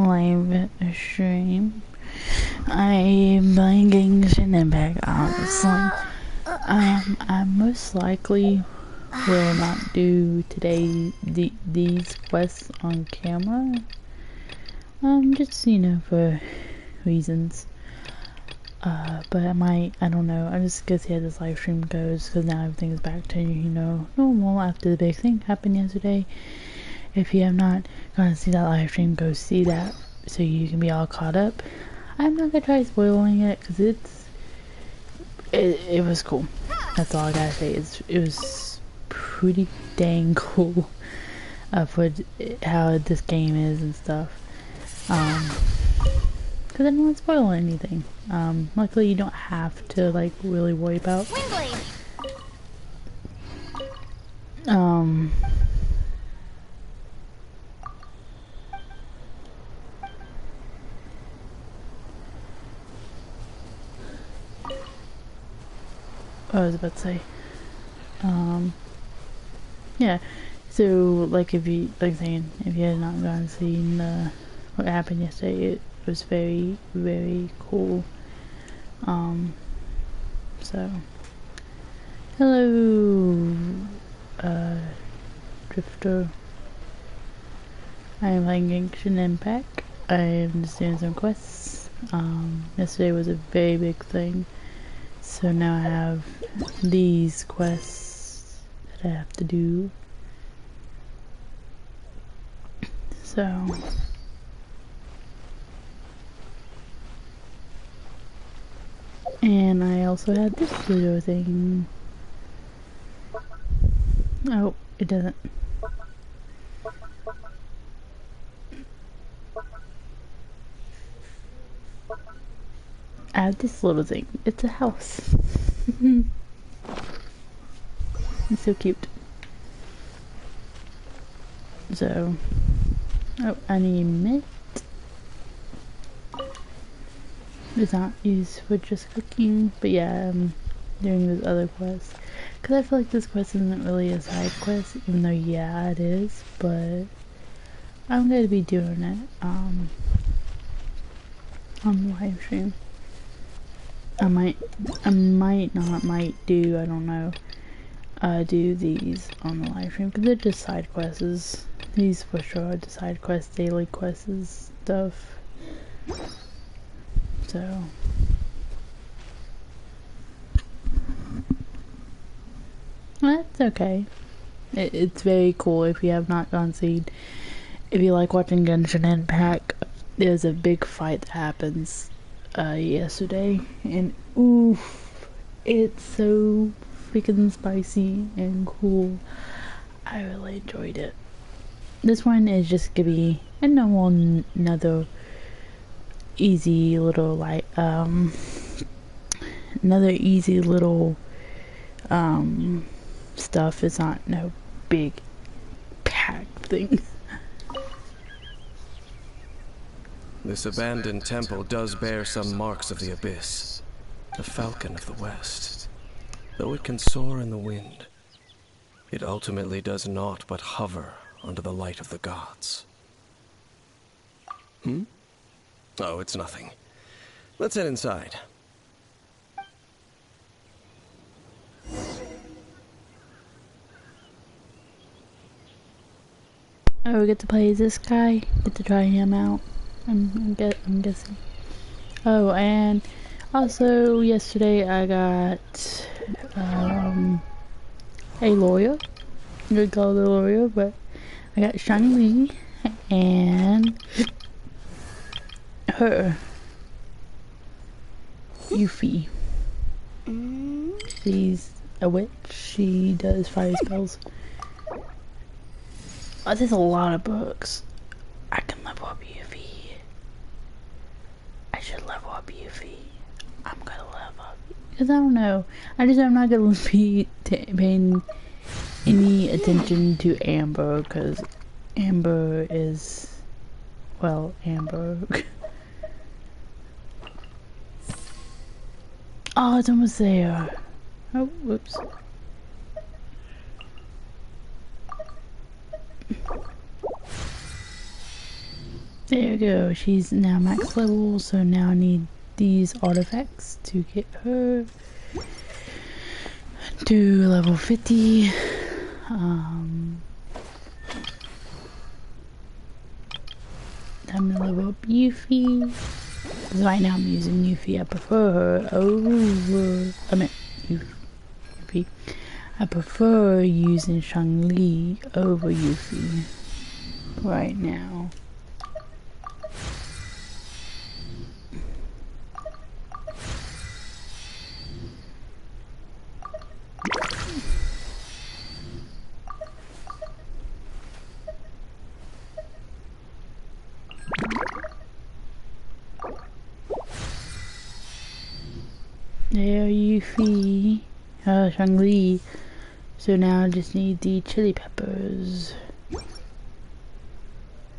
live stream. I'm playing Genshin Impact, honestly. I most likely will not do today these quests on camera. Just, you know, for reasons. But I don't know, I'm just gonna see how this live stream goes, because now everything's back to, you know, normal after the big thing happened yesterday. If you have not gonna see that live stream, go see that, so you can be all caught up. I'm not gonna try spoiling it, because it was cool. That's all I gotta say. It was pretty dang cool, for how this game is and stuff. Because I don't want to spoil anything. Luckily you don't have to, like, really worry about. I was about to say, yeah, so, like, if you, like saying, if you had not gone and seen, what happened yesterday, it was very, very cool. So, hello, Drifter. I am playing Genshin Impact. I am just doing some quests. Yesterday was a very big thing. So now I have these quests that I have to do. So and I also had this little thing. Oh, it doesn't. I have this little thing. It's a house. It's so cute. So, oh, I need mint. It's not used for just cooking, but yeah, I'm doing those other quests. Because I feel like this quest isn't really a side quest, even though, yeah, it is, but I'm going to be doing it, on the live stream. I might do, I don't know, do these on the live stream, because they're just side quests. These for sure are the side quests, daily quests, stuff. So, that's okay. It's very cool if you have not gone seen. If you like watching Genshin Impact, there's a big fight that happens yesterday, and oof, it's so freaking spicy and cool. I really enjoyed it. This one is just gonna be another easy little, like, another easy little stuff. It's not no big packed thing. This abandoned temple does bear some marks of the abyss. The falcon of the west. Though it can soar in the wind, it ultimately does naught but hover under the light of the gods. Oh, it's nothing. Let's head inside. Oh, we get to play as this guy. Get to try him out. I'm guessing. Oh, and also yesterday I got a lawyer. I'm gonna call it a lawyer, but I got Shiny Lee and her Yuffie. She's a witch. She does fire spells. Oh, there's a lot of books. I can level up Yuffie. I should level up Yuffie. I'm gonna level up. Because I don't know. I'm not gonna be paying any attention to Amber. Because Amber is. Well, Amber. Oh, it's almost there. Oh, whoops. There you go. She's now max level, so now I need these artifacts to get her to level 50. Time to level up Yuffie. Because right now I'm using Yuffie. I prefer her over. Yuffie. I prefer using Shang-Li over Yuffie right now. There, Yuffie, Shang-Li. So now I just need the chili peppers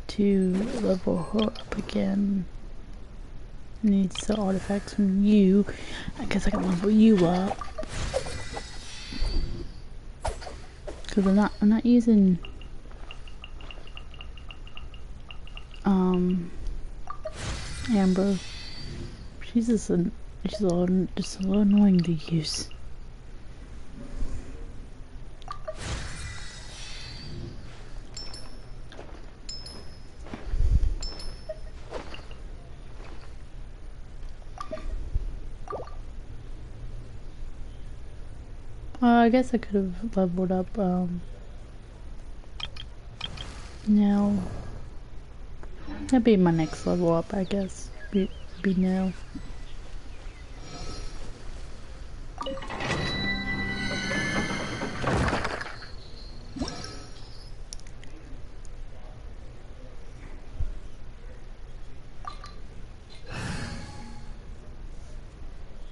to level her up again. Needs the artifacts from you. I guess I can level you up. Cause I'm not using Amber. She's just a little annoying to use. I guess I could have leveled up now. That'd be my next level up, I guess. Be now.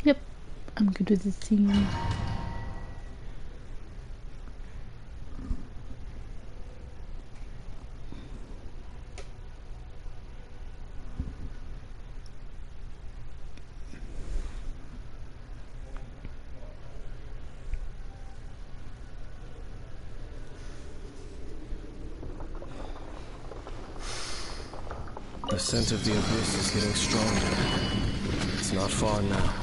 Yep, I'm good with this team. The scent of the abyss is getting stronger. It's not far now.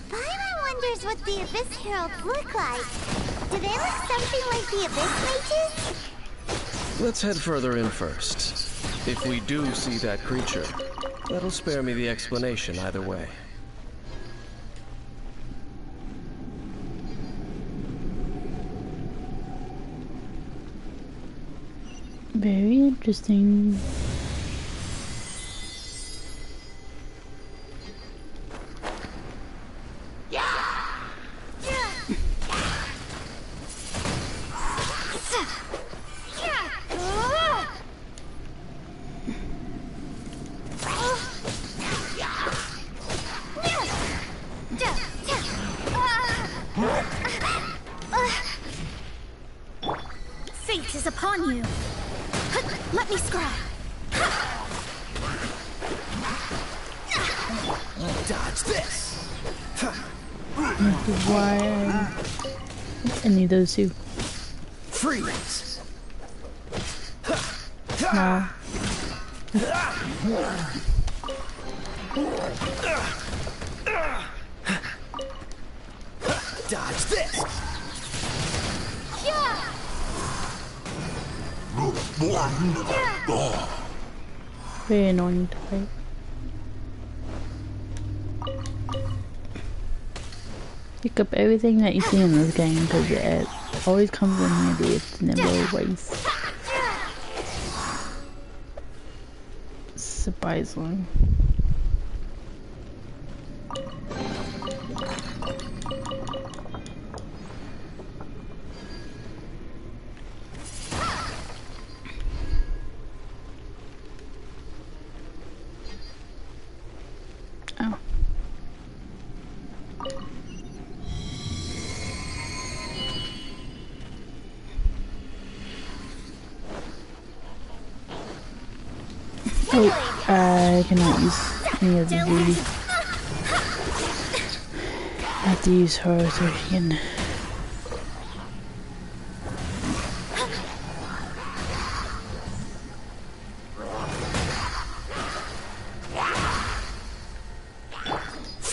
Paimon wonders what the Abyss Heralds look like. Do they look something like the Abyss Mages? Let's head further in first. If we do see that creature, that'll spare me the explanation either way. Very interesting. Fate is upon you. Let me scry. Dodge this. Why I need those two. Freeze. No. Dodge this. Very annoying to fight. Pick up everything that you see in this game because it always comes in handy. It's never a waste. Surprisingly. Oh. Oh, I cannot use any of the beauty. I have to use her so she can.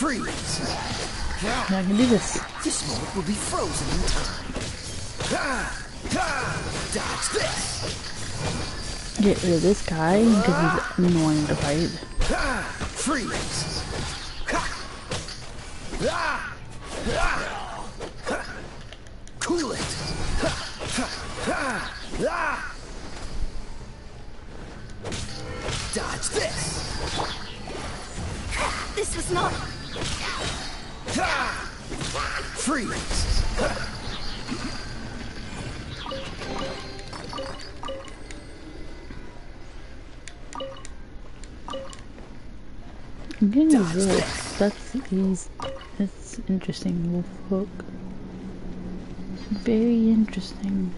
Freeze! I can do this. This moment will be frozen in time. Dodge this! Get rid of this guy because he's annoying to fight. Freeze! Cool it! Dodge this! This was not... Freeze! I'm getting a wolf. It's interesting, wolf book. Very interesting.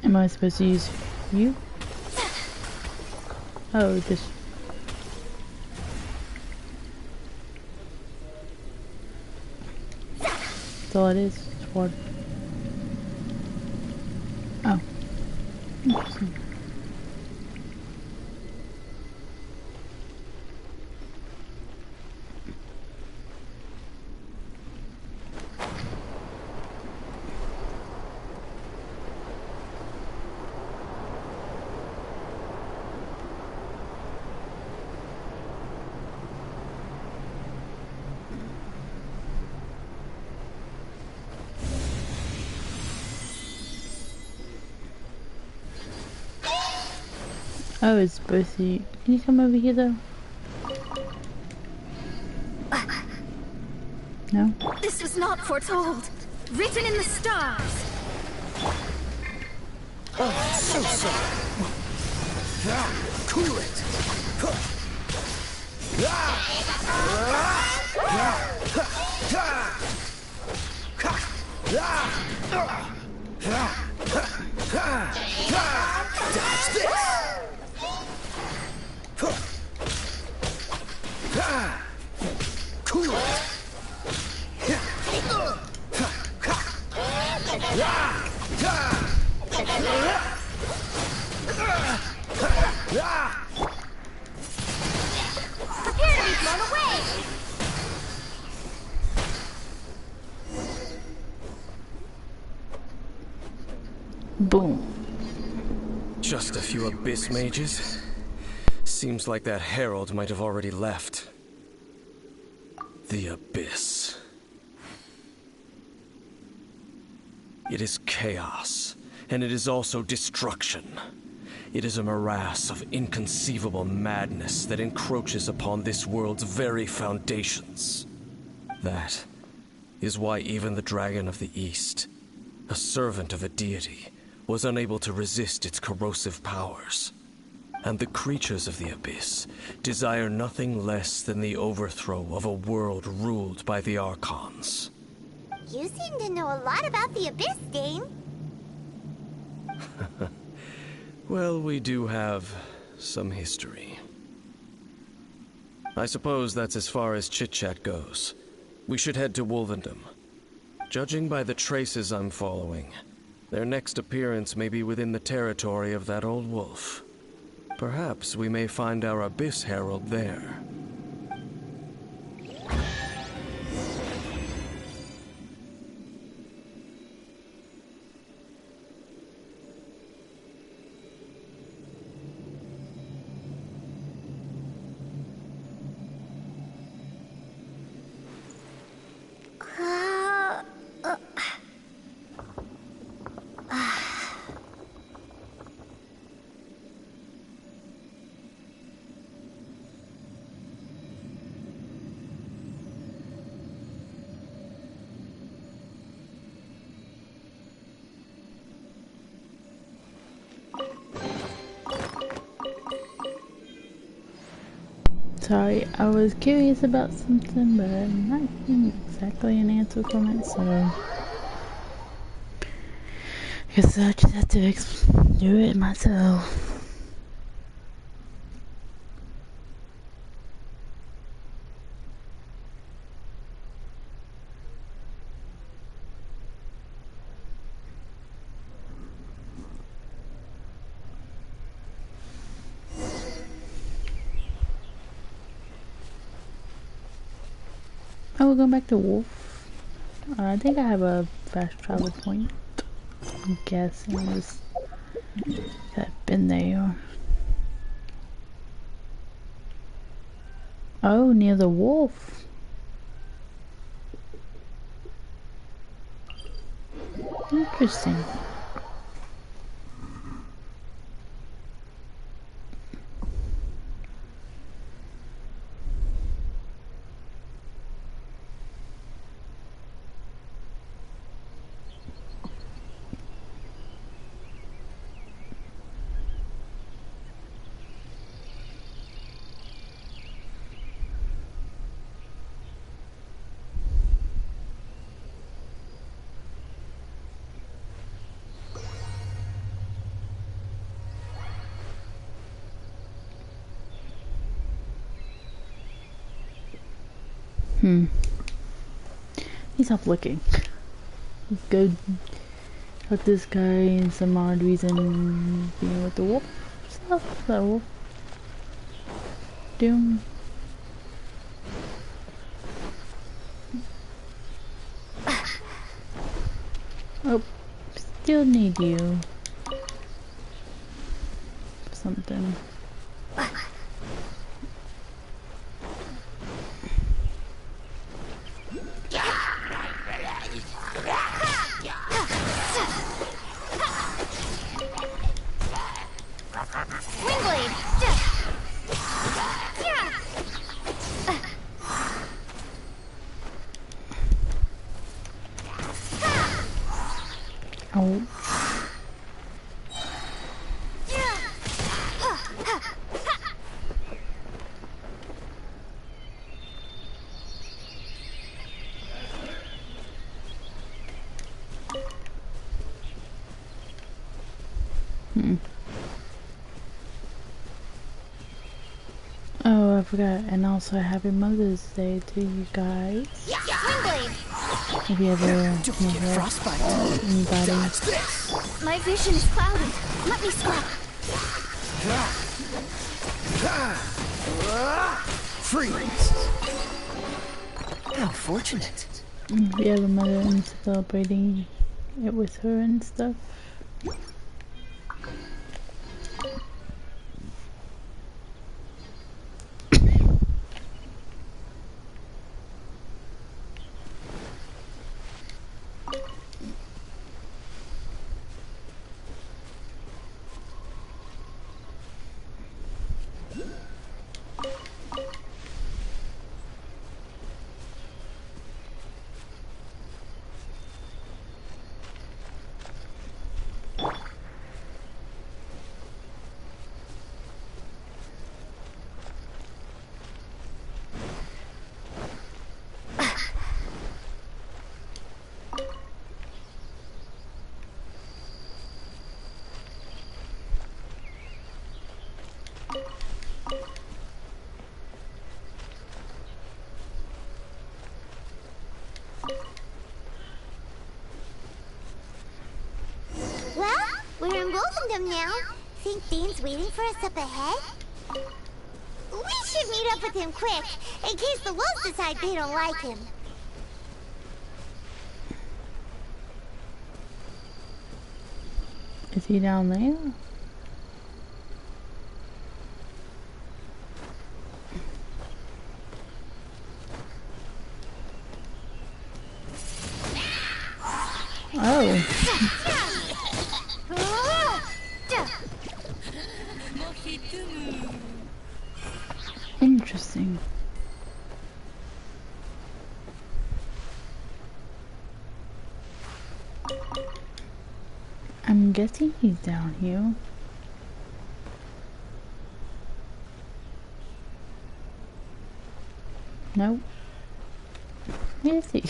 Am I supposed to use you? Oh, just... That's all it is. It's water. Oh. Interesting. Oh, it's both of you. Can you come over here though? No? This was not foretold. Written in the stars. Oh, so sorry. Cool it! Dodge this! Cool it! Prepare to be blown away! Boom. Just a few abyss mages? Seems like that herald might have already left. The abyss. It is chaos, and it is also destruction. It is a morass of inconceivable madness that encroaches upon this world's very foundations. That is why even the Dragon of the East, a servant of a deity, was unable to resist its corrosive powers. And the creatures of the abyss desire nothing less than the overthrow of a world ruled by the Archons. You seem to know a lot about the Abyss, Dane. Well, we do have some history. I suppose that's as far as chit-chat goes. We should head to Wolvendom. Judging by the traces I'm following, their next appearance may be within the territory of that old wolf. Perhaps we may find our Abyss Herald there. Sorry, I was curious about something, but I'm not getting exactly an answer from it, so... I guess I just have to do it myself. Oh, we're going back to Wolf. I think I have a fast travel point. I'm guessing this. I've been there. Oh, near the wolf. Interesting. He's not looking. Go talk to this guy and some odd reason being with the wolf stuff. That wolf. Doom. Oh, still need you. Something. Oh. Oh, I forgot. And also Happy Mother's Day to you guys. If you ever met Frostbite. anybody. Dodge this. My vision is clouded. Let me swap. Freeze. How fortunate. If you have a mother and celebrating it with her and stuff. Well, we're in Wolfendom now. Think Dane's waiting for us up ahead? We should meet up with him quick, in case the wolves decide they don't like him. Is he down there? Oh. Interesting. I'm guessing he's down here. Nope. Where is he?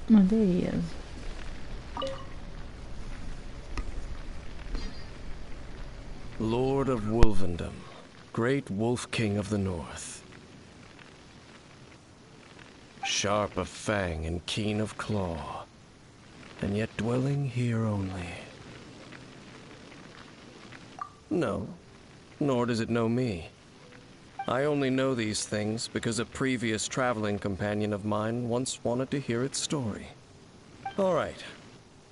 Oh, there he is. Lord of Wolvendom, great Wolf King of the North. Sharp of fang and keen of claw, and yet dwelling here only. No, nor does it know me. I only know these things because a previous traveling companion of mine once wanted to hear its story. All right,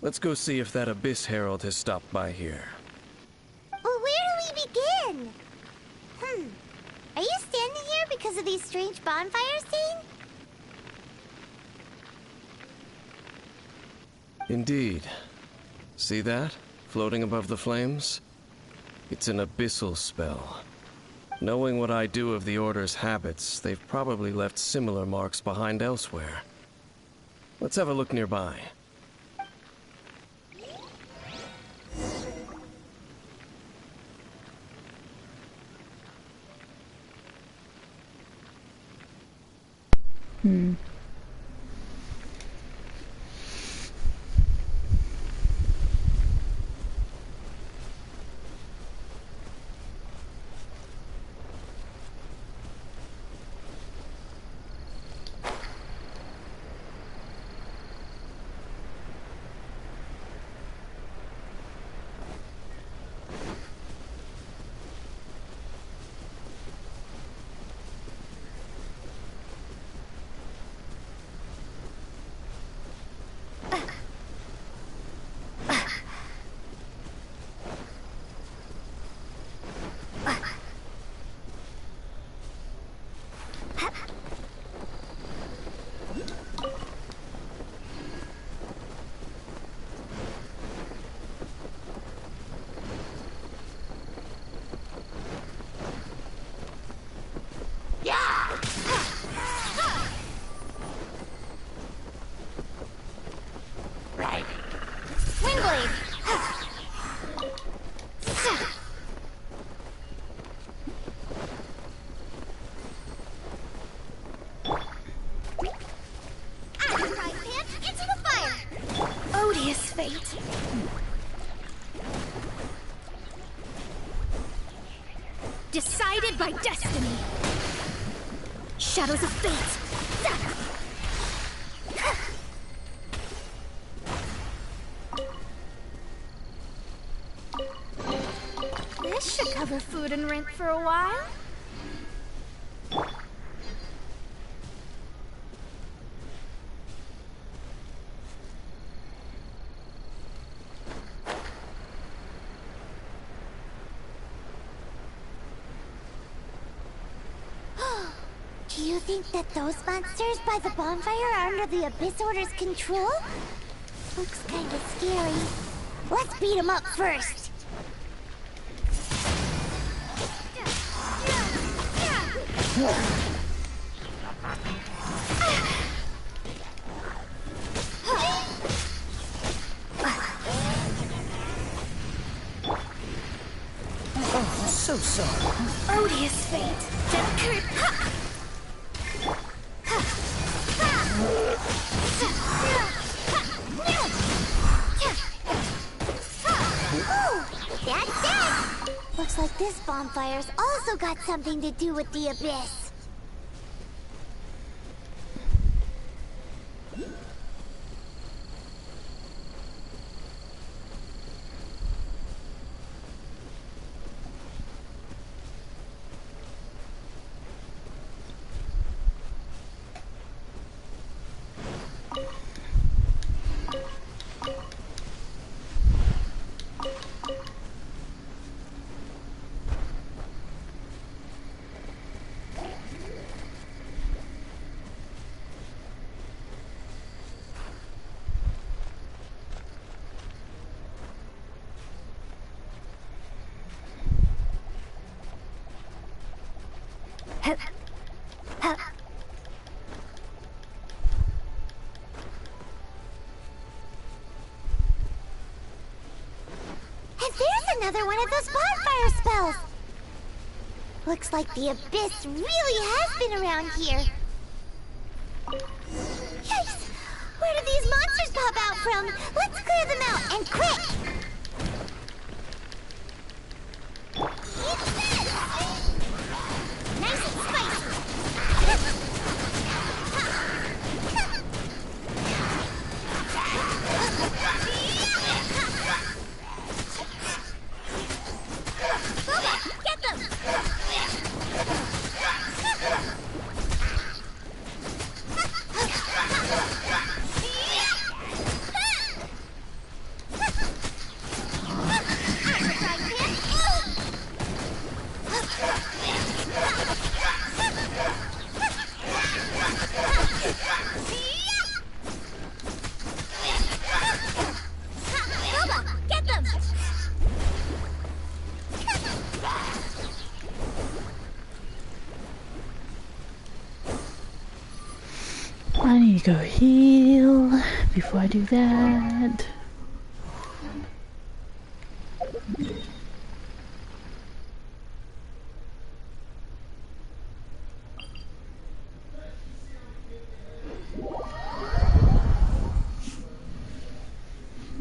let's go see if that Abyss Herald has stopped by here. Well, where do we begin? Are you standing here because of these strange bonfires, Dane? Indeed. See that? Floating above the flames? It's an abyssal spell. Knowing what I do of the Order's habits, they've probably left similar marks behind elsewhere. Let's have a look nearby. Windblade! Into the fire! Odious fate. Decided by destiny. Shadows of fate. This should cover food and rent for a while. Do you think that those monsters by the bonfire are under the Abyss Order's control? Looks kinda scary. Let's beat them up first. Oh, so sorry. Odious fate. That's it! Looks like this bonfire's also got something to do with the Abyss. And there's another one of those bonfire spells! Looks like the Abyss really has been around here. Yikes! Where did these monsters pop out from? Let's clear them out, and quick! go heal before I do that.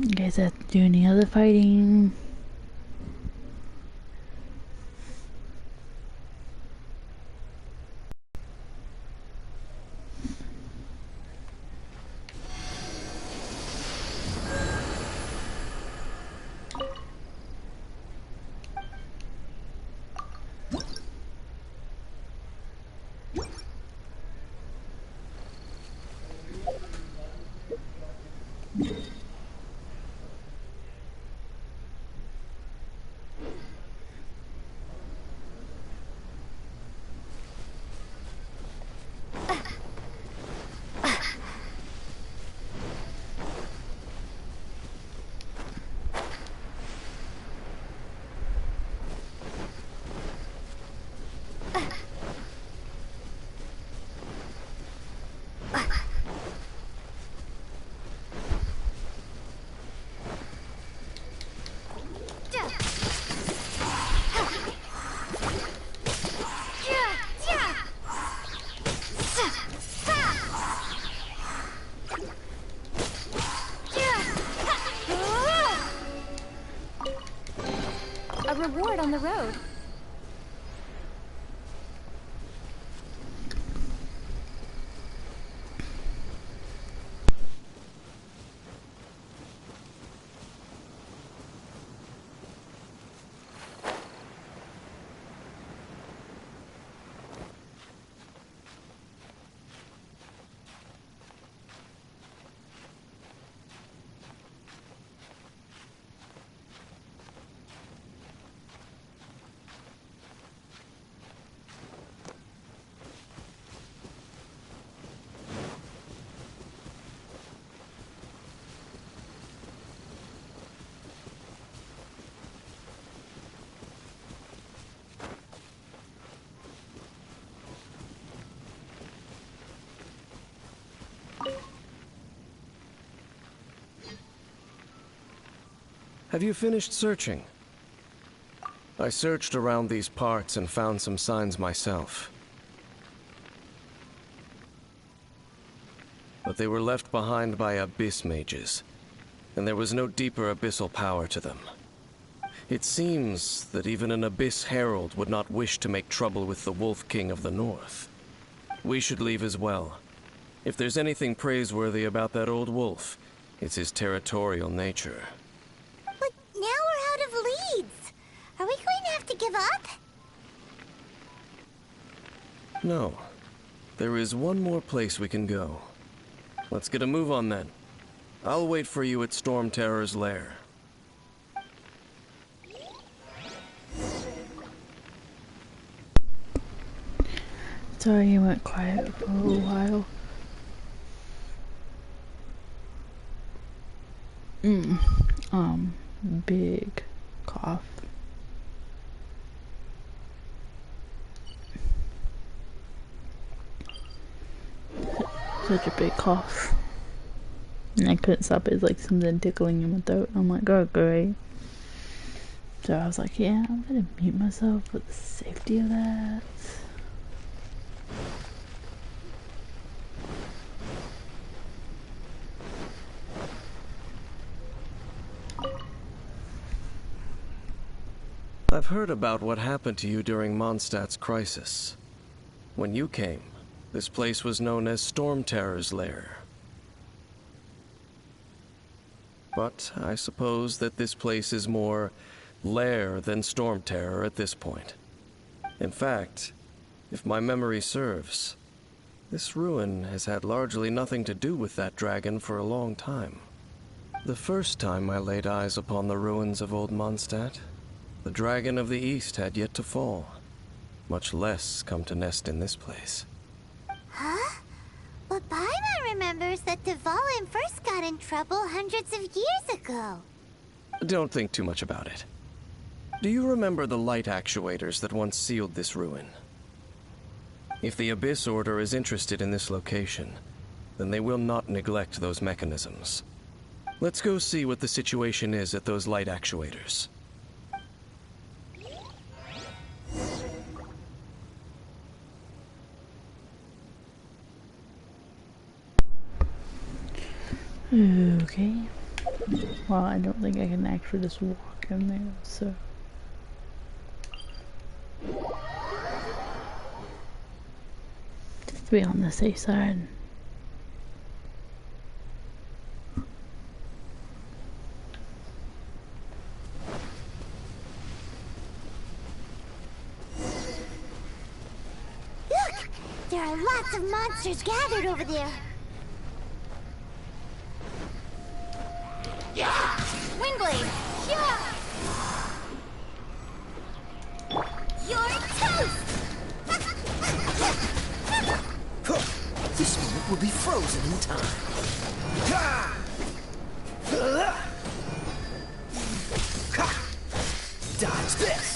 You guys have to do any other fighting? A reward on the road. Have you finished searching? I searched around these parts and found some signs myself. But they were left behind by abyss mages, and there was no deeper abyssal power to them. It seems that even an abyss herald would not wish to make trouble with the Wolf King of the North. We should leave as well. If there's anything praiseworthy about that old wolf, it's his territorial nature. But now we're out of leads. Are we going to have to give up? No. There is one more place we can go. Let's get a move on then. I'll wait for you at Storm Terror's lair. Sorry, you went quiet for a little while. Big cough. Such a big cough. And I couldn't stop it. It's like something tickling in my throat. I'm like, oh, great. So I was like, yeah, I'm gonna mute myself for the safety of that. I've heard about what happened to you during Mondstadt's crisis. When you came, this place was known as Storm Terror's lair. But I suppose that this place is more lair than Storm Terror at this point. In fact, if my memory serves, this ruin has had largely nothing to do with that dragon for a long time. The first time I laid eyes upon the ruins of old Mondstadt, the dragon of the East had yet to fall, much less come to nest in this place. Huh? But Paimon remembers that Dvalin first got in trouble hundreds of years ago. Don't think too much about it. Do you remember the light actuators that once sealed this ruin? If the Abyss Order is interested in this location, then they will not neglect those mechanisms. Let's go see what the situation is at those light actuators. Okay. Well, I don't think I can actually just walk in there, so. Just to be on the safe side. Look! There are lots of monsters gathered over there. Wingblade! Yeah! You're toast! This moment will be frozen in time. Dodge this!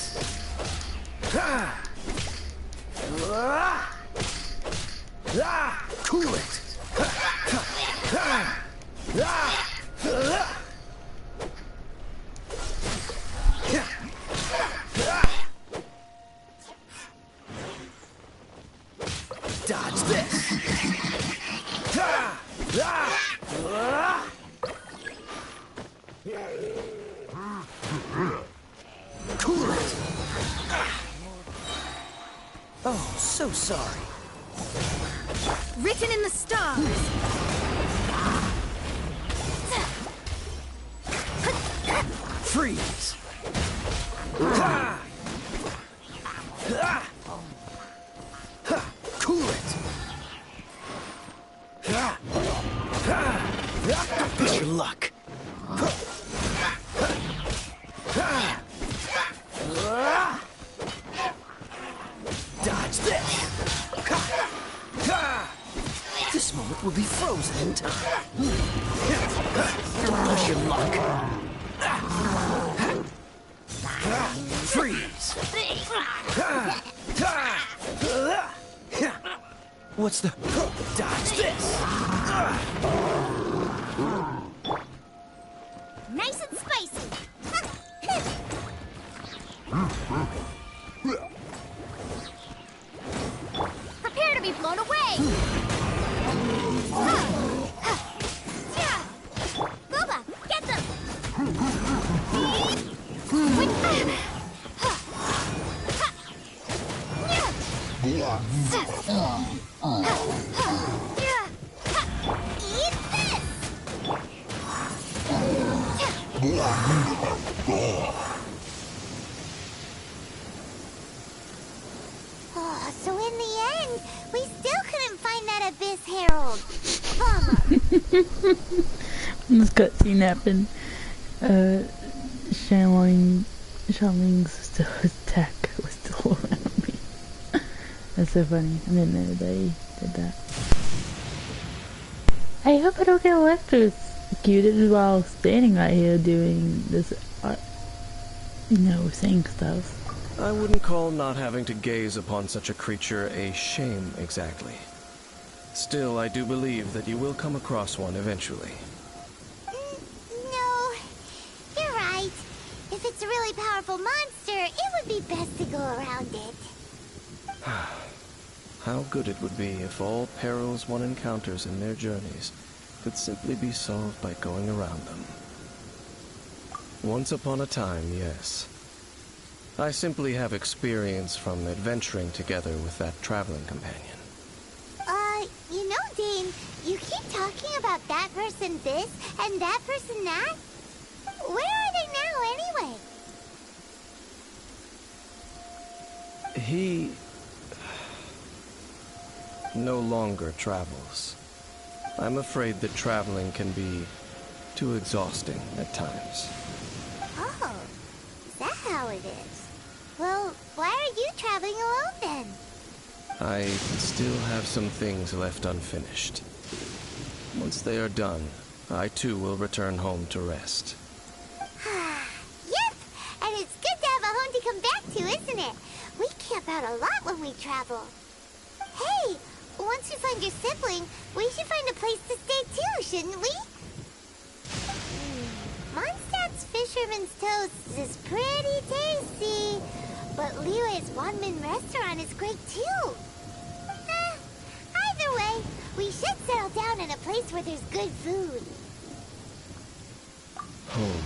Cool it! Dodge this! Cool it! Oh, so sorry. Written in the stars! Freeze! Cool it! Wish your luck. Dodge this! This moment will be frozen in time. Wish your luck. Freeze! What's the... Dodge this! Nice and spicy. Prepare to be blown away! Booba, get them! Eat this! Oh, so in the end, we still couldn't find that Abyss Herald. Bummer. When this cutscene happened, Shanling's attack was still around me. That's so funny. I didn't know they did that. I hope I don't get electrocuted while standing right here doing this, saying stuff. I wouldn't call not having to gaze upon such a creature a shame exactly. Still, I do believe that you will come across one eventually. No, you're right. If it's a really powerful monster, it would be best to go around it. How good it would be if all perils one encounters in their journeys could simply be solved by going around them. Once upon a time, yes. I simply have experience from adventuring together with that traveling companion. Dane, you keep talking about that person this and that person that. Where are they now, anyway? He no longer travels. I'm afraid that traveling can be too exhausting at times. Oh, is that how it is? Well, why are you traveling alone then? I still have some things left unfinished. Once they are done, I too will return home to rest. Yep, and it's good to have a home to come back to, isn't it? We camp out a lot when we travel. Hey, what once we find your sibling, we should find a place to stay too, shouldn't we? Mondstadt's Fisherman's Toast is pretty tasty, but Liyue's Wanmin restaurant is great too. Either way, we should settle down in a place where there's good food. Home.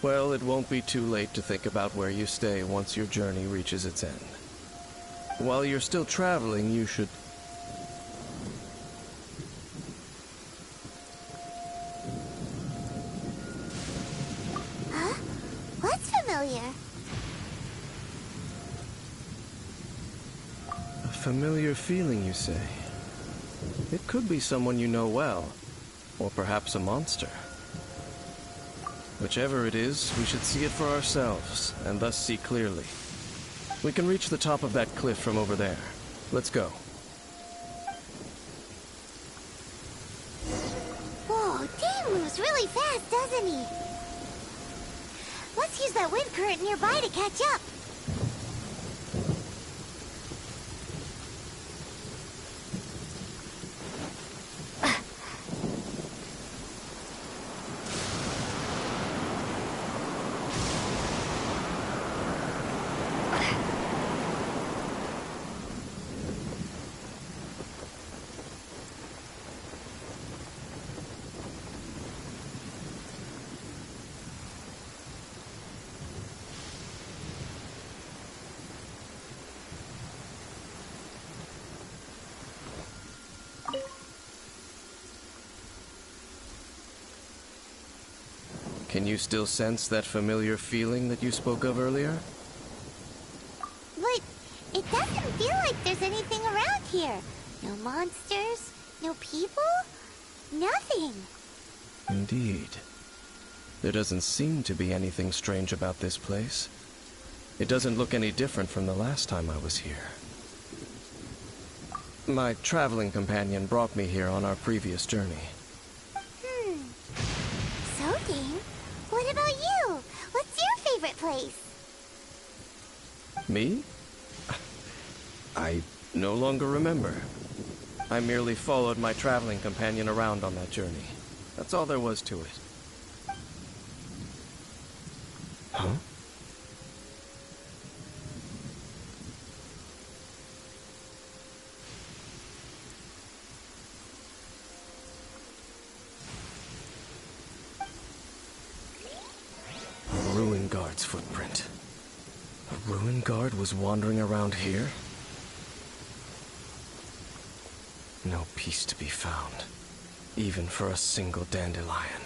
Well, it won't be too late to think about where you stay once your journey reaches its end. While you're still traveling, you should... Huh? What's familiar? A familiar feeling, you say? It could be someone you know well, or perhaps a monster. Whichever it is, we should see it for ourselves, and thus see clearly. We can reach the top of that cliff from over there. Let's go. Whoa, Dane moves really fast, doesn't he? Let's use that wind current nearby to catch up. Can you still sense that familiar feeling that you spoke of earlier? But it doesn't feel like there's anything around here. No monsters, no people, nothing. Indeed. There doesn't seem to be anything strange about this place. It doesn't look any different from the last time I was here. My traveling companion brought me here on our previous journey. So, Dane, what about you? What's your favorite place? Me? I no longer remember. I merely followed my traveling companion around on that journey. That's all there was to it. Huh? A ruin guard's footprint. A ruin guard was wandering around here? No peace to be found, even for a single dandelion.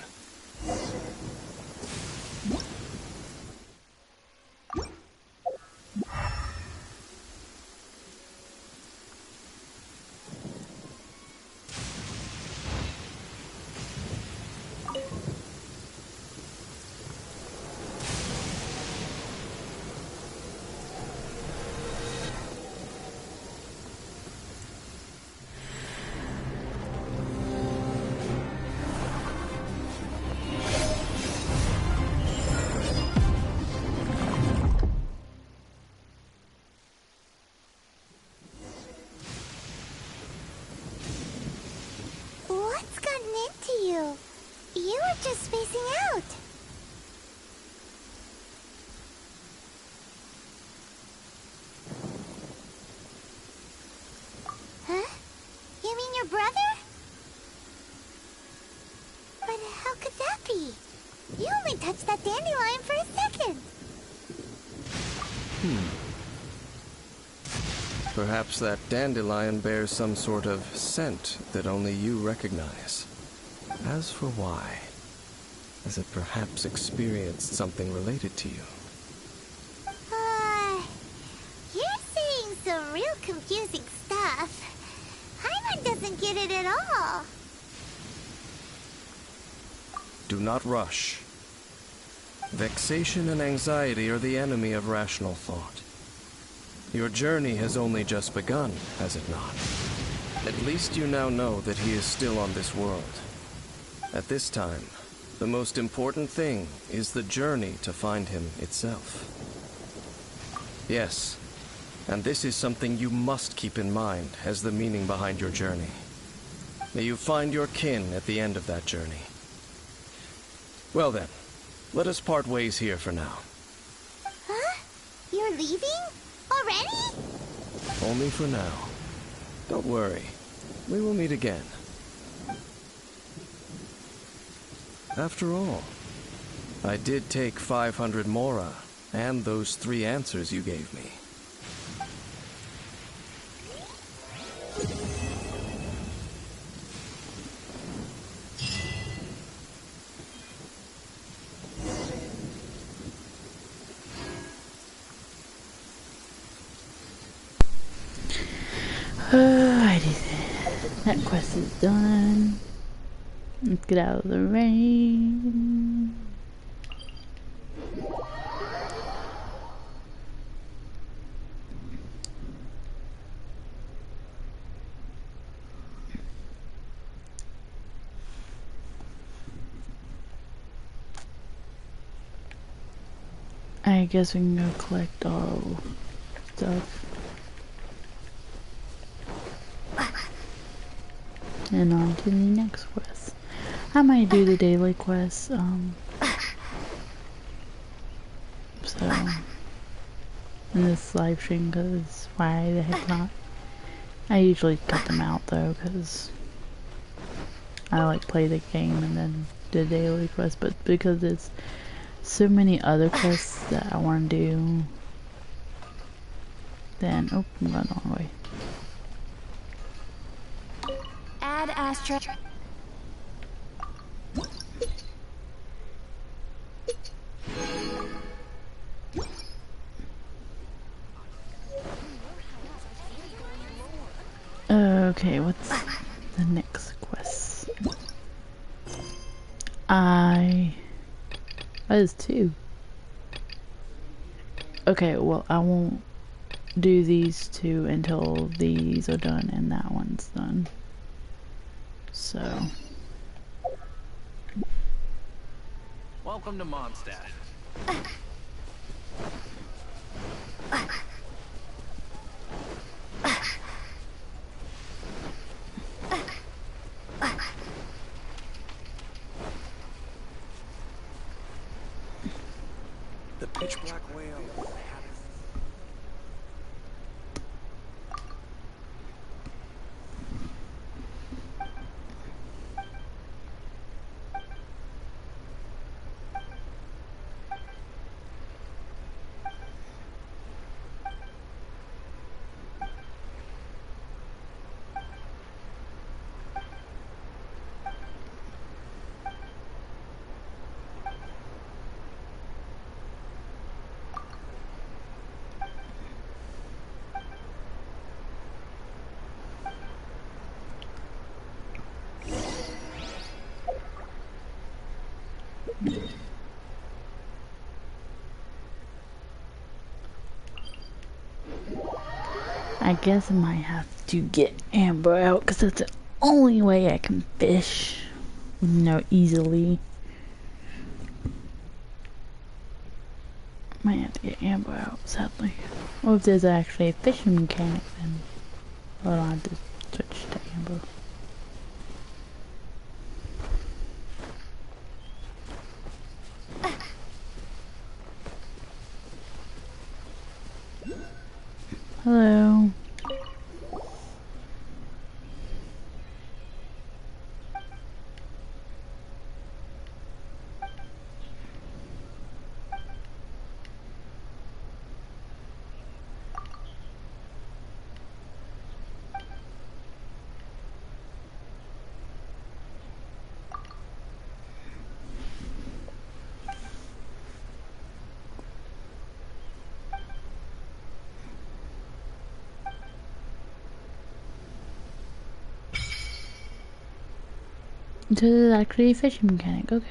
What's gotten into you? You were just spacing out. Huh? You mean your brother? But how could that be? You only touched that dandelion for a second. Perhaps that dandelion bears some sort of scent that only you recognize. As for why, has it perhaps experienced something related to you? You're saying some real confusing stuff. Hyman doesn't get it at all. Do not rush. Vexation and anxiety are the enemy of rational thought. Your journey has only just begun, has it not? At least you now know that he is still on this world. At this time, the most important thing is the journey to find him itself. Yes, And this is something you must keep in mind as the meaning behind your journey. May you find your kin at the end of that journey. Well then, let us part ways here for now. Huh? You're leaving? Already? Only for now. Don't worry. We will meet again. After all, I did take 500 mora and those 3 answers you gave me. Alrighty then. That quest is done. Let's get out of the rain. I guess we can go collect all stuff. And on to the next quest. I might do the daily quest, so in this live stream, because why the heck not? I usually cut them out though, because I like play the game and then the daily quest, but because there's so many other quests that I want to do, then, oh, I'm going the wrong way. Add Astra. Okay, what's the next quest? That is 2. Okay, well, I won't do these 2 until these are done and that one's done. So. Welcome to Mondstadt. The pitch black whale. I guess I might have to get Amber out because that's the only way I can fish, you know, easily. Might have to get Amber out, sadly. Or if there's actually a fishing mechanic, then I don't have to switch to Amber. Hello. So there's actually a fishing mechanic, okay.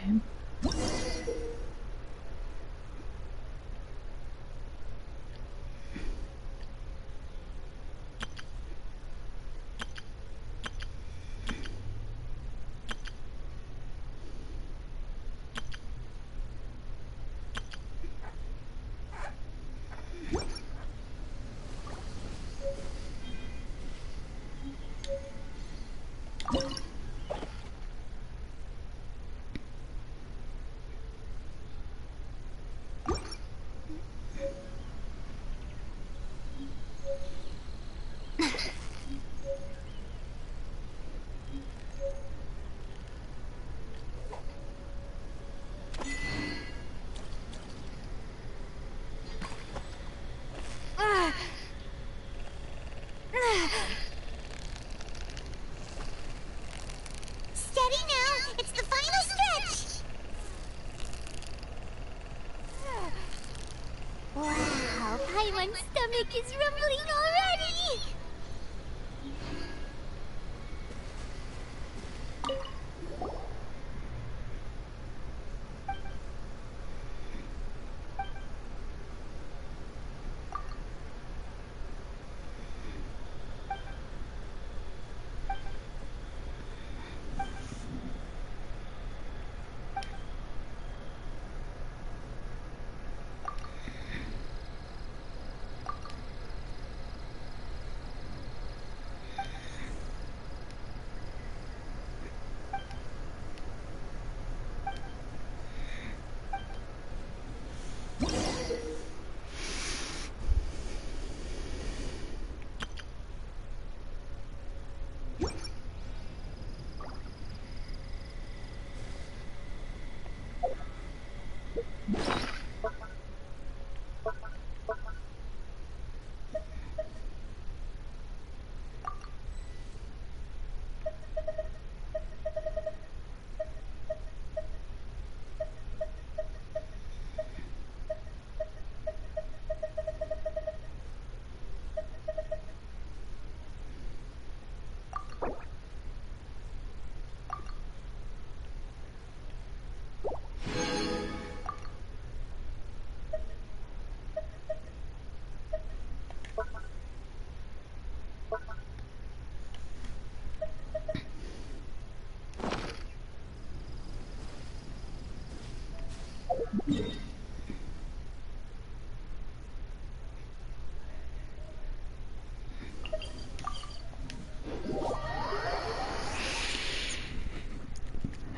stomach is rumbling already!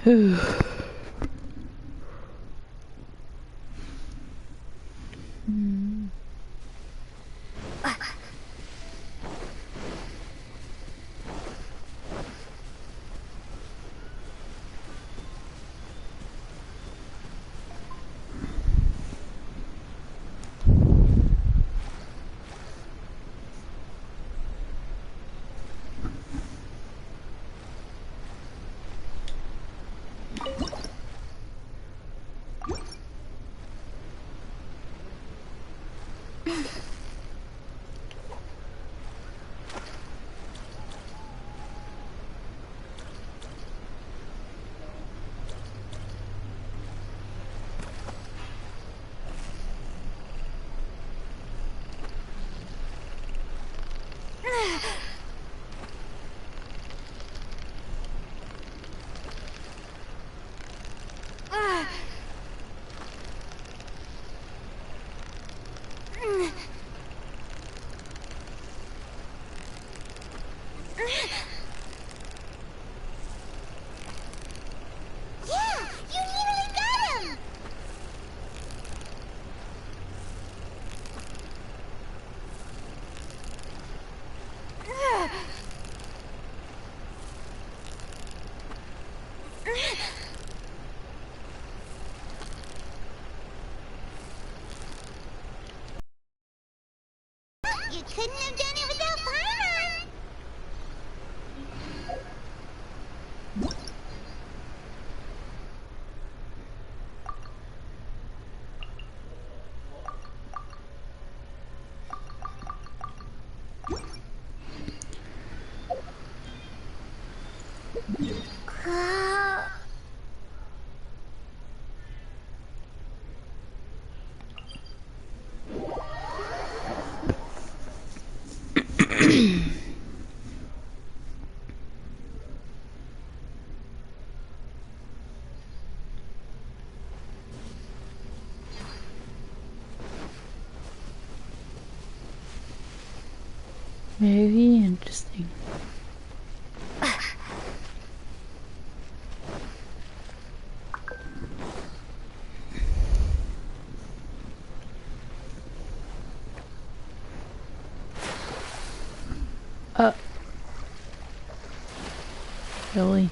Whew. Yeah! You nearly got him! You couldn't have done it without Paimon! Very interesting. Really?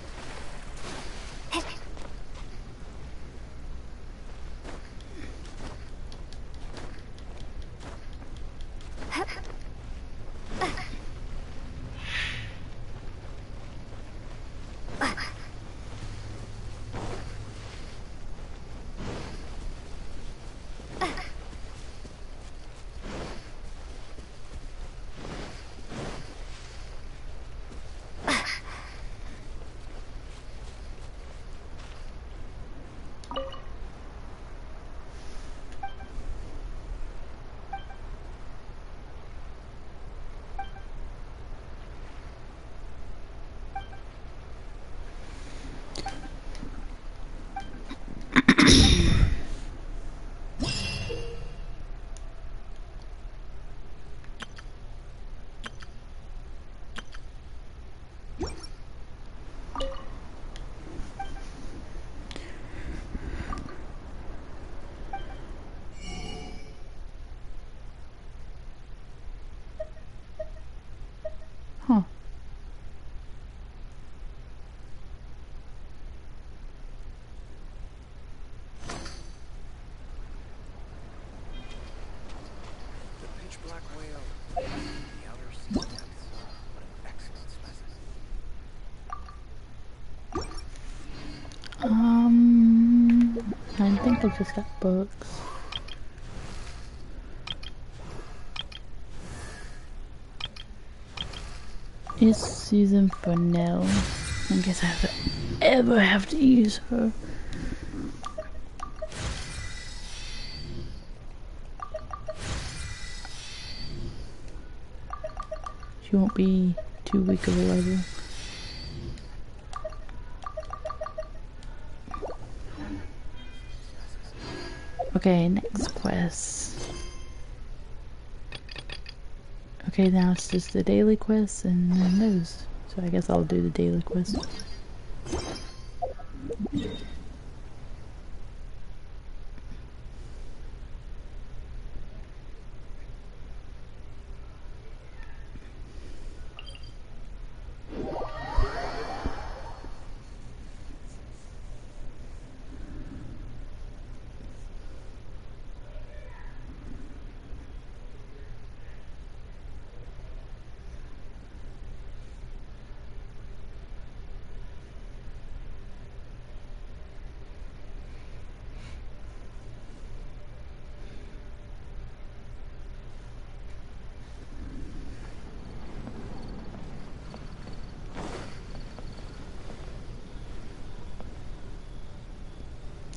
think I just got books. It's Susan Fennell. I guess I ever have to use her. She won't be too weak of a level. Okay, next quest. Okay, now it's just the daily quest and then those. So I guess I'll do the daily quest.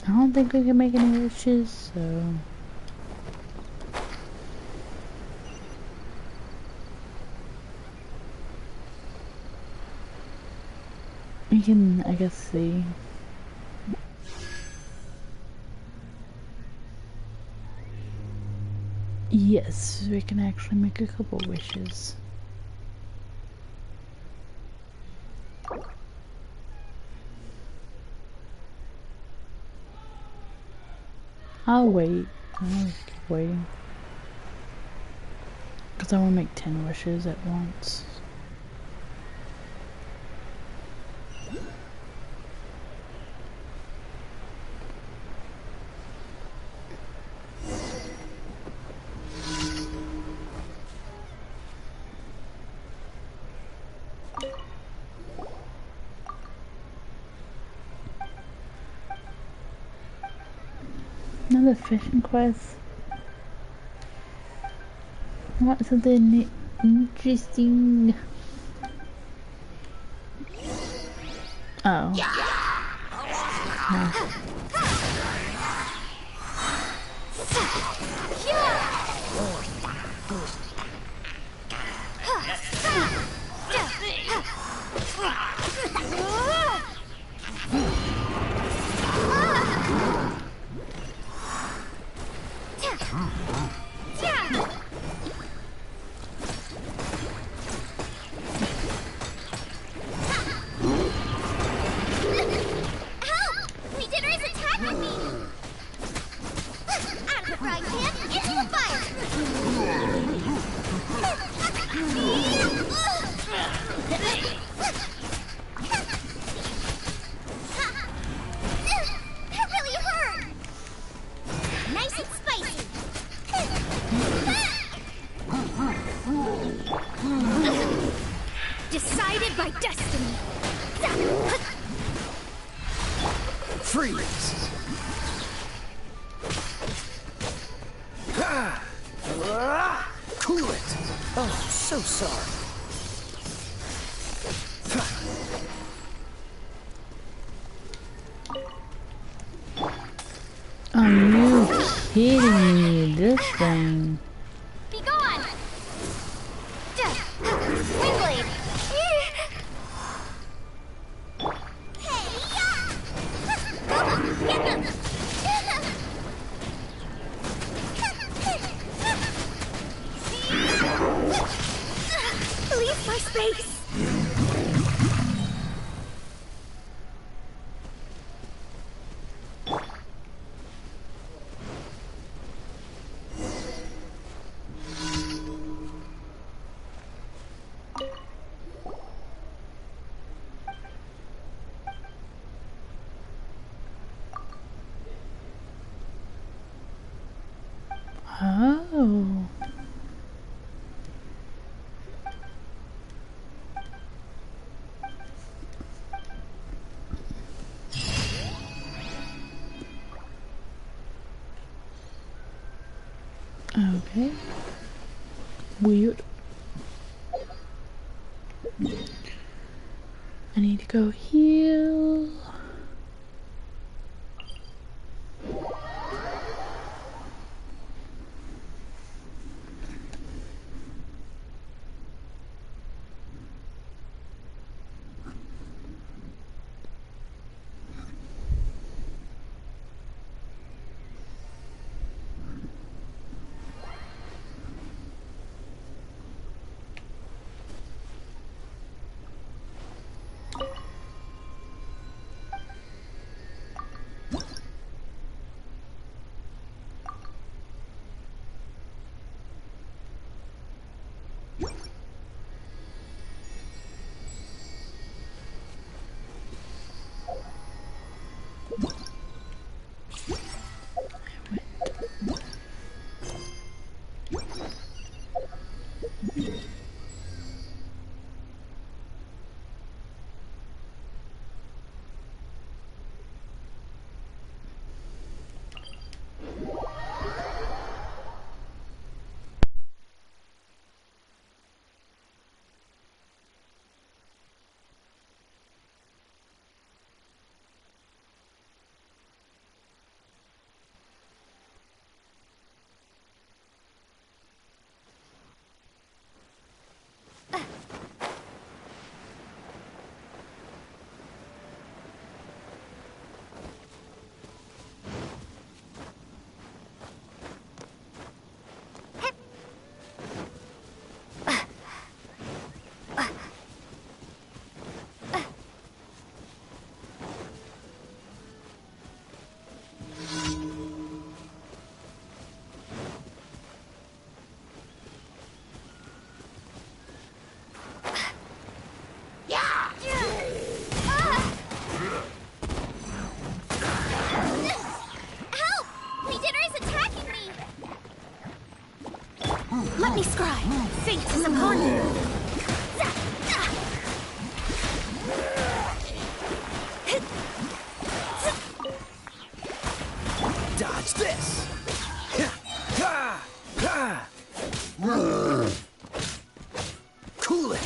I don't think we can make any wishes, so... We can, I guess, see. Yes, we can actually make a couple wishes. I'll wait. I'll keep waiting. Because I want to make 10 wishes at once. Another fishing quest. I want something interesting. Oh. No. Decided by destiny. Freeze! Cool it! Oh, so sorry. Are you kidding me? This thing. Be gone! Windblade! Leave my space! Oh. Okay. Weird. I need to go heal. Let me scry. Fate is upon me. Dodge this! Cool it!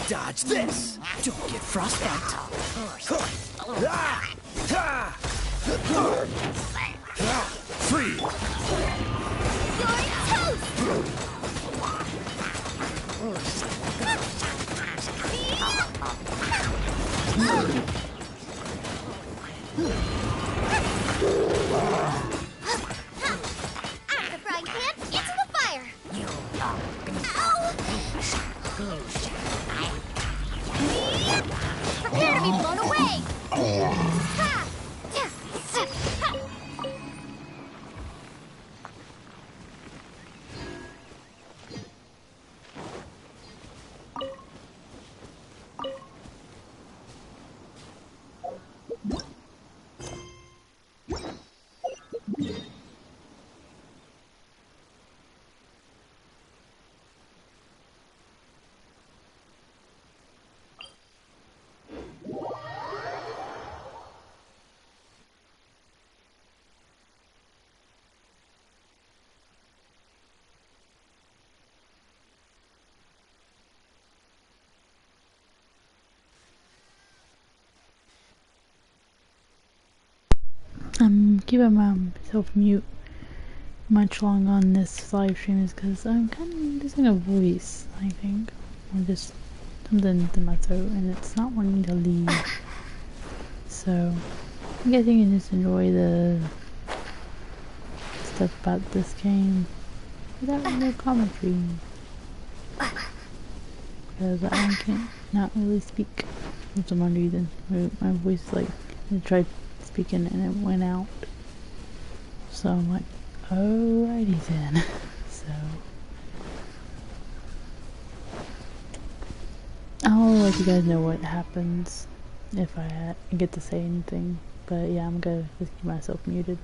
Dodge this! Don't get frostbite. Free! Out of the frying pan, into the fire! Ow! Prepare to be blown away! Ha! Ha! I'm keeping myself mute much long on this live stream is because I'm kind of losing a voice, I think. Or just something in my throat and it's not wanting to leave. So, I guess you can just enjoy the stuff about this game without no commentary. Because I can't not really speak for some reason. My voice, like, I tried speaking and it went out. So I'm like, alrighty then. So I'll let you guys know what happens if I get to say anything. But yeah, I'm gonna just keep myself muted.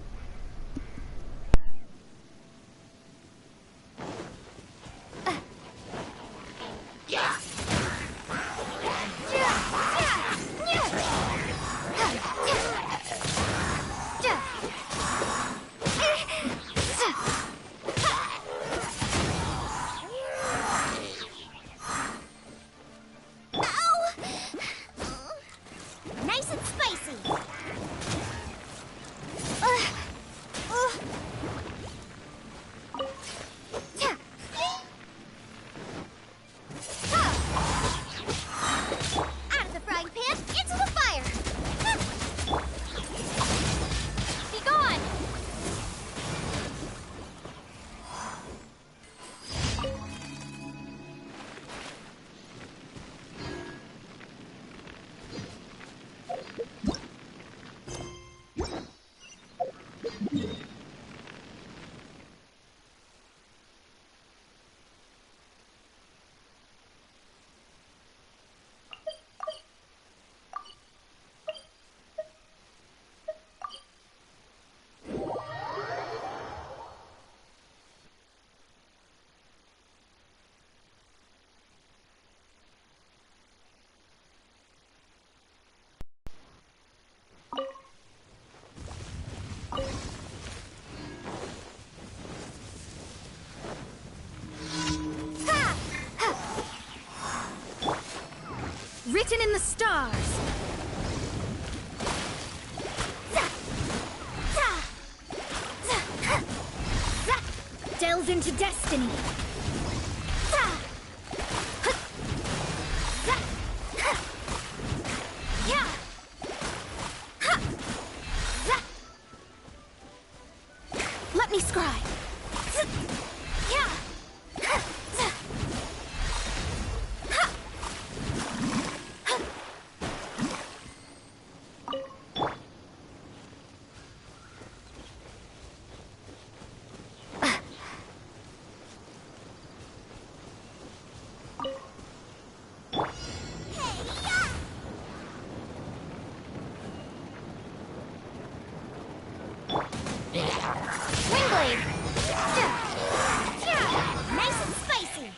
Written in the stars. Delve into destiny. Let me scry. Windblade! Nice and spicy!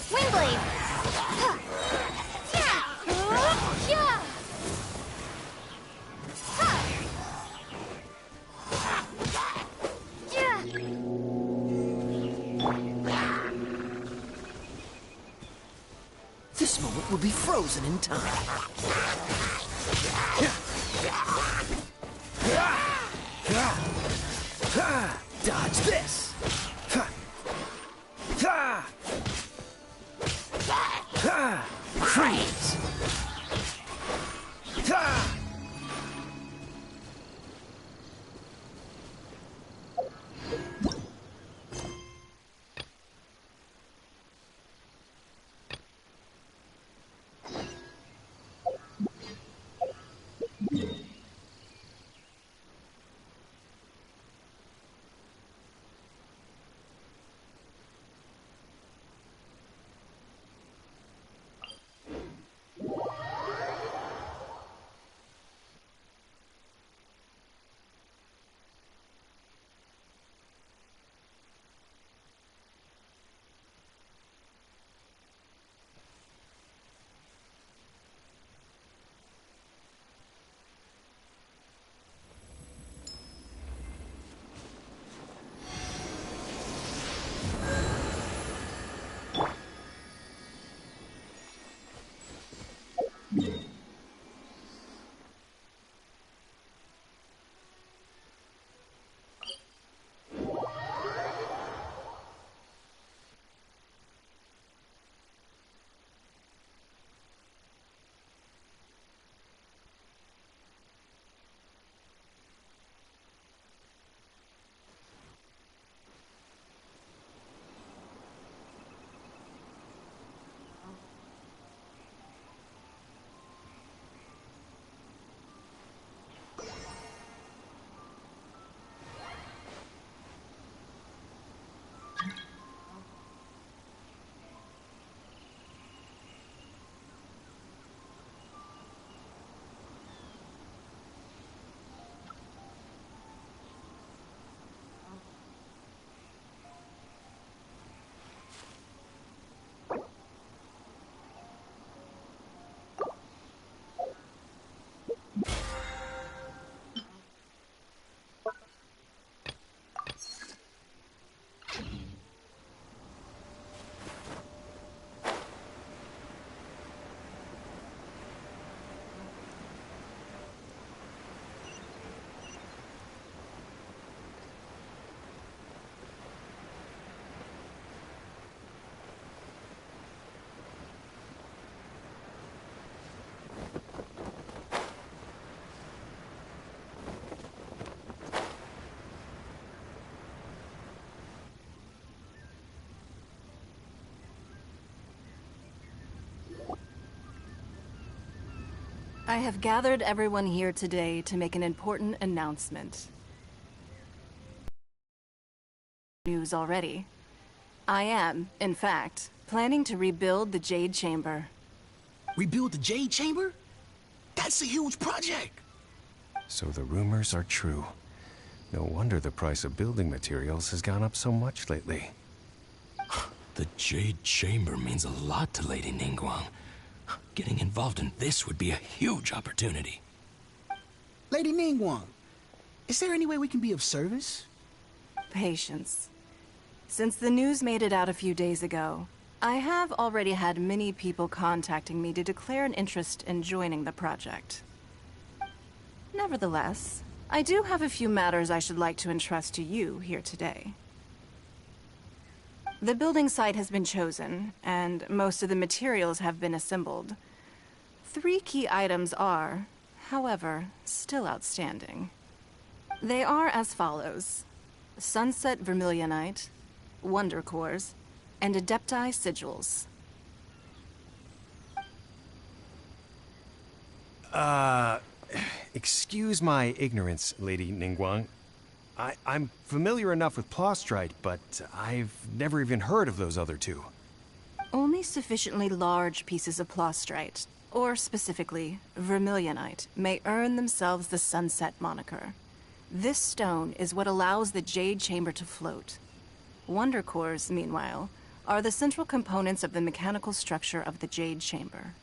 Windblade! This moment will be frozen in time. Dodge this! Freeze! I have gathered everyone here today to make an important announcement. News already. I am, in fact, planning to rebuild the Jade Chamber. Rebuild the Jade Chamber? That's a huge project! So the rumors are true. No wonder the price of building materials has gone up so much lately. The Jade Chamber means a lot to Lady Ningguang. Getting involved in this would be a huge opportunity. Lady Ningguang, is there any way we can be of service? Patience. Since the news made it out a few days ago, I have already had many people contacting me to declare an interest in joining the project. Nevertheless, I do have a few matters I should like to entrust to you here today. The building site has been chosen, and most of the materials have been assembled. 3 key items are, however, still outstanding. They are as follows: Sunset Vermilionite, Wonder Cores, and Adepti Sigils. Excuse my ignorance, Lady Ningguang. I'm familiar enough with Plostrite, but I've never even heard of those other 2. Only sufficiently large pieces of Plostrite, or specifically Vermilionite, may earn themselves the Sunset moniker. This stone is what allows the Jade Chamber to float. Wonder Cores, meanwhile, are the central components of the mechanical structure of the Jade Chamber.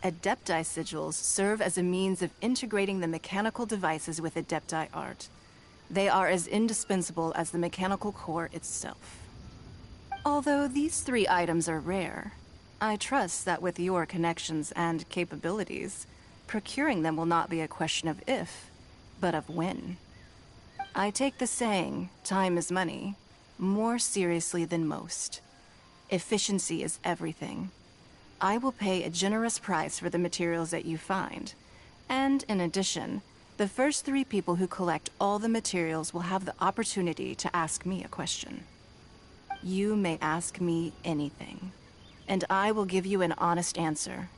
Adepti Sigils serve as a means of integrating the mechanical devices with Adepti art. They are as indispensable as the mechanical core itself. Although these 3 items are rare, I trust that with your connections and capabilities, procuring them will not be a question of if, but of when. I take the saying, time is money, more seriously than most. Efficiency is everything. I will pay a generous price for the materials that you find. And in addition, the first 3 people who collect all the materials will have the opportunity to ask me a question. You may ask me anything, and I will give you an honest answer.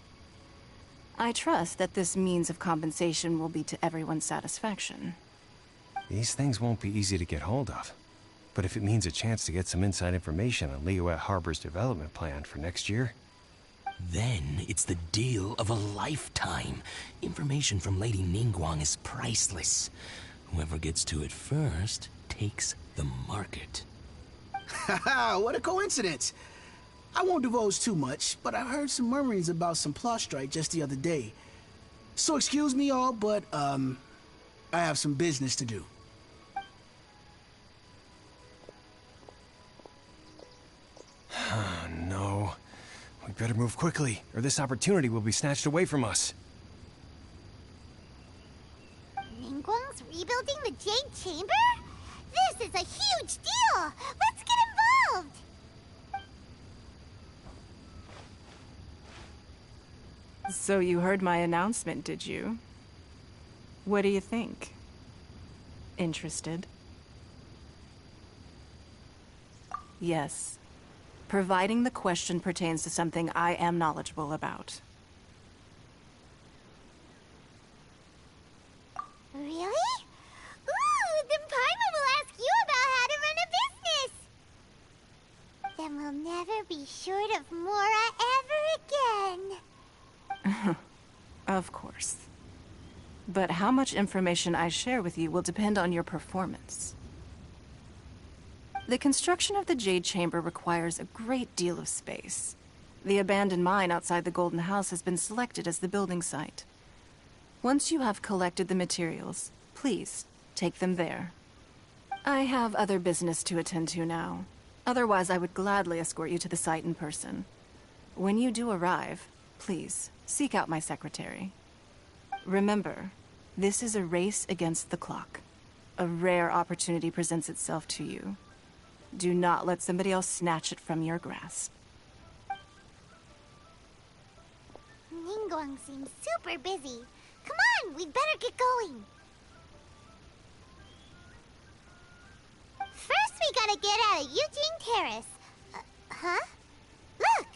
I trust that this means of compensation will be to everyone's satisfaction. These things won't be easy to get hold of. But if it means a chance to get some inside information on Liyue Harbor's development plan for next year... Then it's the deal of a lifetime. Information from Lady Ningguang is priceless. Whoever gets to it first takes the market. Haha, what a coincidence. I won't divulge too much, but I heard some murmurings about some Plostrite just the other day. So excuse me all, but, I have some business to do. No. We better move quickly, or this opportunity will be snatched away from us. Ningguang's rebuilding the Jade Chamber? This is a huge deal! Let's get involved! So you heard my announcement, did you? What do you think? Interested? Yes. Providing the question pertains to something I am knowledgeable about. Really? Ooh, then Paimon will ask you about how to run a business! Then we'll never be short of Mora ever again. Of course. But how much information I share with you will depend on your performance. The construction of the Jade Chamber requires a great deal of space. The abandoned mine outside the Golden House has been selected as the building site. Once you have collected the materials, please take them there. I have other business to attend to now. Otherwise, I would gladly escort you to the site in person. When you do arrive, please seek out my secretary. Remember, this is a race against the clock. A rare opportunity presents itself to you. Do not let somebody else snatch it from your grasp. Ningguang seems super busy. Come on, we'd better get going. First, we gotta get out of Eugene Terrace. Huh? Look!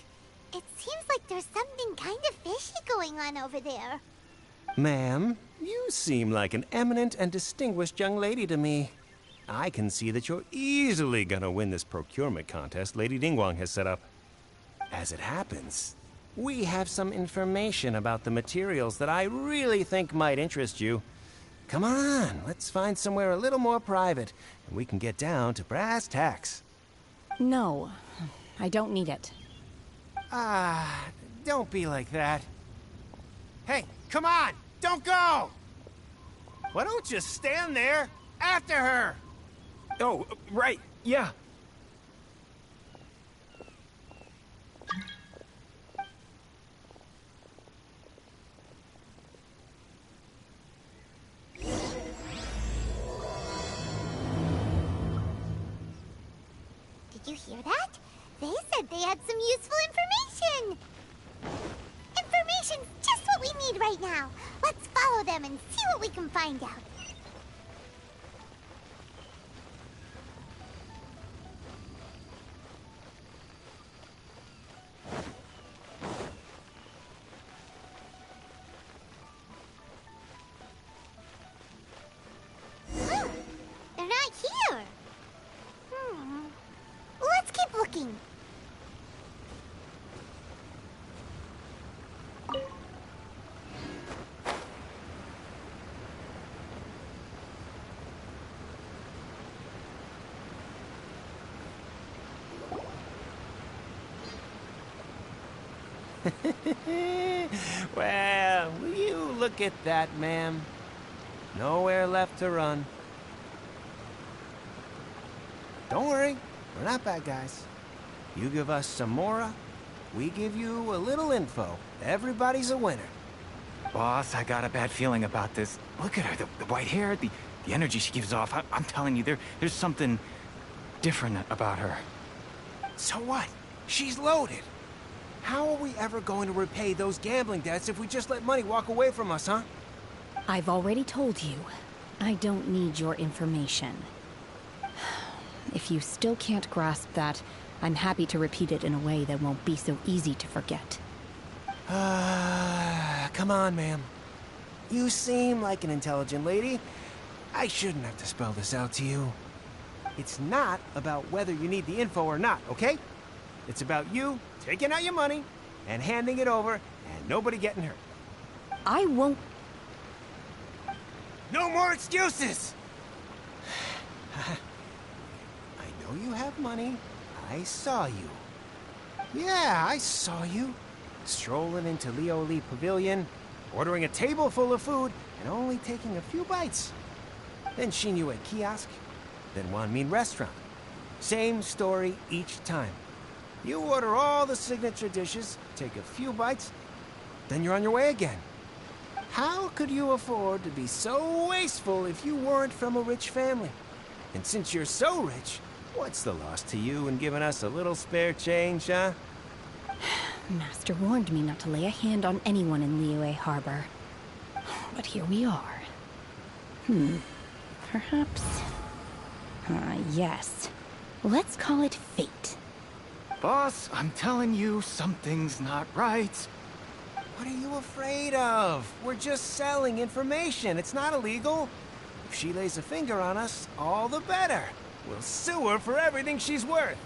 It seems like there's something kind of fishy going on over there. Ma'am, you seem like an eminent and distinguished young lady to me. I can see that you're easily gonna win this procurement contest Lady Ningguang has set up. As it happens, we have some information about the materials that I really think might interest you. Come on, let's find somewhere a little more private, and we can get down to brass tacks. No, I don't need it. Don't be like that. Hey, come on, don't go! Why don't you stand there after her? Oh, right, yeah. Did you hear that? They said they had some useful information. Information's just what we need right now. Let's follow them and see what we can find out. Huh, they're not here. Let's keep looking. Well, will you look at that, ma'am? Nowhere left to run. Don't worry, we're not bad guys. You give us some mora, we give you a little info. Everybody's a winner. Boss, I got a bad feeling about this. Look at her, the white hair, the energy she gives off. I'm telling you, there's something different about her. So what? She's loaded. How are we ever going to repay those gambling debts if we just let money walk away from us, huh? I've already told you, I don't need your information. If you still can't grasp that, I'm happy to repeat it in a way that won't be so easy to forget. Come on, ma'am. You seem like an intelligent lady. I shouldn't have to spell this out to you. It's not about whether you need the info or not, okay? It's about you taking out your money and handing it over and nobody getting hurt. I won't... No more excuses! I know you have money. I saw you. Yeah, I saw you. Strolling into Leo Lee Pavilion, ordering a table full of food, and only taking a few bites. Then Shinyu at kiosk, then Wanmin restaurant. Same story each time. You order all the signature dishes, take a few bites, then you're on your way again. How could you afford to be so wasteful if you weren't from a rich family? And since you're so rich, what's the loss to you in giving us a little spare change, huh? Master warned me not to lay a hand on anyone in Liyue Harbor. But here we are. Perhaps... yes. Let's call it fate. Boss, I'm telling you, something's not right. What are you afraid of? We're just selling information. It's not illegal. If she lays a finger on us, all the better. We'll sue her for everything she's worth.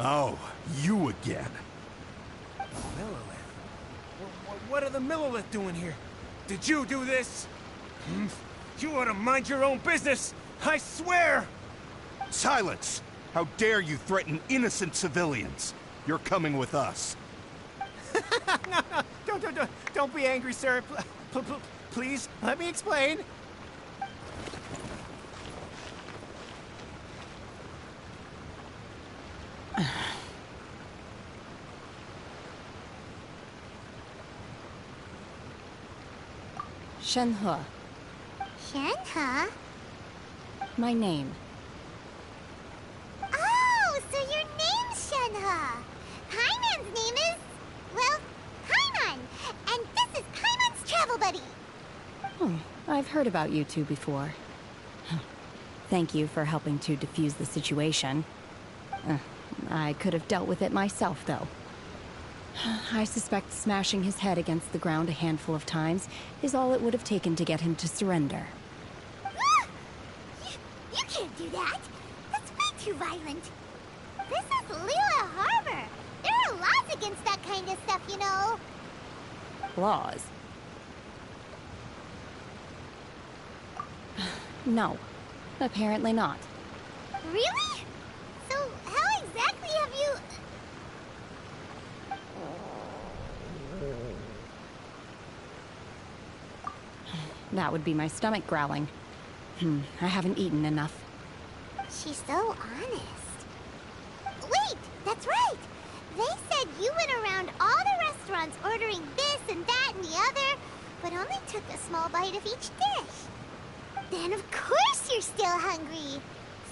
Oh, you again. Millilith? What are the Millilith doing here? Did you do this? You ought to mind your own business! I swear! Silence! How dare you threaten innocent civilians? You're coming with us. No, don't be angry, sir. Please, let me explain. Shenhe. Shenhe? My name. Oh, so your name's Shenhe. Paimon's name is... well, Paimon. And this is Paimon's travel buddy. I've heard about you two before. Thank you for helping to defuse the situation. I could have dealt with it myself, though. I suspect smashing his head against the ground a handful of times is all it would have taken to get him to surrender. You can't do that. That's way too violent. This is Liyue Harbor. There are laws against that kind of stuff, you know. Laws? No. Apparently not. Really? So how exactly have you... That would be my stomach growling. I haven't eaten enough. She's so honest. Wait, that's right! They said you went around all the restaurants ordering this and that and the other, but only took a small bite of each dish. Then of course you're still hungry.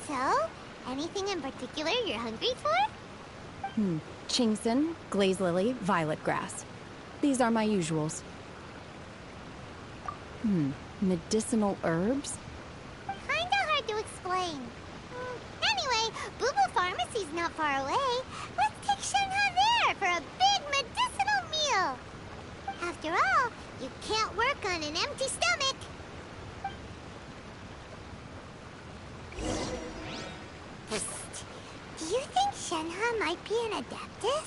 So, anything in particular you're hungry for? Chingson, glaze lily, violet grass. These are my usuals. Medicinal herbs? Kinda hard to explain. Anyway, Boo Boo Pharmacy's not far away. Let's take Shenhe there for a big medicinal meal. After all, you can't work on an empty stomach. Psst. Do you think Shenhe might be an Adeptus?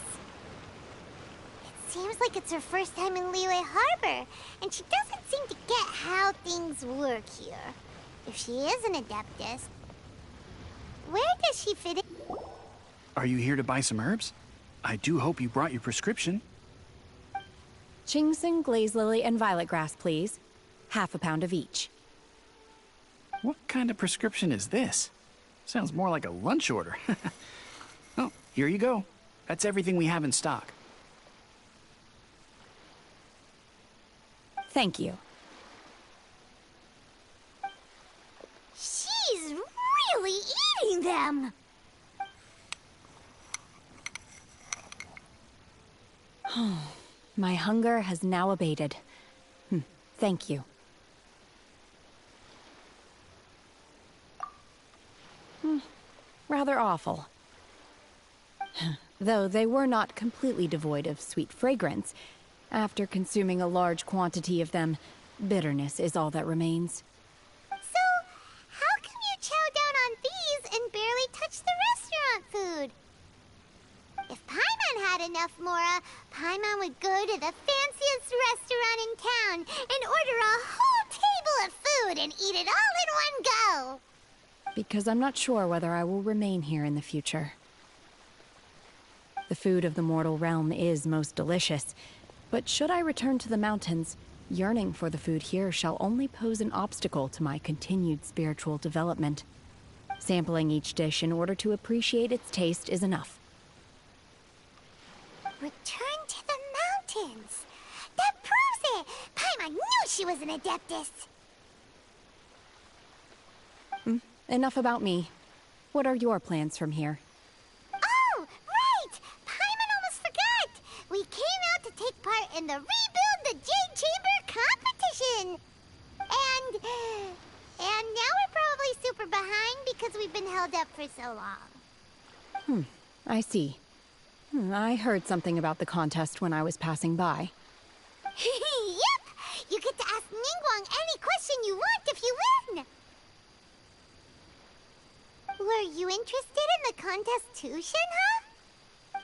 It seems like it's her first time in Liyue Harbor, and she doesn't seem to get how things work here. If she is an Adeptus, where does she fit in? Are you here to buy some herbs? I do hope you brought your prescription. Chingson, glaze lily, and violet grass, please. Half a pound of each. What kind of prescription is this? Sounds more like a lunch order. Oh, here you go. That's everything we have in stock. Thank you. She's really eating them! My hunger has now abated. Thank you. Rather awful. Though they were not completely devoid of sweet fragrance, after consuming a large quantity of them, bitterness is all that remains. So, how come you chow down on these and barely touch the restaurant food? If Paimon had enough Mora, Paimon would go to the fanciest restaurant in town and order a whole table of food and eat it all in one go. Because I'm not sure whether I will remain here in the future. The food of the mortal realm is most delicious, but should I return to the mountains, yearning for the food here shall only pose an obstacle to my continued spiritual development. Sampling each dish in order to appreciate its taste is enough. Return to the mountains. That proves it! Paimon knew she was an Adeptus. Enough about me. What are your plans from here? Oh, right! Paimon almost forgot! We came out to take part in the Rebuild the Jade Chamber competition! And now we're probably super behind because we've been held up for so long. I see. I heard something about the contest when I was passing by. Yep! You get to ask Ningguang any question you want if you win! Were you interested in the contest too,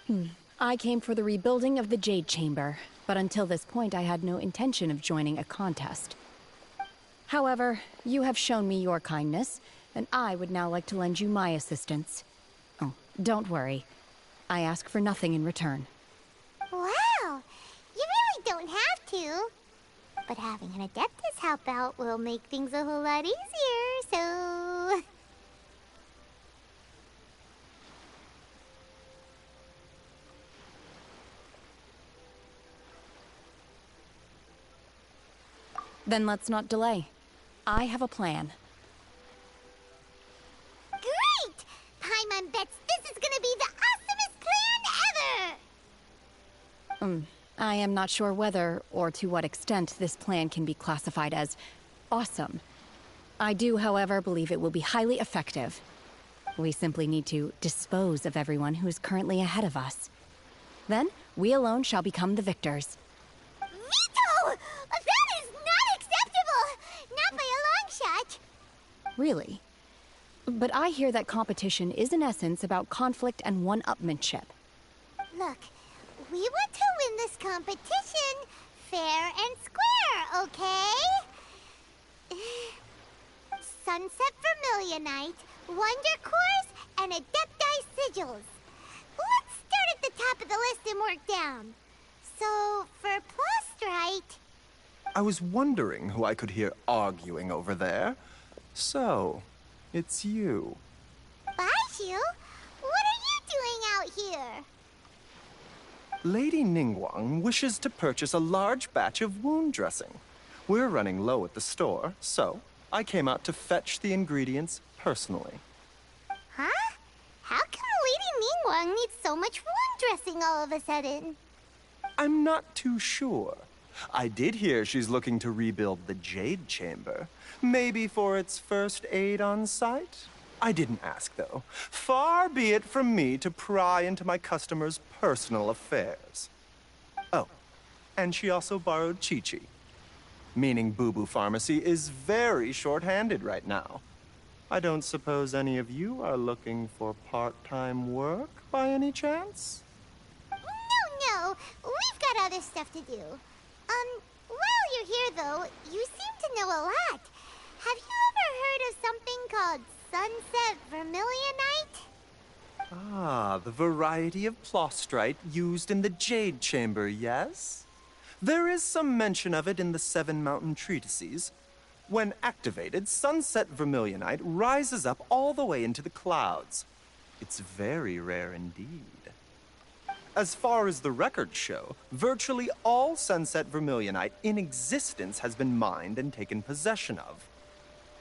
Shenhe? I came for the rebuilding of the Jade Chamber, but until this point I had no intention of joining a contest. However, you have shown me your kindness, and I would now like to lend you my assistance. Oh, don't worry. I ask for nothing in return. Wow! You really don't have to. But having an Adeptus help out will make things a whole lot easier, so... Then let's not delay. I have a plan. Great! Paimon bets this is gonna be the awesomest plan ever! I am not sure whether, or to what extent, this plan can be classified as awesome. I do, however, believe it will be highly effective. We simply need to dispose of everyone who is currently ahead of us. Then, we alone shall become the victors. Veto! That is not acceptable! Not by a long shot! Really? But I hear that competition is in essence about conflict and one-upmanship. Look, we want to win this competition fair and square, okay? Sunset Vermilionite, Wonder Cores, and Adepti Sigils. Let's start at the top of the list and work down. So, for Plustrite... I was wondering who I could hear arguing over there. So, it's you. Baiju? What are you doing out here? Lady Ningguang wishes to purchase a large batch of wound dressing. We're running low at the store, so I came out to fetch the ingredients personally. Huh? How come Lady Ningguang needs so much wound dressing all of a sudden? I'm not too sure. I did hear she's looking to rebuild the Jade Chamber. Maybe for its first aid on site? I didn't ask, though. Far be it from me to pry into my customers' personal affairs. Oh, and she also borrowed Chi-Chi. Meaning Boo Boo Pharmacy is very short-handed right now. I don't suppose any of you are looking for part-time work by any chance? No. We've got other stuff to do. While you're here, though, you seem to know a lot. Have you ever heard of something called Sunset Vermilionite? Ah, the variety of plostrite used in the Jade Chamber, yes? There is some mention of it in the Seven Mountain Treatises. When activated, Sunset Vermilionite rises up all the way into the clouds. It's very rare indeed. As far as the records show, virtually all Sunset Vermilionite in existence has been mined and taken possession of.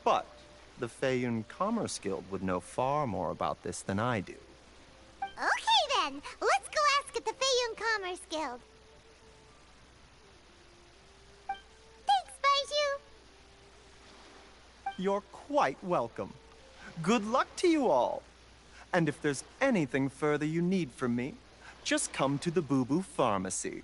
But the Feiyun Commerce Guild would know far more about this than I do. Okay then, let's go ask at the Feiyun Commerce Guild. Thanks, Baiju. You're quite welcome. Good luck to you all. And if there's anything further you need from me, just come to the Boo Boo Pharmacy.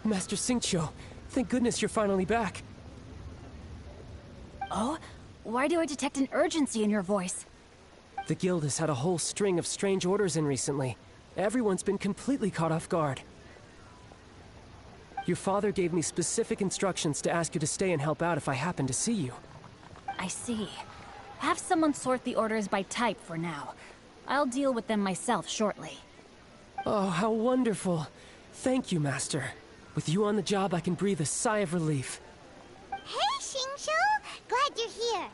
Master Xingqiu, thank goodness you're finally back. Oh? Why do I detect an urgency in your voice? The guild has had a whole string of strange orders in recently. Everyone's been completely caught off guard. Your father gave me specific instructions to ask you to stay and help out if I happen to see you. I see. Have someone sort the orders by type for now. I'll deal with them myself shortly. Oh, how wonderful. Thank you, Master. With you on the job, I can breathe a sigh of relief. Hey, Xingqiu! Glad you're here.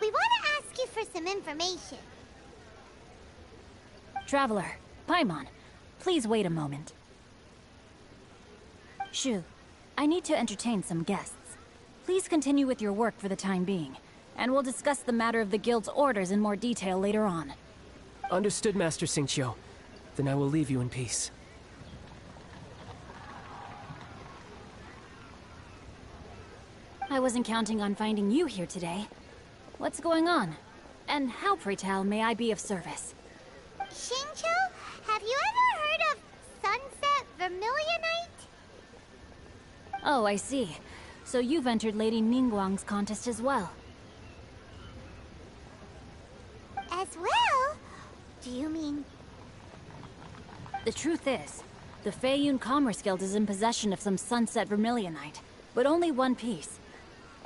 We want to ask you for some information. Traveler, Paimon, please wait a moment. Shu, I need to entertain some guests. Please continue with your work for the time being, and we'll discuss the matter of the guild's orders in more detail later on. Understood, Master Xingqiu. Then I will leave you in peace. I wasn't counting on finding you here today. What's going on? And how, pray tell, may I be of service? Xingqiu, have you ever heard of Sunset Vermilionite? Oh, I see. So you've entered Lady Ningguang's contest as well. As well? Do you mean... The truth is, the Feiyun Commerce Guild is in possession of some Sunset Vermilionite, but only one piece.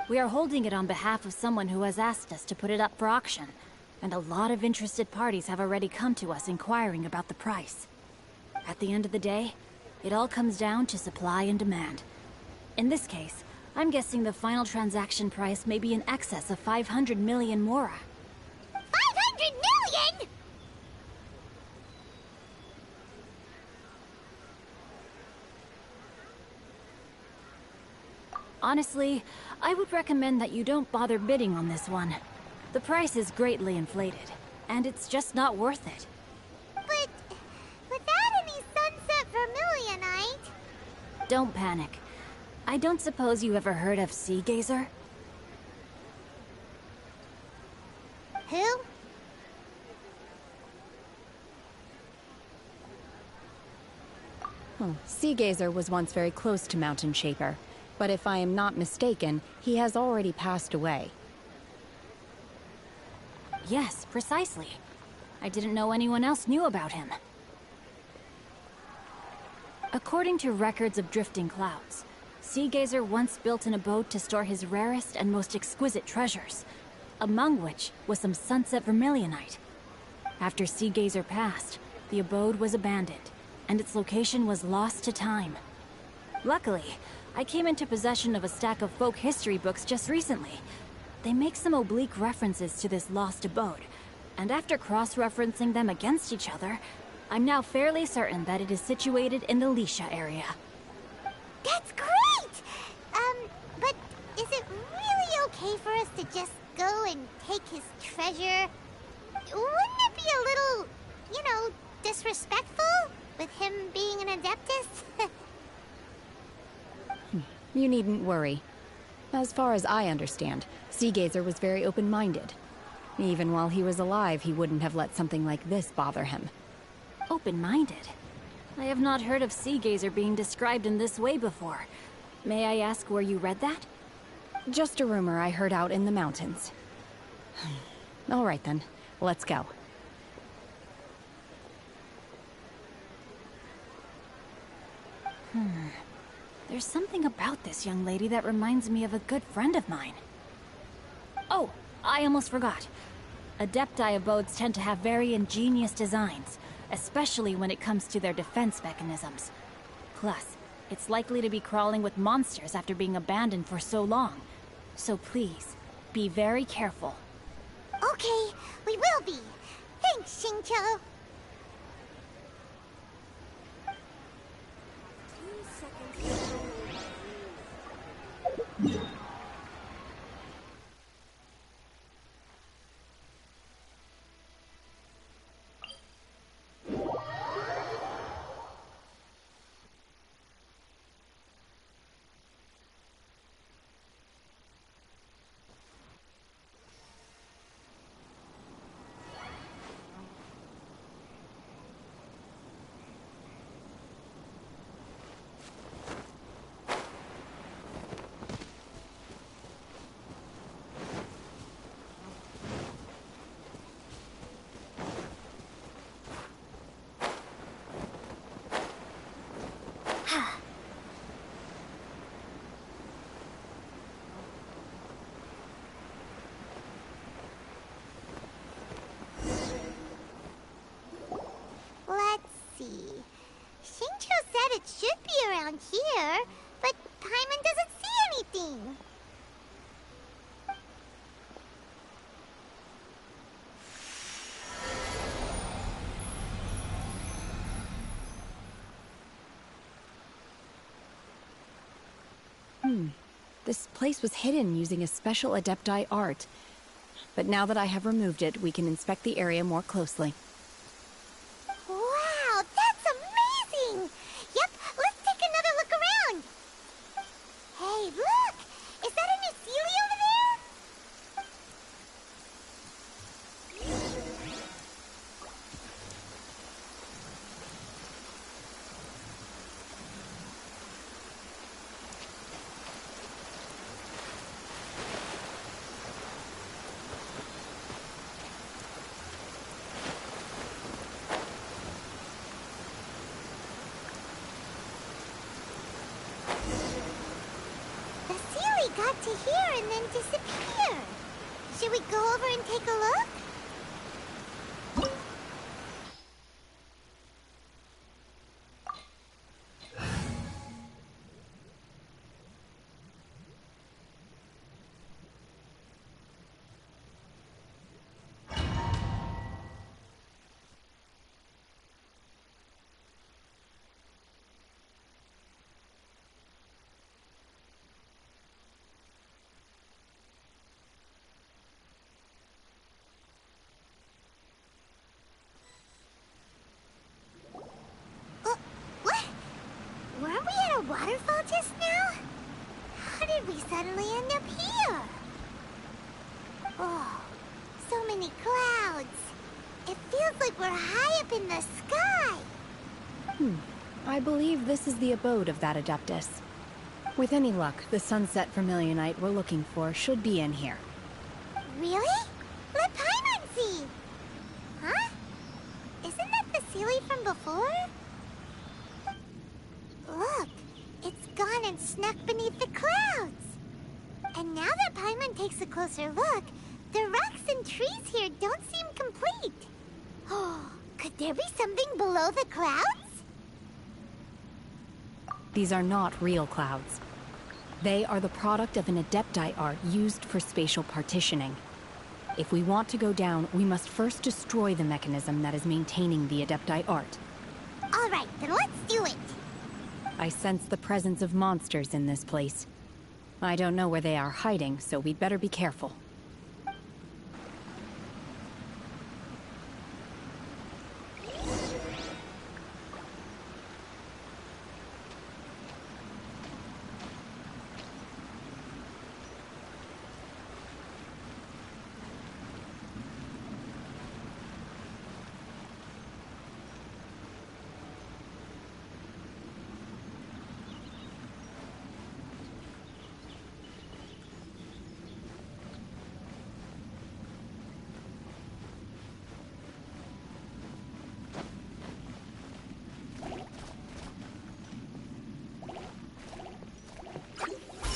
We are holding it on behalf of someone who has asked us to put it up for auction, and a lot of interested parties have already come to us inquiring about the price. At the end of the day, it all comes down to supply and demand. In this case, I'm guessing the final transaction price may be in excess of 500 million mora. 500 million?! Honestly, I would recommend that you don't bother bidding on this one. The price is greatly inflated, and it's just not worth it. But without any Sunset Vermilionite... Don't panic. I don't suppose you ever heard of Sea Gazer? Who? Sea Gazer was once very close to Mountain Shaper, but if I am not mistaken, he has already passed away. Yes, precisely. I didn't know anyone else knew about him. According to records of drifting clouds, Sea Gazer once built an abode to store his rarest and most exquisite treasures, among which was some sunset vermilionite. After Sea Gazer passed, the abode was abandoned, and its location was lost to time. Luckily, I came into possession of a stack of folk history books just recently. They make some oblique references to this lost abode, and after cross-referencing them against each other, I'm now fairly certain that it is situated in the Lisha area. That's great! But is it really okay for us to just go and take his treasure? Wouldn't it be a little, you know, disrespectful with him being an Adeptus? You needn't worry. As far as I understand, Sea Gazer was very open-minded. Even while he was alive, he wouldn't have let something like this bother him. Open-minded? I have not heard of Sea Gazer being described in this way before. May I ask where you read that? Just a rumor I heard out in the mountains. All right then, let's go. There's something about this young lady that reminds me of a good friend of mine. Oh, I almost forgot. Adepti abodes tend to have very ingenious designs, especially when it comes to their defense mechanisms. Plus, it's likely to be crawling with monsters after being abandoned for so long. So please, be very careful. Okay, we will be. Thanks, Xingqiu. Let's see. Xingqiu said it should be around here, but Paimon doesn't see anything. This place was hidden using a special Adepti art. But now that I have removed it, we can inspect the area more closely. Wow, that's amazing! Yep, let's take another look around. Hey, look! Is that a new Sealy over there? The Sealy got to here and then disappeared. Should we go over and take a look? What? Weren't we at a waterfall just now? How did we suddenly end up here? Oh, so many like we're high up in the sky. I believe this is the abode of that Adeptus. With any luck, the Sunset Vermilionite we're looking for should be in here. Really? Let Paimon see! Huh? Isn't that the Sealy from before? Look, it's gone and snuck beneath the clouds. And now that Paimon takes a closer look, the rocks and trees here don't seem complete. Oh, could there be something below the clouds? These are not real clouds. They are the product of an Adepti art used for spatial partitioning. If we want to go down, we must first destroy the mechanism that is maintaining the Adepti art. All right, then let's do it. I sense the presence of monsters in this place. I don't know where they are hiding, so we'd better be careful.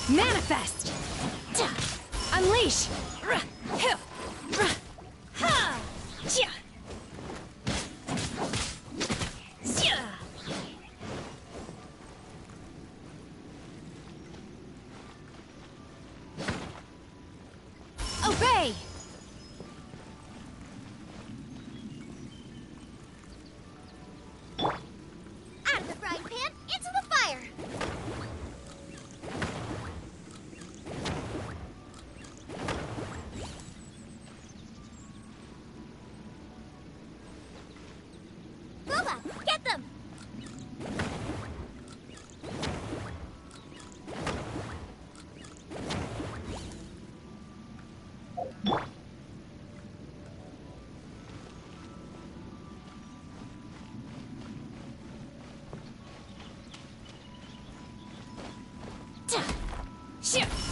Manifest! Unleash! Obey! Out of the frying pan, into the fire! Boba, get them!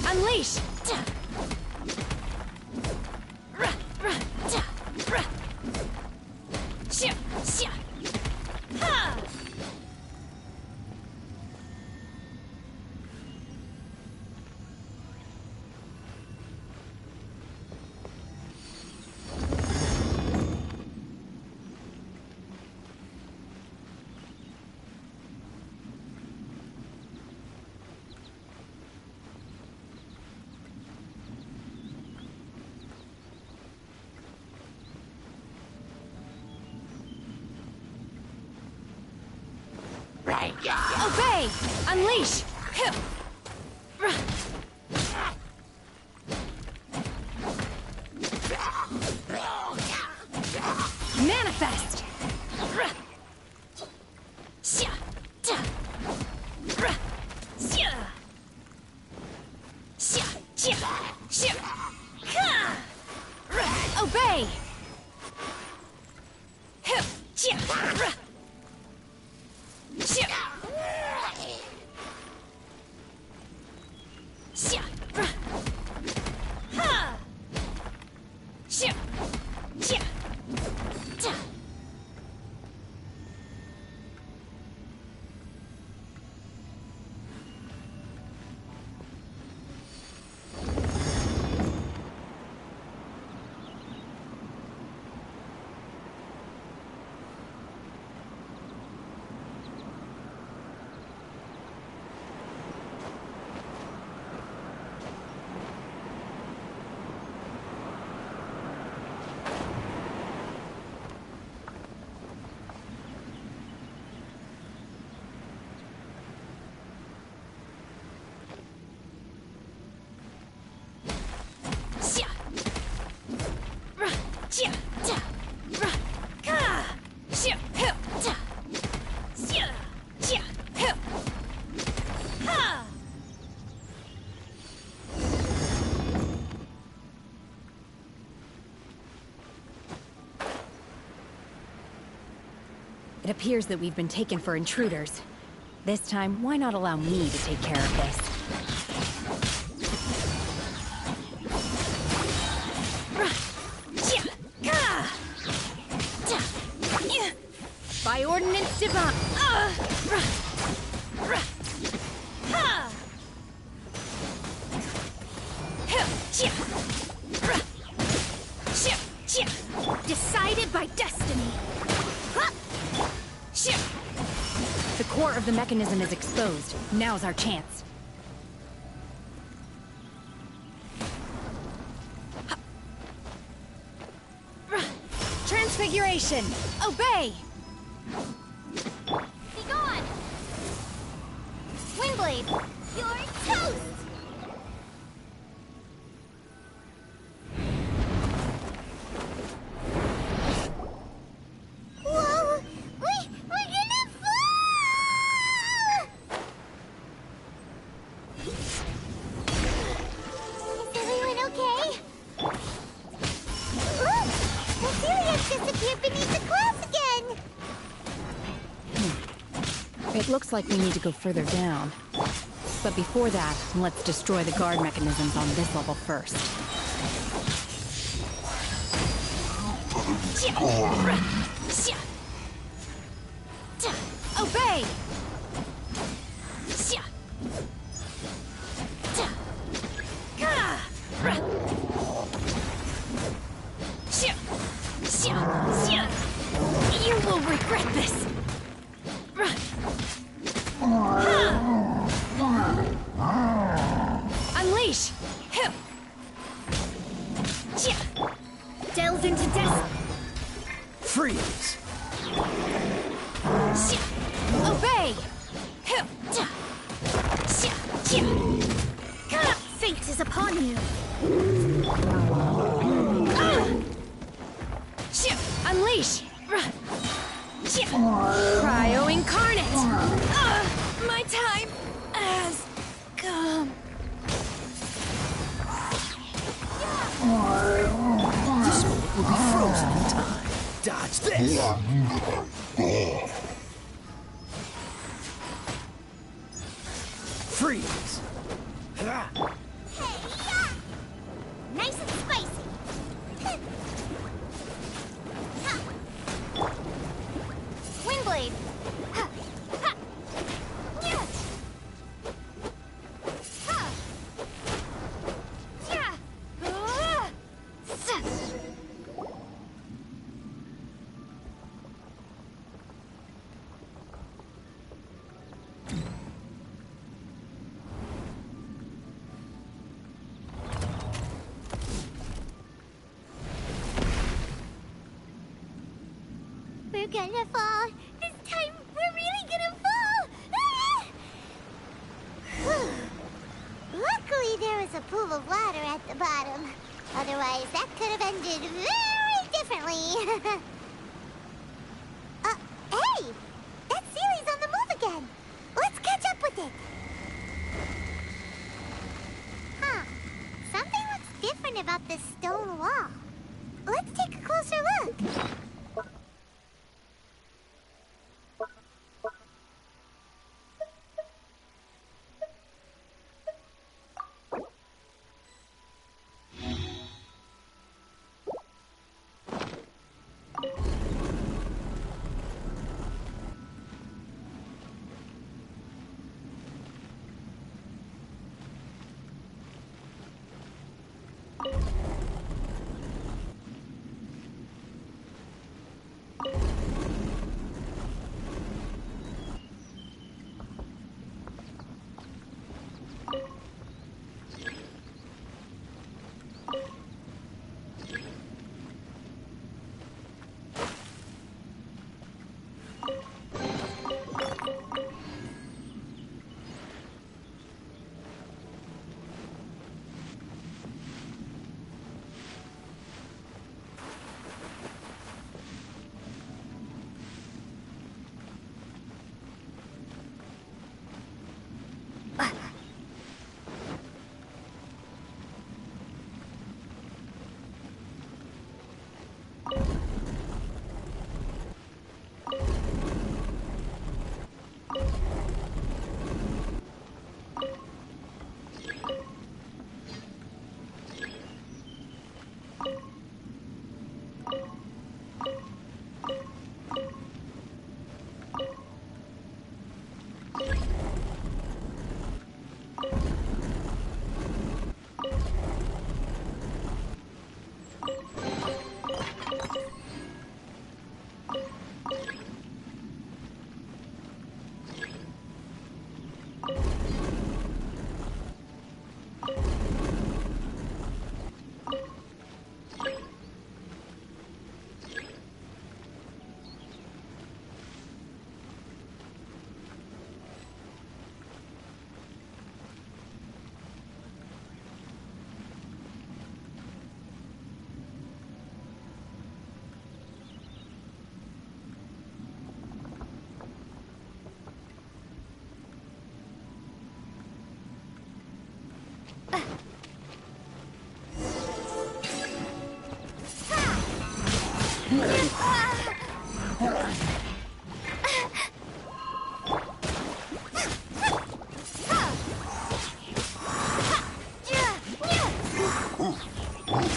Unleash! Obey! Unleash! Manifest! Obey! It appears that we've been taken for intruders. This time, why not allow me to take care of this? By ordinance divine. Decided by destiny. The core of the mechanism is exposed. Now's our chance. Transfiguration! Obey! Be gone! Windblade, you're toast! Whoa! We're gonna fall! Is everyone okay? Look! Cecilia's disappeared beneath the clouds again! It looks like we need to go further down. But before that, let's destroy the guard mechanisms on this level first. Obey! You will regret this! Unleash! Delve into death! Freeze! Obey! Fate is upon you! Unleash! Cryo incarnate! My time has come. This moment will be frozen in time. Dodge this! Freeze! Nice and spicy! Windblade! We're gonna fall. This time, we're really gonna fall. Ah! Luckily, there was a pool of water at the bottom. Otherwise, that could have ended very differently. Hey! That Sealy's on the move again. Let's catch up with it. Huh. Something looks different about this stone wall. Let's take a closer look.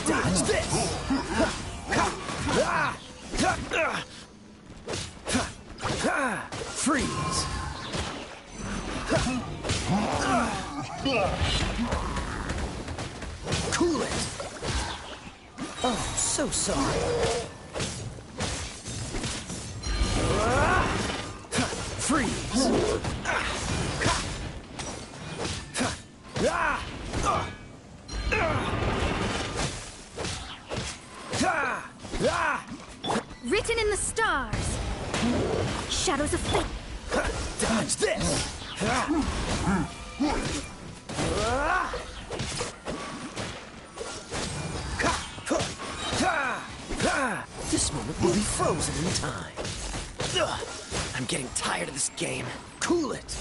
Dodge this! Freeze! Cool it! Oh, so sorry. Freeze! Written in the stars. Shadows of fate. Dodge this! This moment will be frozen in time. I'm getting tired of this game. Cool it!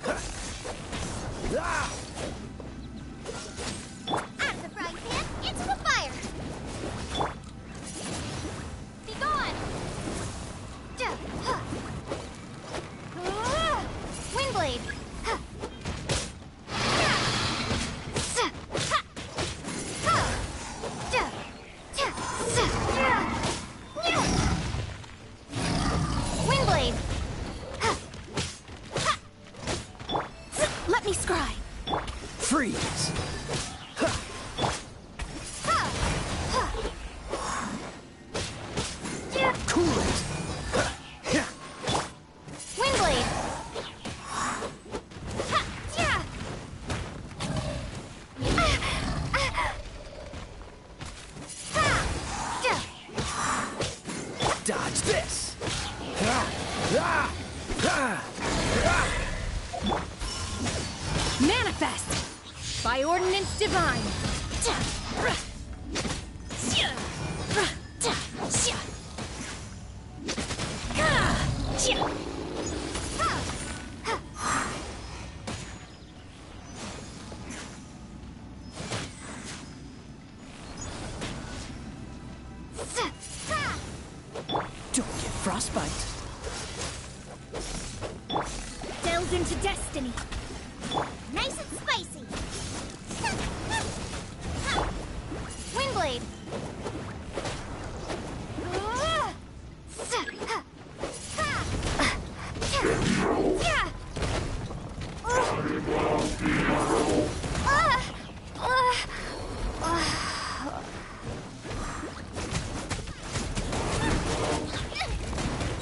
Out of the frying pan, into the fire! Be gone! Windblade! Windblade! Let me scry. Freeze! Cool it! Windblade! Dodge this! Manifest! By ordinance divine. Don't get frostbite. Delve into destiny. Nice and spicy! Windblade!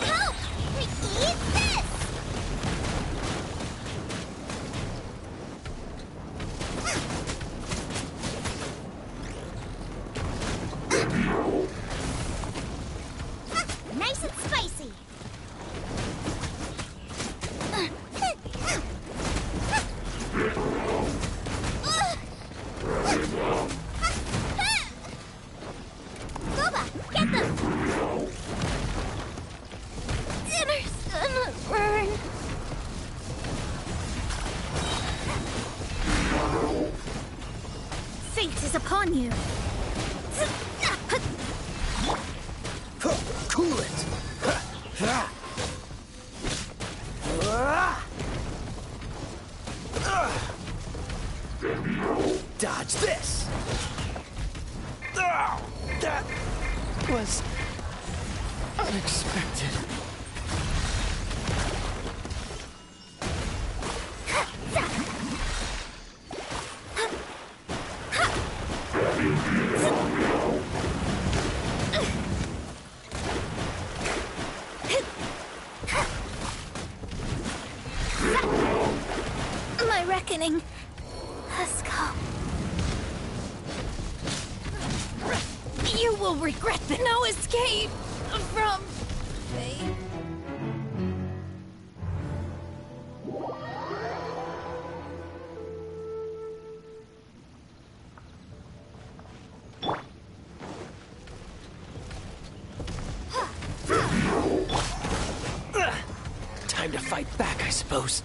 Help! We eat this! Nice and spicy! Goba, get them! Dinner's gonna burn. Fate is upon you. Cool it! Dodge this! That was unexpected. My reckoning has come. You will regret the no escape from fate. Time to fight back, I suppose.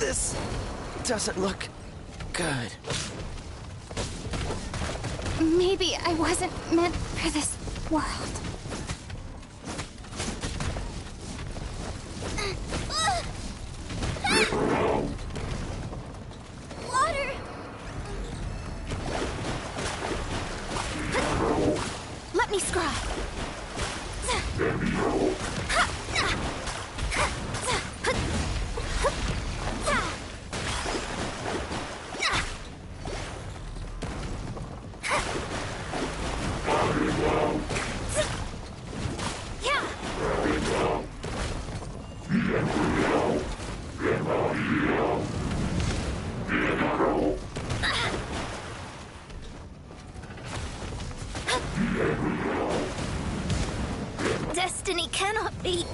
This doesn't look good. Maybe I wasn't meant for this world. Water! Let me scry. Destiny cannot be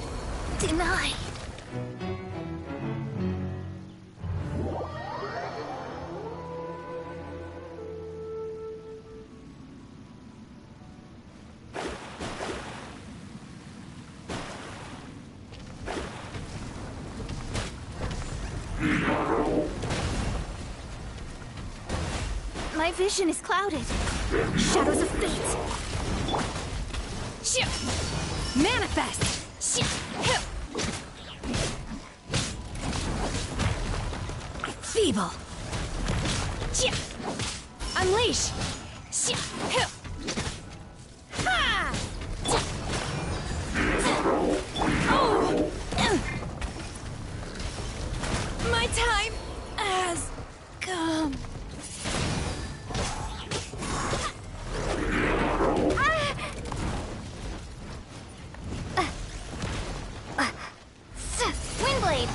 denied. My vision is clouded. Shadows of fate. Manifest! Feeble! Unleash! Ha! Oh! My time has come. Windblade!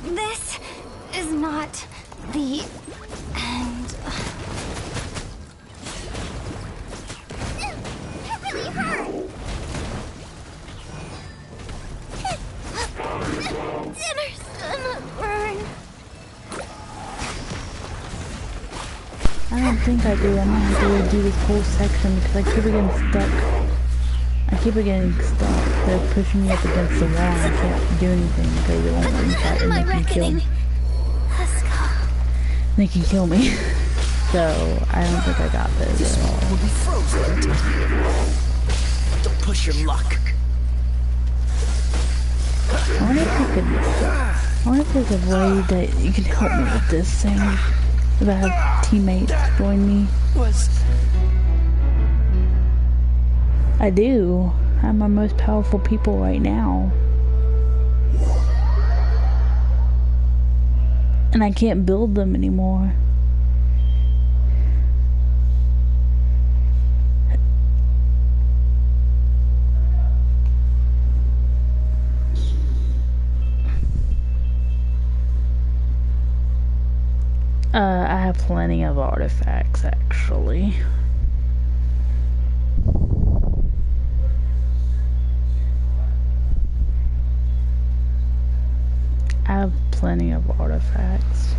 This is not the end. It really hurt! Dinner's gonna burn. I don't think I do. I'm gonna have to redo this whole section because I keep getting stuck. They're pushing me up against the wall and I can't do anything because it won't reset and they can kill me. They can kill me. So, I don't think I got this at all. Will be frozen in time. Don't push your luck. I wonder if there's a way that you can help me with this thing. If I have teammates join me. I do. I'm my most powerful people right now. And I can't build them anymore. I have plenty of artifacts, actually. I have plenty of artifacts.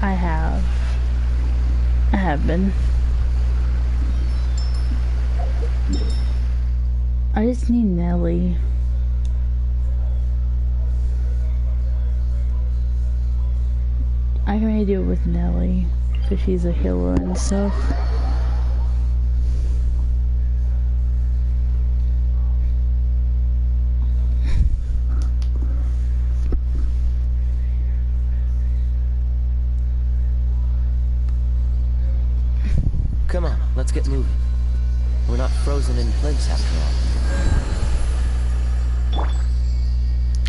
I have been. I just need Nellie. I can maybe do it with Nellie, because she's a healer and stuff. Come on, let's get moving. We're not frozen in place after all.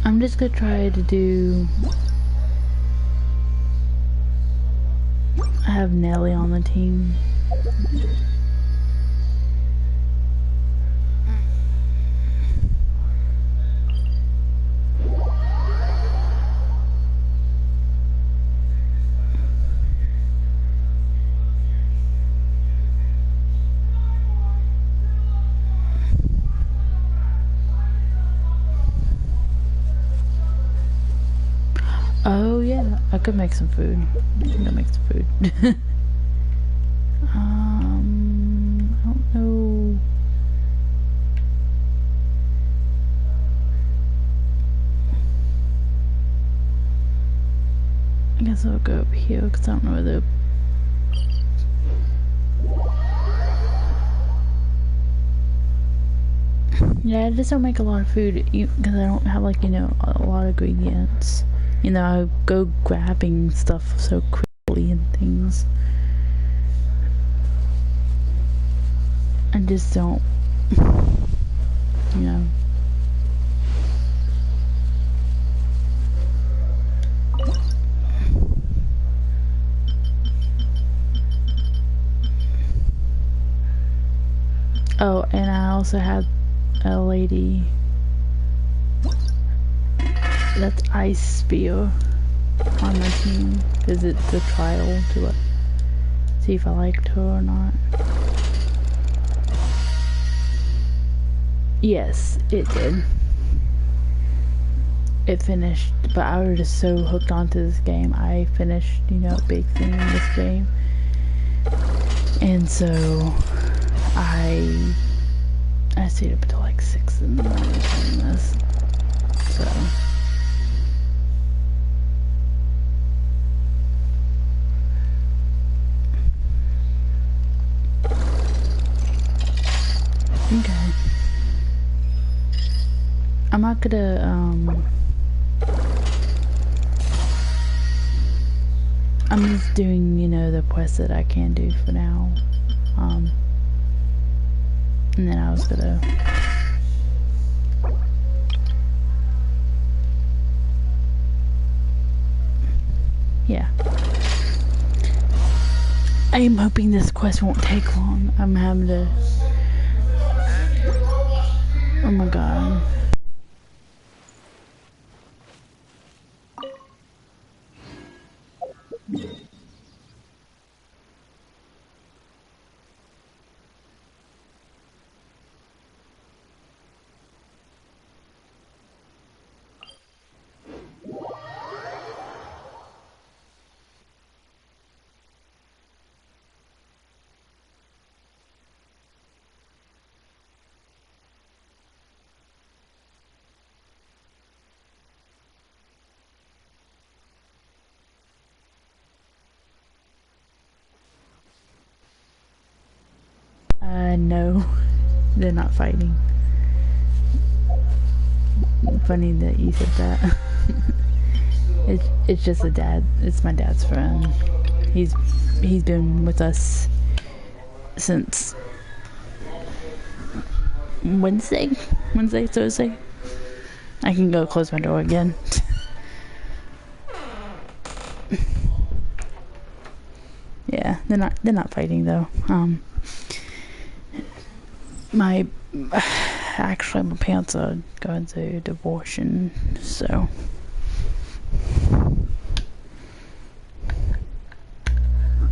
I'm just gonna try to do... I have Nellie on the team. I could make some food. I'm gonna make some food. I don't know. I guess I'll go up here because I don't know where the... Yeah, I just don't make a lot of food because I don't have, like, you know, a lot of ingredients. You know, I go grabbing stuff so quickly and things. I just don't, you know. Oh, and I also had a lady that's Ice Spear on my team visit the trial to see if I liked her or not. Yes, it did. It finished, but I was just so hooked onto this game. I finished, you know, a big thing in this game. And so I stayed up until like 6 in the morning playing this. So okay. I'm not gonna I'm just doing, you know, the quests that I can do for now. And then I was gonna yeah. I am hoping this quest won't take long. I'm having to... Oh my god. No, they're not fighting. Funny that you said that. It's just a dad. It's my dad's friend. He's been with us since Wednesday, Thursday. I can go close my door again. Yeah, they're not fighting though. My parents are going through divorce, so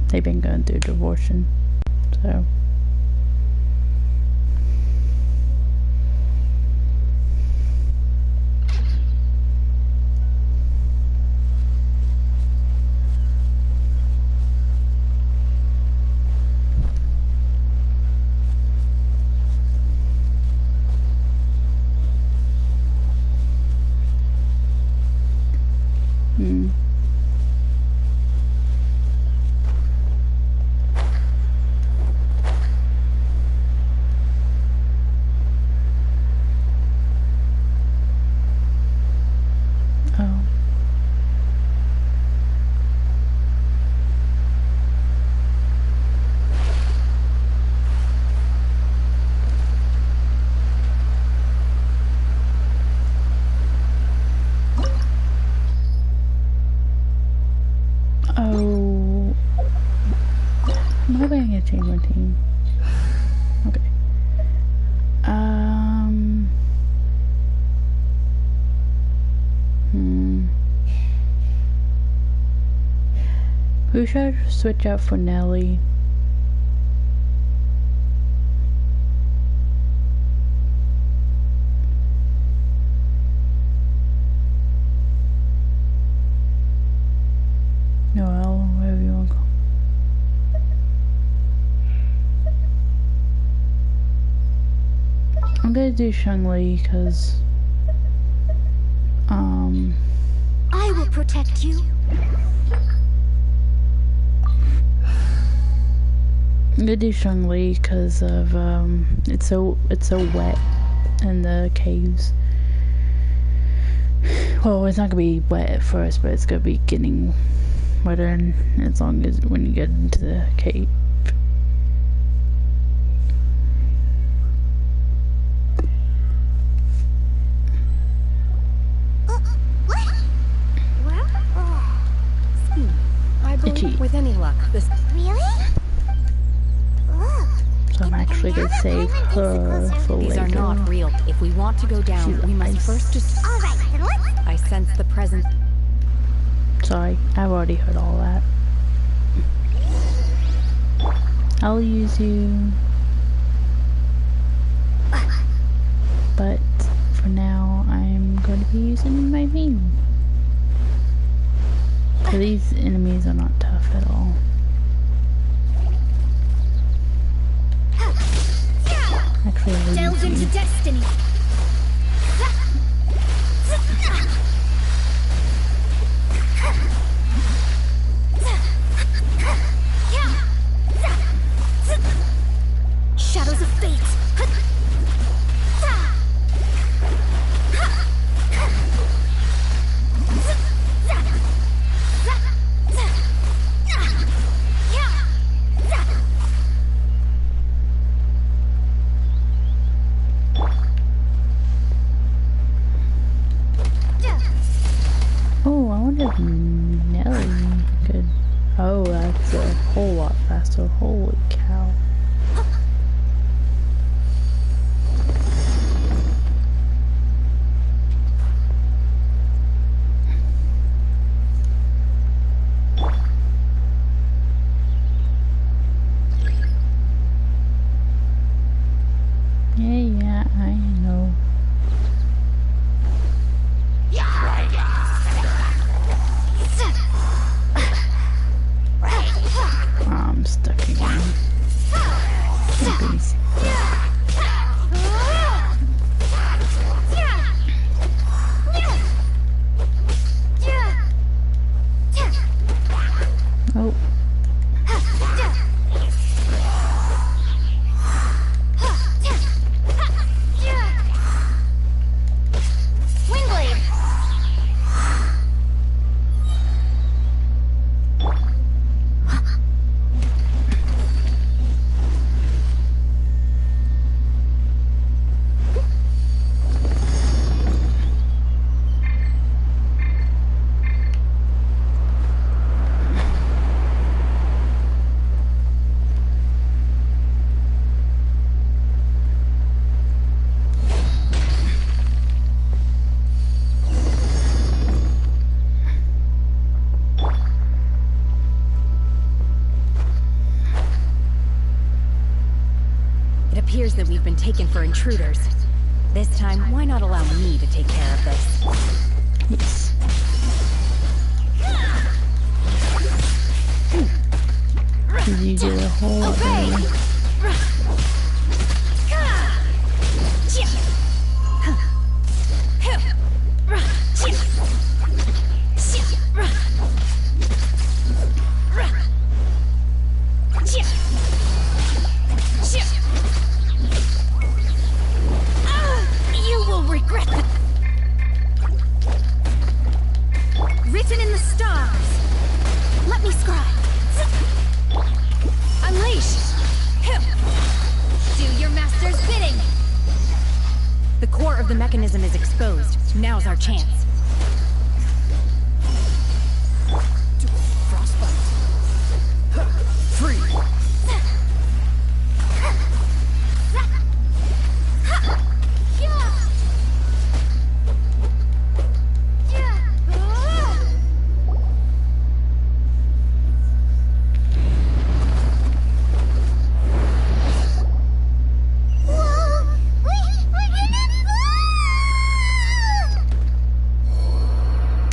they've been going through divorce, so change my team. Okay. Who should I switch out for Nelly? gonna do Shang-Li because I will protect you. I'm gonna do Shang-Li because of it's so wet in the caves. Well, it's not gonna be wet at first, but it's gonna be getting wetter, and as long as when you get into the cave. I believe with any luck, this... Really? Look. So I'm actually gonna save her for These later. are not real. If we want to go down, we must first just... All right, then let's... I sense the presence... Sorry, I've already heard all that. I'll use you. But for now, I'm going to be using my beam. So these enemies are not tough at all. Actually, I'll Delve use into you. destiny. Shadows of fate. Oh, I wonder if Nelly could. Oh, that's a whole lot faster. Holy cow. Yeah, I know. I'm stuck again. I'm busy. Oh. Windblade. It appears that we've been taken for intruders. This time, why not allow me to take care of this? Yes. You did a whole lot better. You will regret it. Written in the stars. Let me scribe. Unleash. Do your master's bidding. The core of the mechanism is exposed. Now's our chance. Frostbite. Free.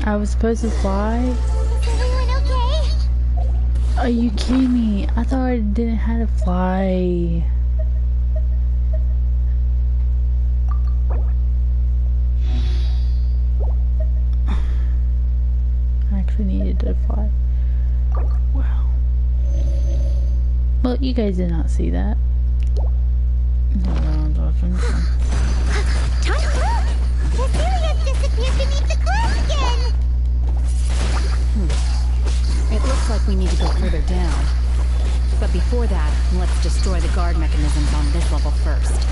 I was supposed to fly? Is everyone okay? Are you kidding me? I thought I didn't have to fly. you guys did not see that. Tyler, Cecilia disappeared beneath the clouds again. It looks like we need to go further down. But before that, let's destroy the guard mechanisms on this level first.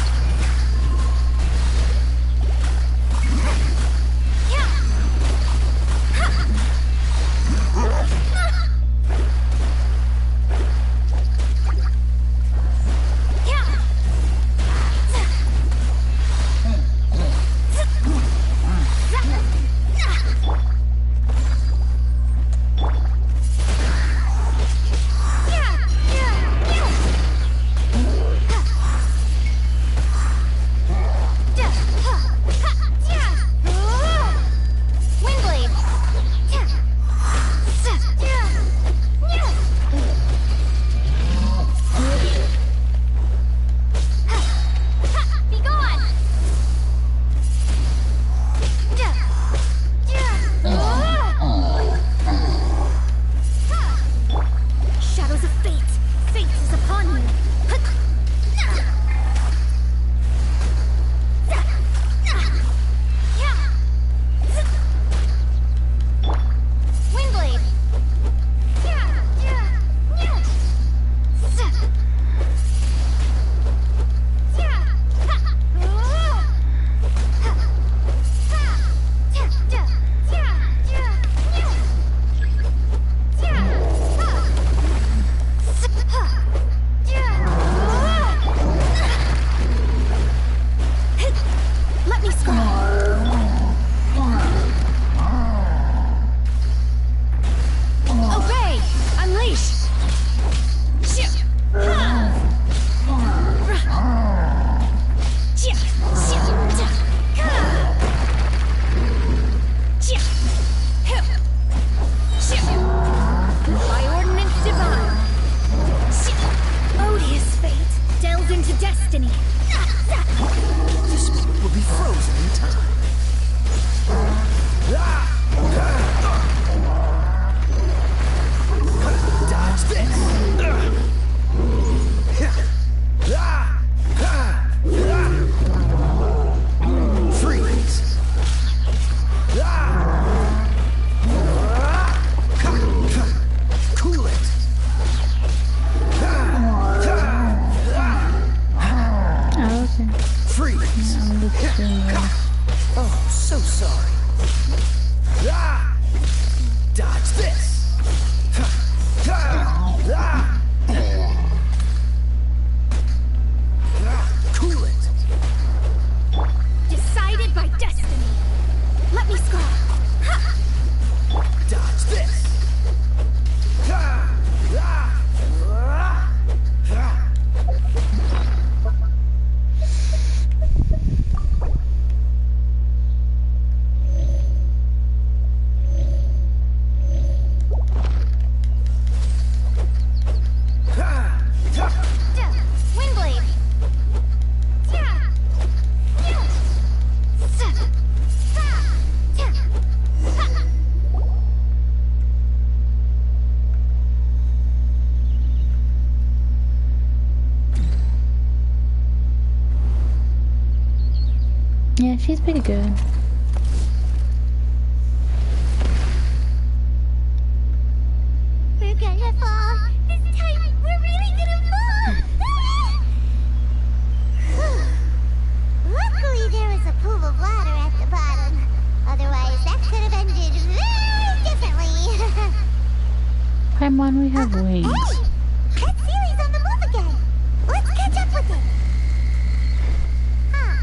Oh, so sorry. Dodge this. Cool it. Decided by destiny. Let me scroll. Dodge this. Yeah, she's pretty good. We're gonna fall. This time, we're really gonna fall. Luckily, there was a pool of water at the bottom. Otherwise, that could have ended very differently. Paimon, we have wings. Hey! That series on the move again. Let's catch up with it. Huh.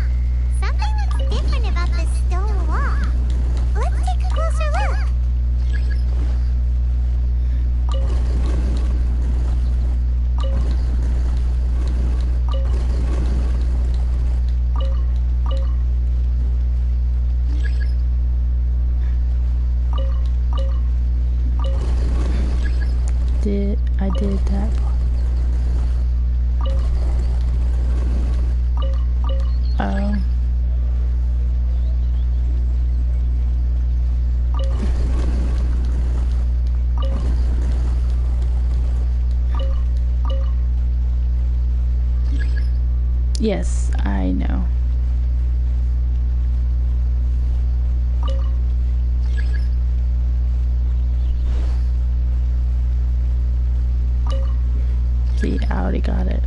Something looks different about this stone wall. Let's take a closer look. I did that part. Oh. Yes, I know. See, I already got it.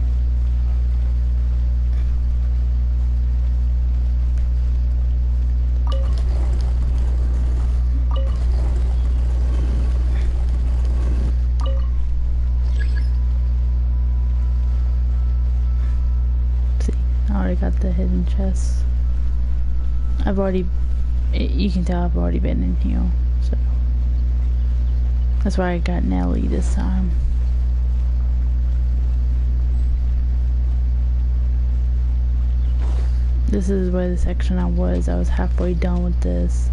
See, I already got the hidden chest. You can tell I've already been in here, so that's why I got Nelly this time. This is where the section I was halfway done with this,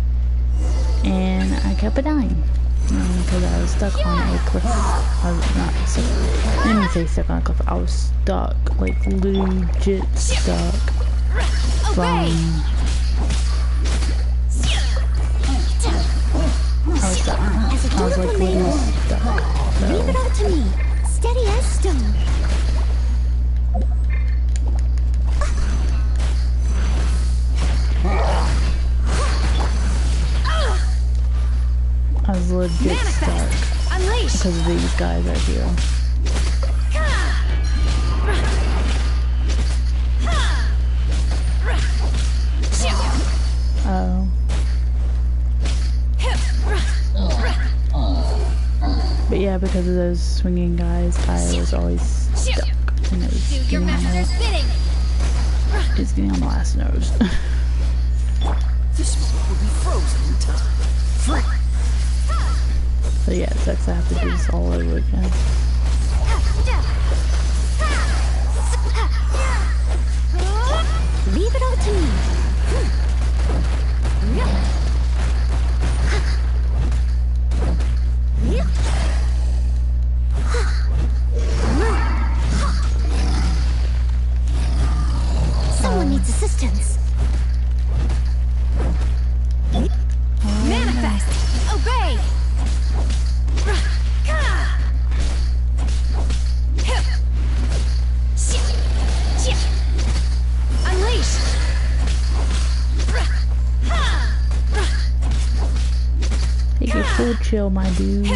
and I kept dying because I was stuck on a cliff. I was not stuck. I didn't say stuck on a cliff. I was stuck, like legit stuck. From I was stuck. I was like literally stuck. So. Leave it all to me. Steady as stone. I was legit stuck because these guys are here. Oh. But yeah, because of those swinging guys, I was always stuck. And it was getting on my last nose. This moment will be frozen in time. Free. So yeah, it sucks I have to do this all over again. Leave it all to me. Someone needs assistance. Manifest! Obey! Unleash! Take a full chill, my dude.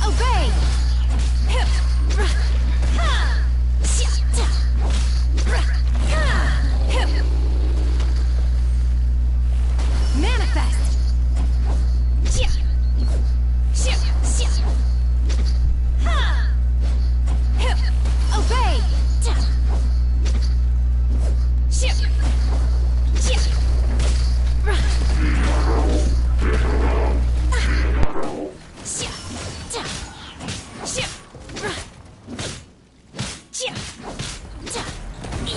Obey! Manifest! Obey!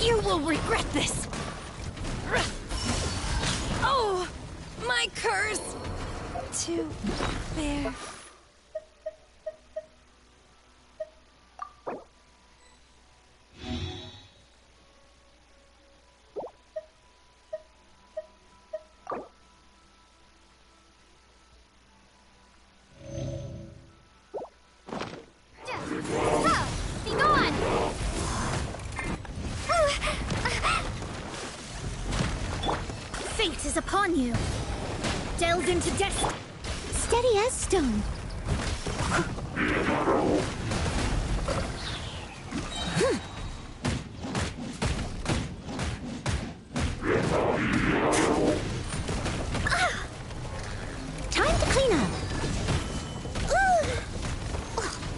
You will regret this! Oh, my curse! To bear. Be gone! Fate is upon you. Delve into destiny. Steady as stone. Time to clean up.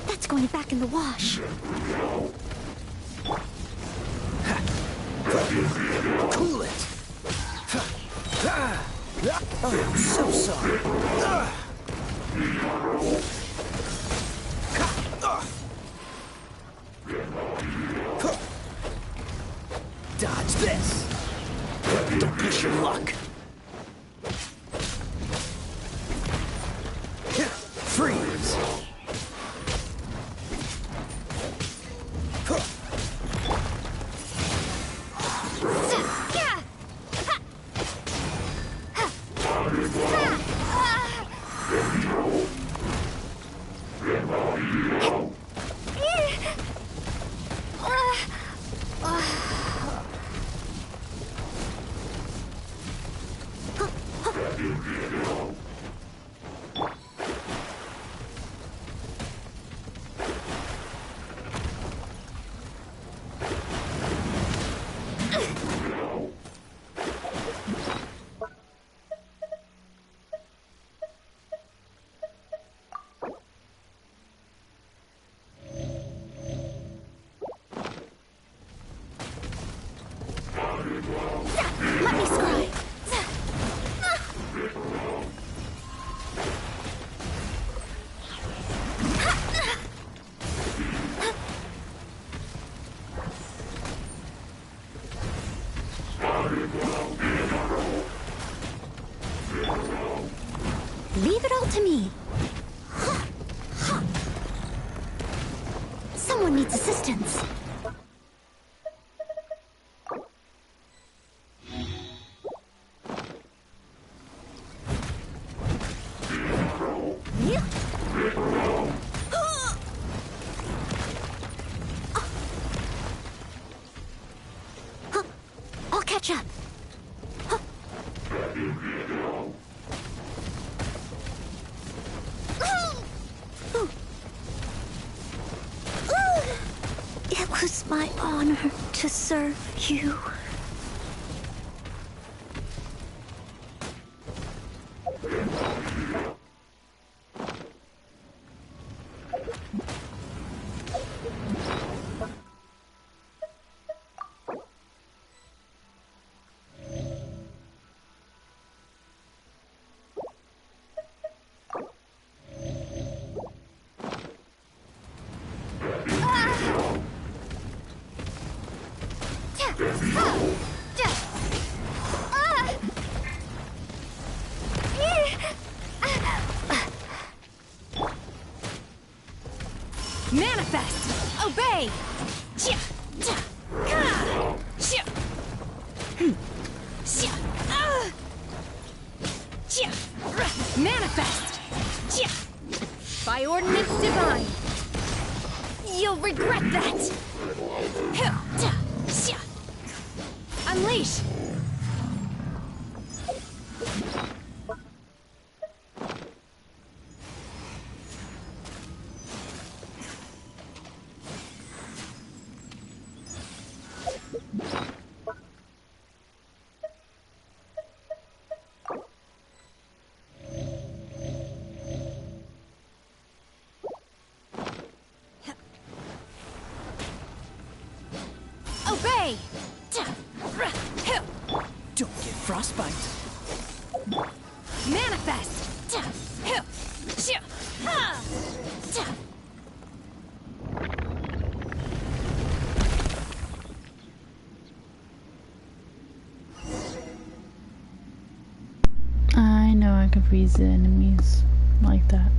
That's going back in the wash. Cool it. Oh, I'm so sorry. Dodge this. Don't push your luck. Freeze. Leave it all to me. Someone needs assistance. I'll catch up. It was my honor to serve you. Manifest! Obey! Manifest! By ordinance divine! You'll regret that! Unleash! Obey! Don't get frostbite. Manifest! I know I can freeze the enemies like that.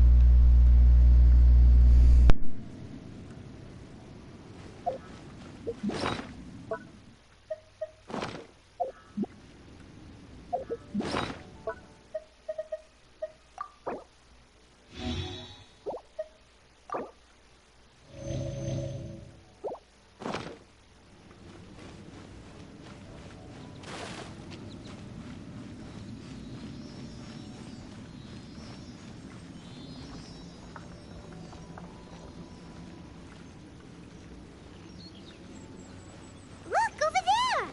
Look, over there!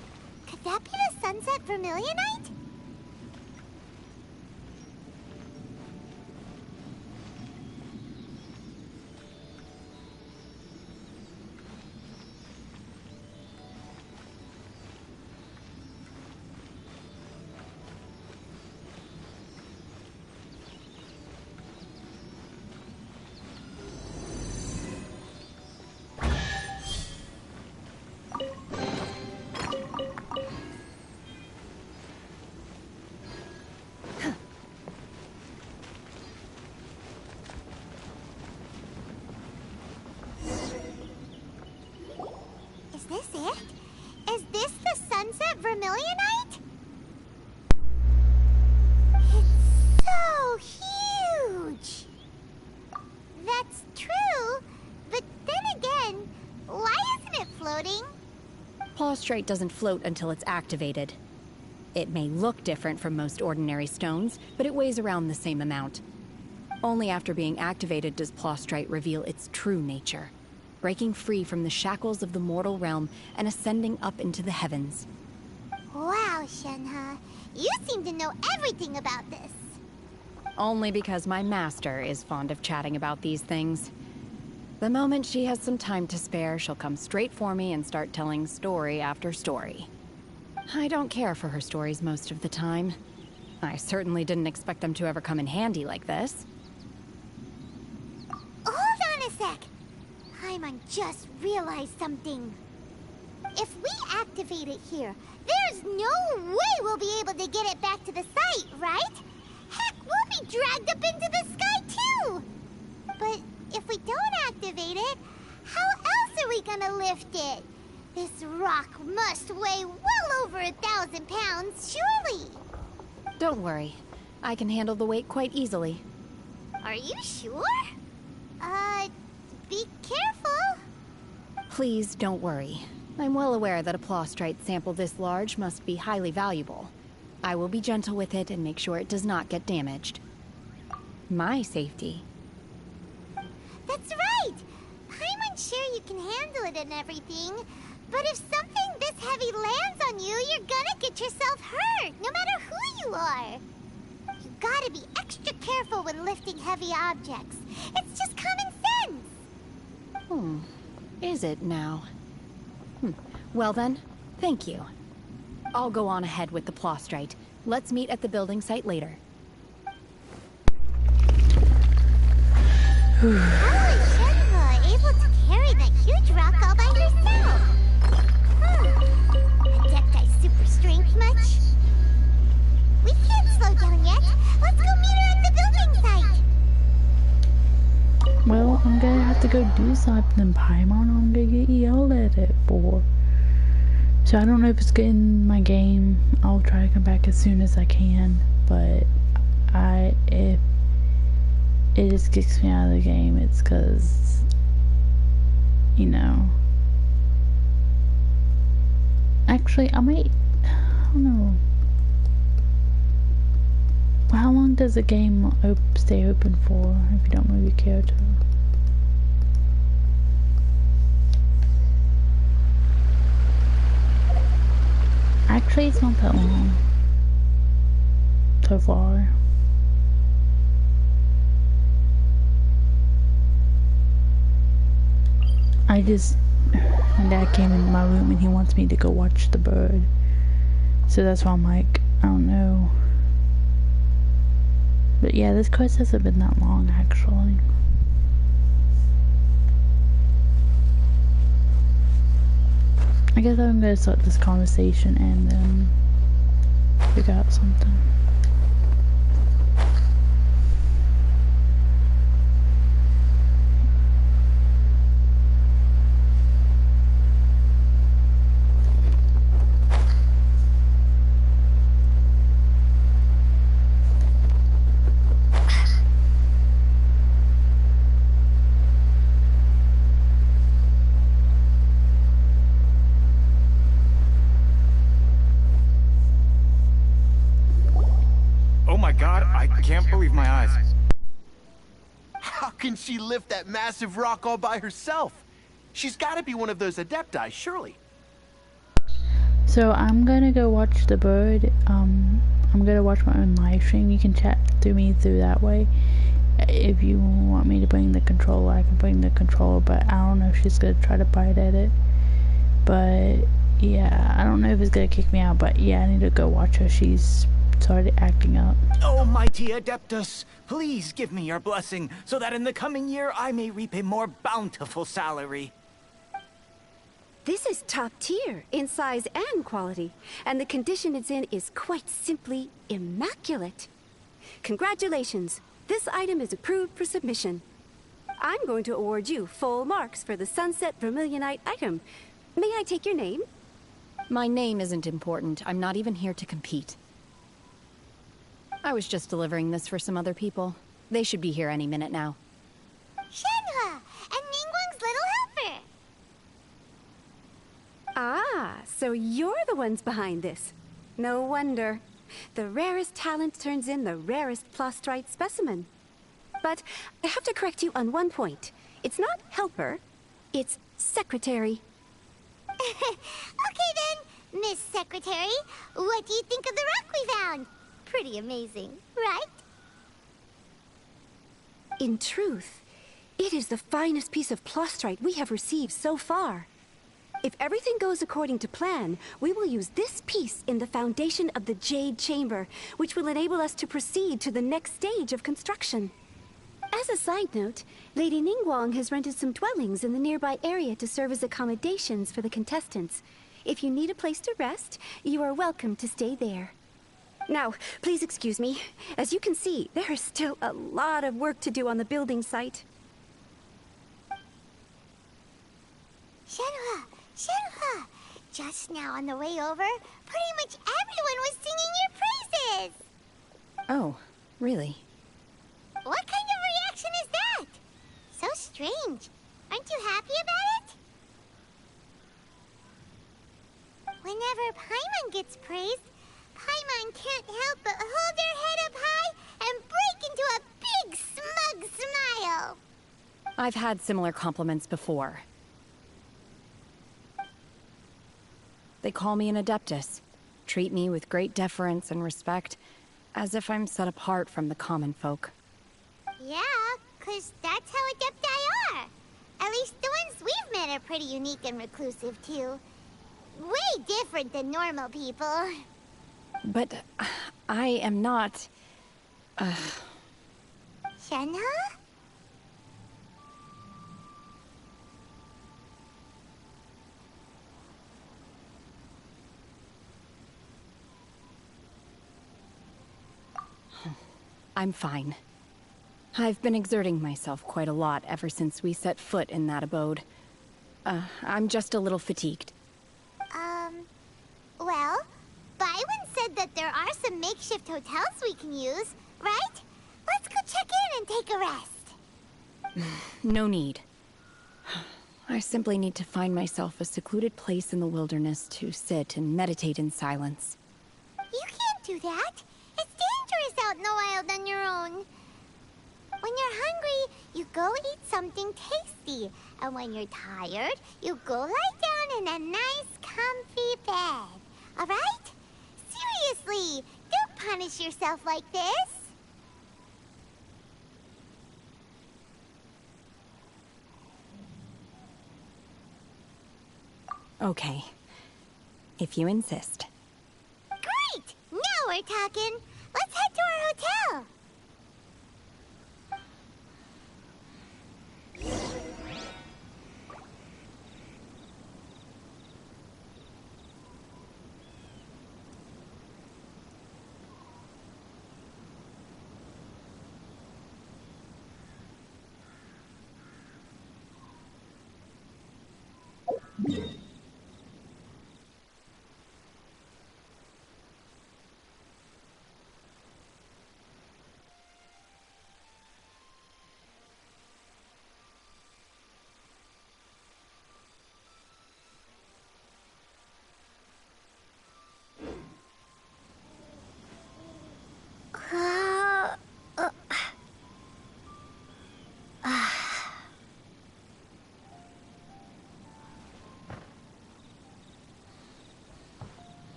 Could that be the sunset vermilionite? Is this it? Is this the sunset vermilionite? It's so huge! That's true, but then again, why isn't it floating? Plaustrite doesn't float until it's activated. It may look different from most ordinary stones, but it weighs around the same amount. Only after being activated does Plaustrite reveal its true nature, breaking free from the shackles of the mortal realm and ascending up into the heavens. Wow, Shenhe, you seem to know everything about this. Only because my master is fond of chatting about these things. The moment she has some time to spare, she'll come straight for me and start telling story after story. I don't care for her stories most of the time. I certainly didn't expect them to ever come in handy like this. Hold on a sec. Paimon just realized something. If we activate it here, there's no way we'll be able to get it back to the site, right? Heck, we'll be dragged up rock must weigh well over 1,000 pounds, surely. Don't worry. I can handle the weight quite easily. Are you sure? Be careful. Please don't worry. I'm well aware that a Plostrite sample this large must be highly valuable. I will be gentle with it and make sure it does not get damaged. My safety. That's right! Paimon's sure you can handle it and everything, but if something this heavy lands on you, you're gonna get yourself hurt, no matter who you are. You gotta be extra careful when lifting heavy objects. It's just common sense. Is it now? Well then, thank you. I'll go on ahead with the Plostrite. Let's meet at the building site later. How is Shenhua able to carry that huge rock all by herself? Adepti super strength much? We can't slow down yet. Let's go meet her at the building site. Well, I'm gonna have to go do something, Paimon. I'm gonna get yelled at it for. So I don't know if it's good in my game. I'll try to come back as soon as I can. But if it just kicks me out of the game, it's because, you know. Actually, I don't know. How long does the game stay open for if you don't move your character? Actually, it's not that long so far. My dad came into my room and he wants me to go watch the bird. So that's why I'm like, I don't know. But yeah, this quest hasn't been that long actually. I guess I'm gonna start this conversation and then figure out something. Can't believe my eyes. How can she lift that massive rock all by herself? She's got to be one of those adepti, surely. So I'm gonna go watch the bird. I'm gonna watch my own live stream. You can chat through me through that way. If you want me to bring the controller, I can bring the controller, but I don't know if she's gonna try to bite at it. But yeah, I don't know if it's gonna kick me out, but yeah, I need to go watch her. She's started acting up. Oh, mighty Adeptus, please give me your blessing so that in the coming year I may reap a more bountiful salary. This is top tier in size and quality, and the condition it's in is quite simply immaculate. Congratulations, this item is approved for submission. I'm going to award you full marks for the Sunset Vermilionite item. May I take your name? My name isn't important. I'm not even here to compete. I was just delivering this for some other people. They should be here any minute now. Shenhua and Ningguang's little helper. Ah, so you're the ones behind this. No wonder. The rarest talent turns in the rarest Plostrite specimen. But I have to correct you on one point. It's not helper, it's secretary. Okay then, Miss Secretary, what do you think of the rock we found? Pretty amazing, right? In truth, it is the finest piece of Plostrite we have received so far. If everything goes according to plan, we will use this piece in the foundation of the Jade Chamber, which will enable us to proceed to the next stage of construction. As a side note, Lady Ningguang has rented some dwellings in the nearby area to serve as accommodations for the contestants. If you need a place to rest, you are welcome to stay there. Now, please excuse me. As you can see, there is still a lot of work to do on the building site. Shenhua! Just now on the way over, pretty much everyone was singing your praises! Oh, really? What kind of reaction is that? So strange. Aren't you happy about it? Whenever Paimon gets praised, Paimon can't help but hold her head up high and break into a big smug smile. I've had similar compliments before. They call me an Adeptus, treat me with great deference and respect, as if I'm set apart from the common folk. Yeah, 'cause that's how Adepti are. At least the ones we've met are pretty unique and reclusive, too. Way different than normal people. But I am not... Shenhe? I'm fine. I've been exerting myself quite a lot ever since we set foot in that abode. I'm just a little fatigued. Well, Byron said that there are some makeshift hotels we can use, right? Let's go check in and take a rest. No need. I simply need to find myself a secluded place in the wilderness to sit and meditate in silence. You can't do that. It's dangerous out in the wild on your own. When you're hungry, you go eat something tasty. And when you're tired, you go lie down in a nice, comfy bed. All right? Seriously, don't punish yourself like this. Okay. If you insist. Great! Now we're talking. Let's head to our hotel.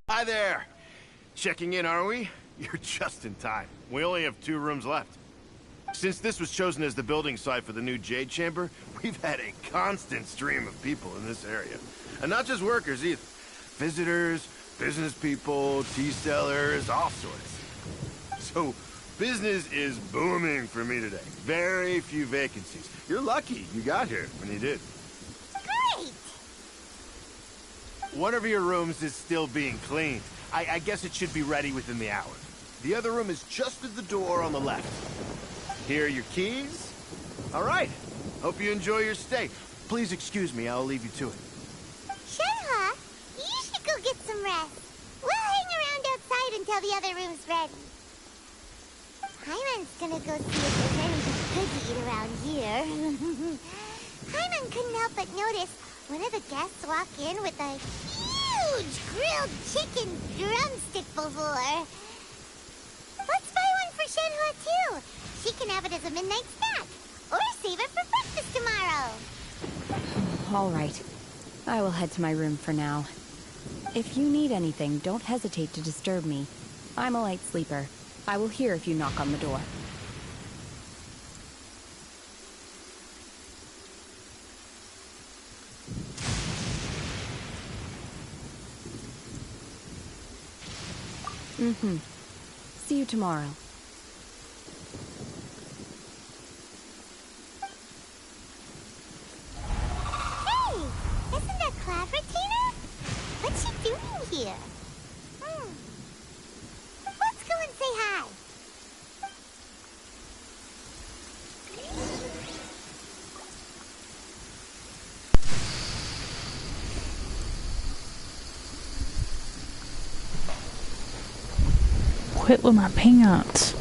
Hi there! Checking in, are we? You're just in time. We only have 2 rooms left. Since this was chosen as the building site for the new Jade Chamber, we've had a constant stream of people in this area. And not just workers either. Visitors, business people, tea sellers, all sorts. So, business is booming for me today. Very few vacancies. You're lucky you got here when you did. Great! One of your rooms is still being cleaned. I guess it should be ready within the hour. The other room is just at the door on the left. Here are your keys. All right. Hope you enjoy your stay. Please excuse me, I'll leave you to it. Shenhe, you should go get some rest. We'll hang around outside until the other room's ready. Paimon's gonna go see if there's anything good to eat around here. Paimon couldn't help but notice one of the guests walk in with a huge grilled chicken drumstick before. Let's buy one for Shenhua too. She can have it as a midnight snack. Or save it for breakfast tomorrow. All right. I will head to my room for now. If you need anything, don't hesitate to disturb me. I'm a light sleeper. I will hear if you knock on the door. See you tomorrow. Hey! Isn't that Cloud Retainer? What's she doing here? Let's go and say hi. Quit with my pants.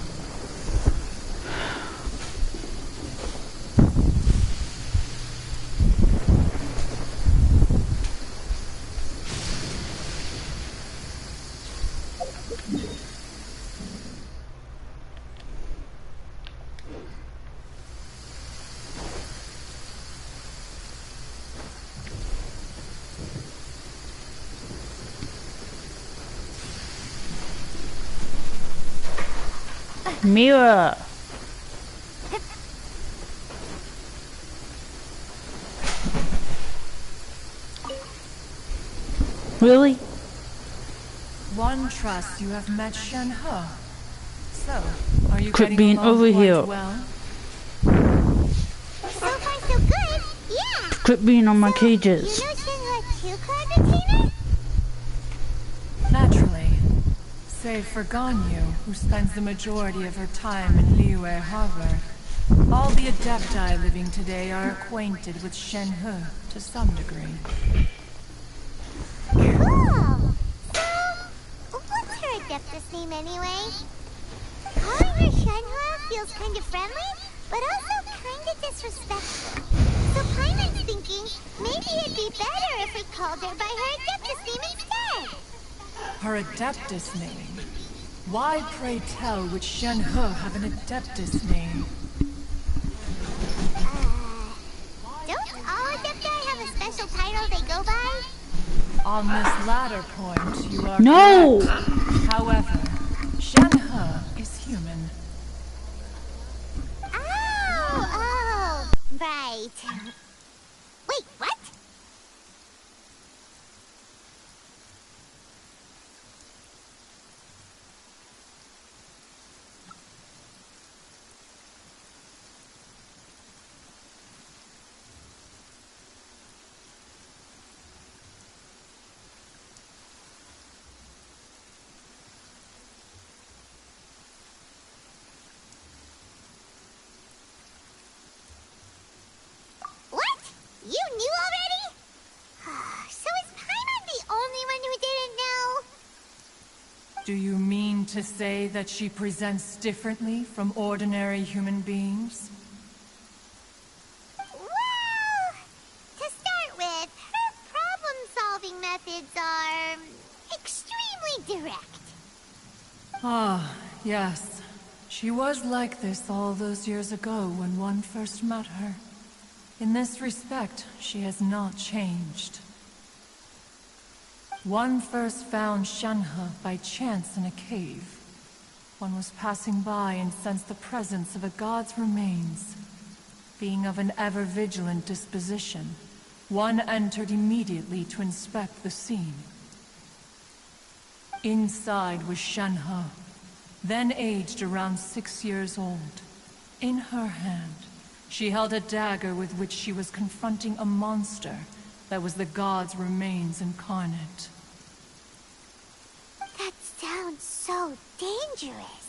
Mirror. Really? One trusts you have met Shenhe. So, are you Quit getting being along over quite here. well? So far so good. Yeah. Quit being on my cages. You know Shenhua too, Cloud Retainer? Naturally. Save for Ganyu, who spends the majority of her time in Liyue Harbor. All the Adepti living today are acquainted with Shenhe to some degree. Cool. So, what's her Adeptus name anyway? Calling her Shenhua feels kind of friendly, but also kind of disrespectful. So Paimon's thinking maybe it'd be better if we called her by her Adeptus name instead. Her Adeptus name? Why, pray tell, would Shenhe have an Adeptus name? Don't all Adepti have a special title they go by? On this latter point, you are No! correct. However, Shenhe is human. Oh, right. Wait, what? What? You knew already? So is Paimon the only one who didn't know? Do you mean to say that she presents differently from ordinary human beings? Well, to start with, her problem-solving methods are extremely direct. Ah, yes. She was like this all those years ago when one first met her. In this respect, she has not changed. One first found Shenhe by chance in a cave. One was passing by and sensed the presence of a god's remains. Being of an ever-vigilant disposition, one entered immediately to inspect the scene. Inside was Shenhe, then aged around 6 years old. In her hand, she held a dagger with which she was confronting a monster that was the god's remains incarnate. That sounds so dangerous.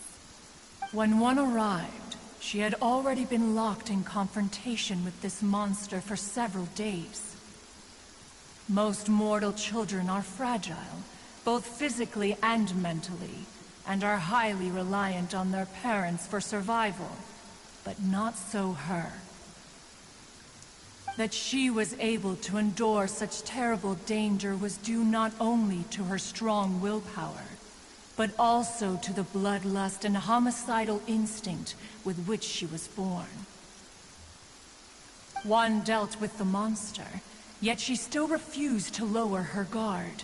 When one arrived, she had already been locked in confrontation with this monster for several days. Most mortal children are fragile, both physically and mentally, and are highly reliant on their parents for survival. But not so her. That she was able to endure such terrible danger was due not only to her strong willpower, but also to the bloodlust and homicidal instinct with which she was born. One dealt with the monster, yet she still refused to lower her guard.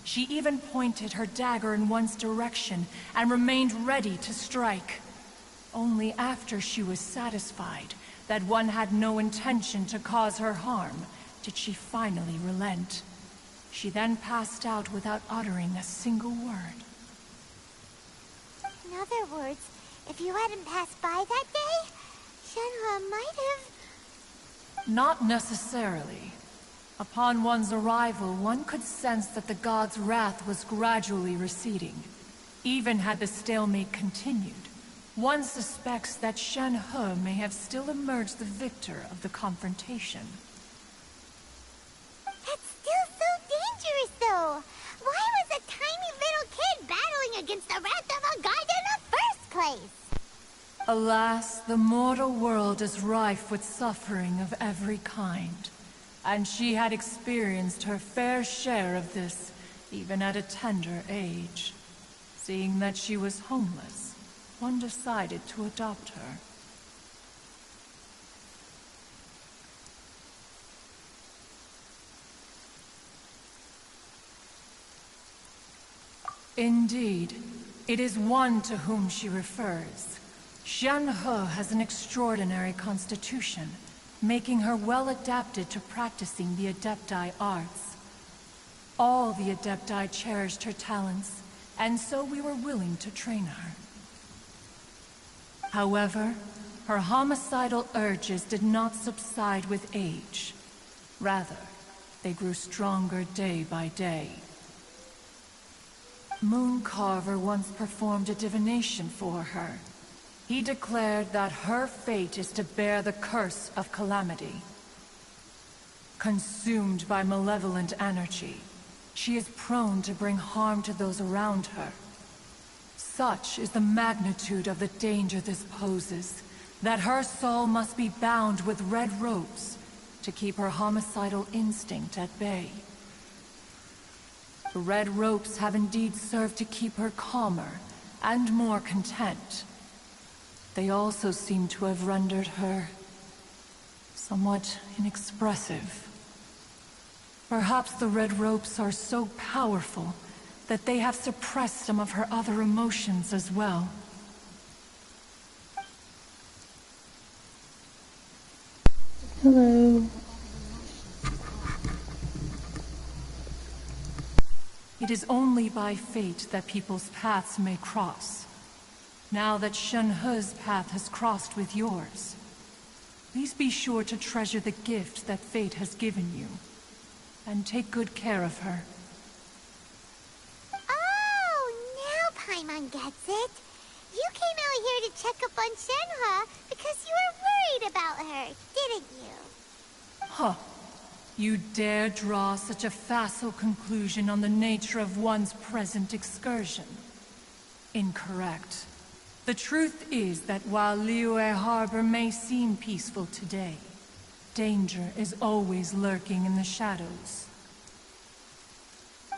She even pointed her dagger in one's direction and remained ready to strike. Only after she was satisfied that one had no intention to cause her harm did she finally relent. She then passed out without uttering a single word. In other words, if you hadn't passed by that day, Shenhe might have... Not necessarily. Upon one's arrival, one could sense that the god's wrath was gradually receding. Even had the stalemate continued, one suspects that Shenhe may have still emerged the victor of the confrontation. That's still so dangerous, though. Why was a tiny little kid battling against the wrath of a god in the first place? Alas, the mortal world is rife with suffering of every kind. And she had experienced her fair share of this, even at a tender age. Seeing that she was homeless, one decided to adopt her. Indeed, it is one to whom she refers. Shenhe has an extraordinary constitution, making her well adapted to practicing the Adepti arts. All the Adepti cherished her talents, and so we were willing to train her. However, her homicidal urges did not subside with age. Rather, they grew stronger day by day. Mooncarver once performed a divination for her. He declared that her fate is to bear the curse of calamity. Consumed by malevolent energy, she is prone to bring harm to those around her. Such is the magnitude of the danger this poses, that her soul must be bound with red ropes to keep her homicidal instinct at bay. The red ropes have indeed served to keep her calmer and more content. They also seem to have rendered her somewhat inexpressive. Perhaps the red ropes are so powerful that they have suppressed some of her other emotions as well. Hello. It is only by fate that people's paths may cross. Now that Shenhe's path has crossed with yours, please be sure to treasure the gift that fate has given you, and take good care of her. Oh, now Paimon gets it. You came out here to check up on Shenhe because you were worried about her, didn't you? Huh. You dare draw such a facile conclusion on the nature of one's present excursion? Incorrect. The truth is that while Liyue Harbor may seem peaceful today, danger is always lurking in the shadows.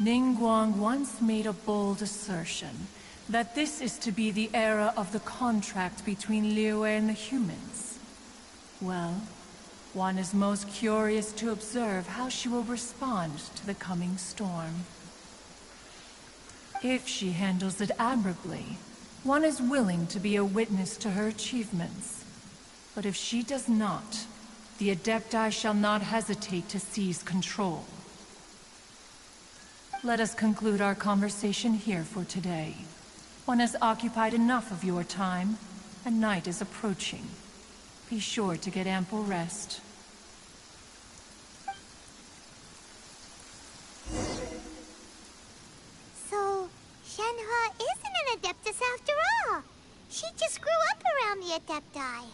Ningguang once made a bold assertion that this is to be the era of the contract between Liyue and the humans. Well, one is most curious to observe how she will respond to the coming storm. If she handles it admirably, one is willing to be a witness to her achievements. But if she does not, the Adepti shall not hesitate to seize control. Let us conclude our conversation here for today. One has occupied enough of your time, and night is approaching. Be sure to get ample rest. So, Shenhe isn't an Adeptus after all. She just grew up around the Adepti.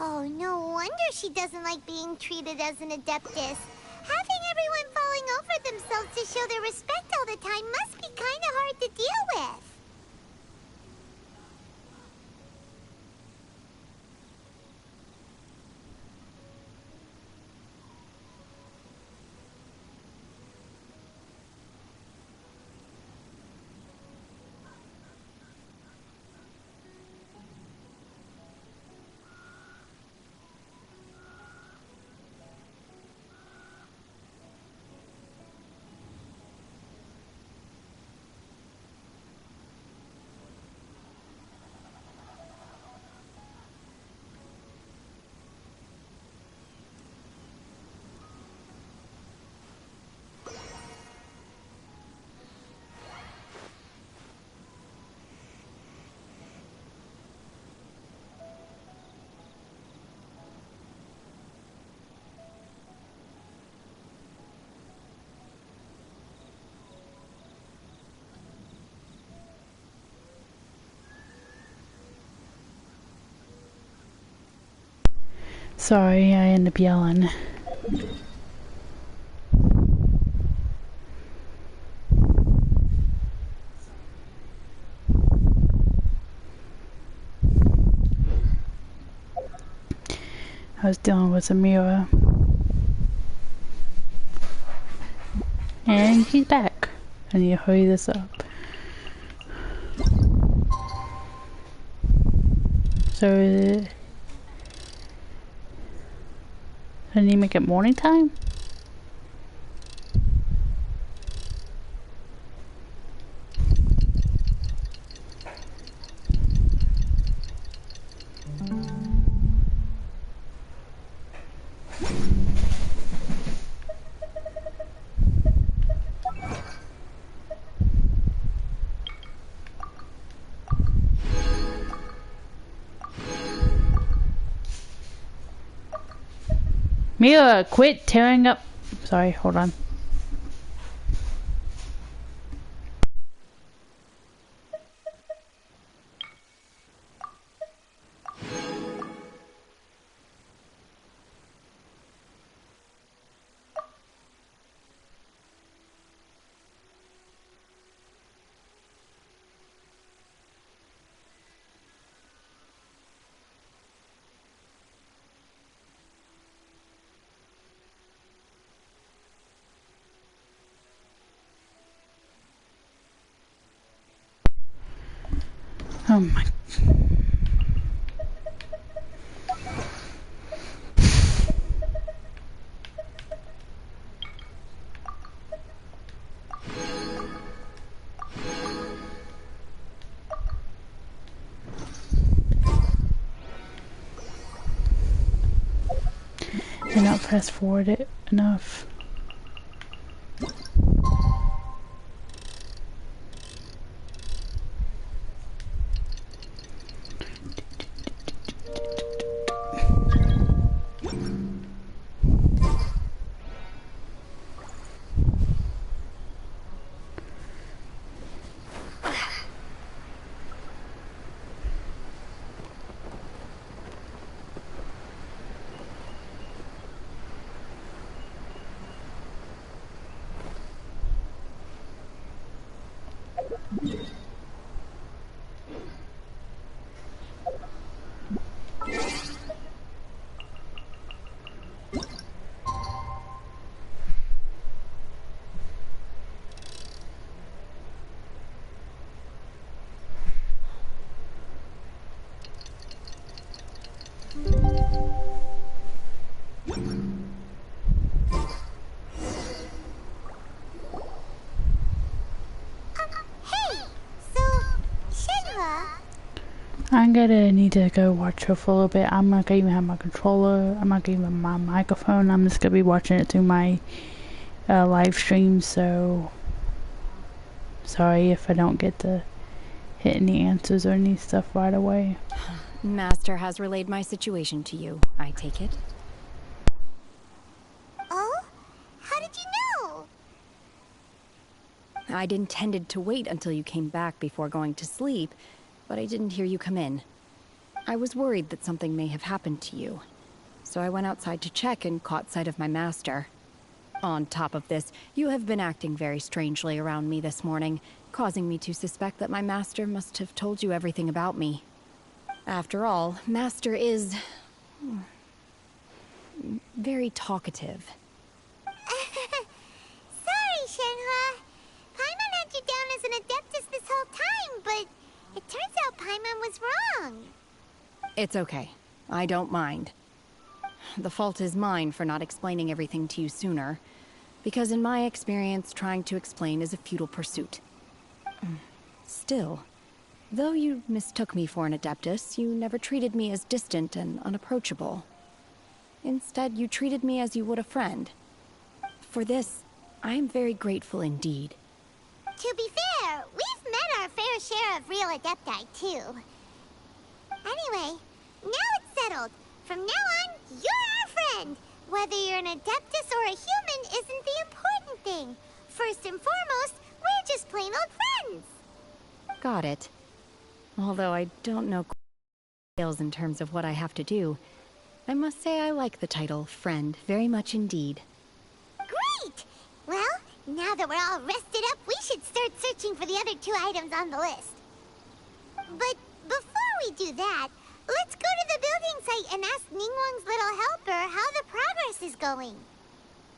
Oh, no wonder she doesn't like being treated as an Adeptus. Having everyone falling over themselves to show their respect all the time must be kinda hard to deal with. Sorry, I end up yelling. I was dealing with Amira. And he's back. I need to hurry this up. So, I need to make it morning time? Mira, quit tearing up. Sorry, hold on. Oh my. Did not press forward it enough. I'm gonna need to go watch her for a little bit. I'm not gonna even have my controller. I'm not gonna even have my microphone. I'm just gonna be watching it through my live stream. So sorry if I don't get to hit any answers or any stuff right away. Master has relayed my situation to you, I take it? Oh? How did you know? I'd intended to wait until you came back before going to sleep, but I didn't hear you come in. I was worried that something may have happened to you, so I went outside to check and caught sight of my master. On top of this, you have been acting very strangely around me this morning, causing me to suspect that my master must have told you everything about me. After all, Master is very talkative. Sorry, Shenhua. Paimon had you down as an adeptus this whole time, but it turns out Paimon was wrong. It's okay. I don't mind. The fault is mine for not explaining everything to you sooner, because in my experience, trying to explain is a futile pursuit. Still, though you mistook me for an adeptus, you never treated me as distant and unapproachable. Instead, you treated me as you would a friend. For this, I am very grateful indeed. To be fair, we've met our fair share of real adepti, too. Anyway, now it's settled. From now on, you're our friend. Whether you're an adeptus or a human isn't the important thing. First and foremost, we're just plain old friends. Got it. Although I don't know details in terms of what I have to do, I must say I like the title friend very much indeed. Great! Well, now that we're all rested up, we should start searching for the other 2 items on the list. But before we do that, let's go to the building site and ask Ningguang's little helper how the progress is going.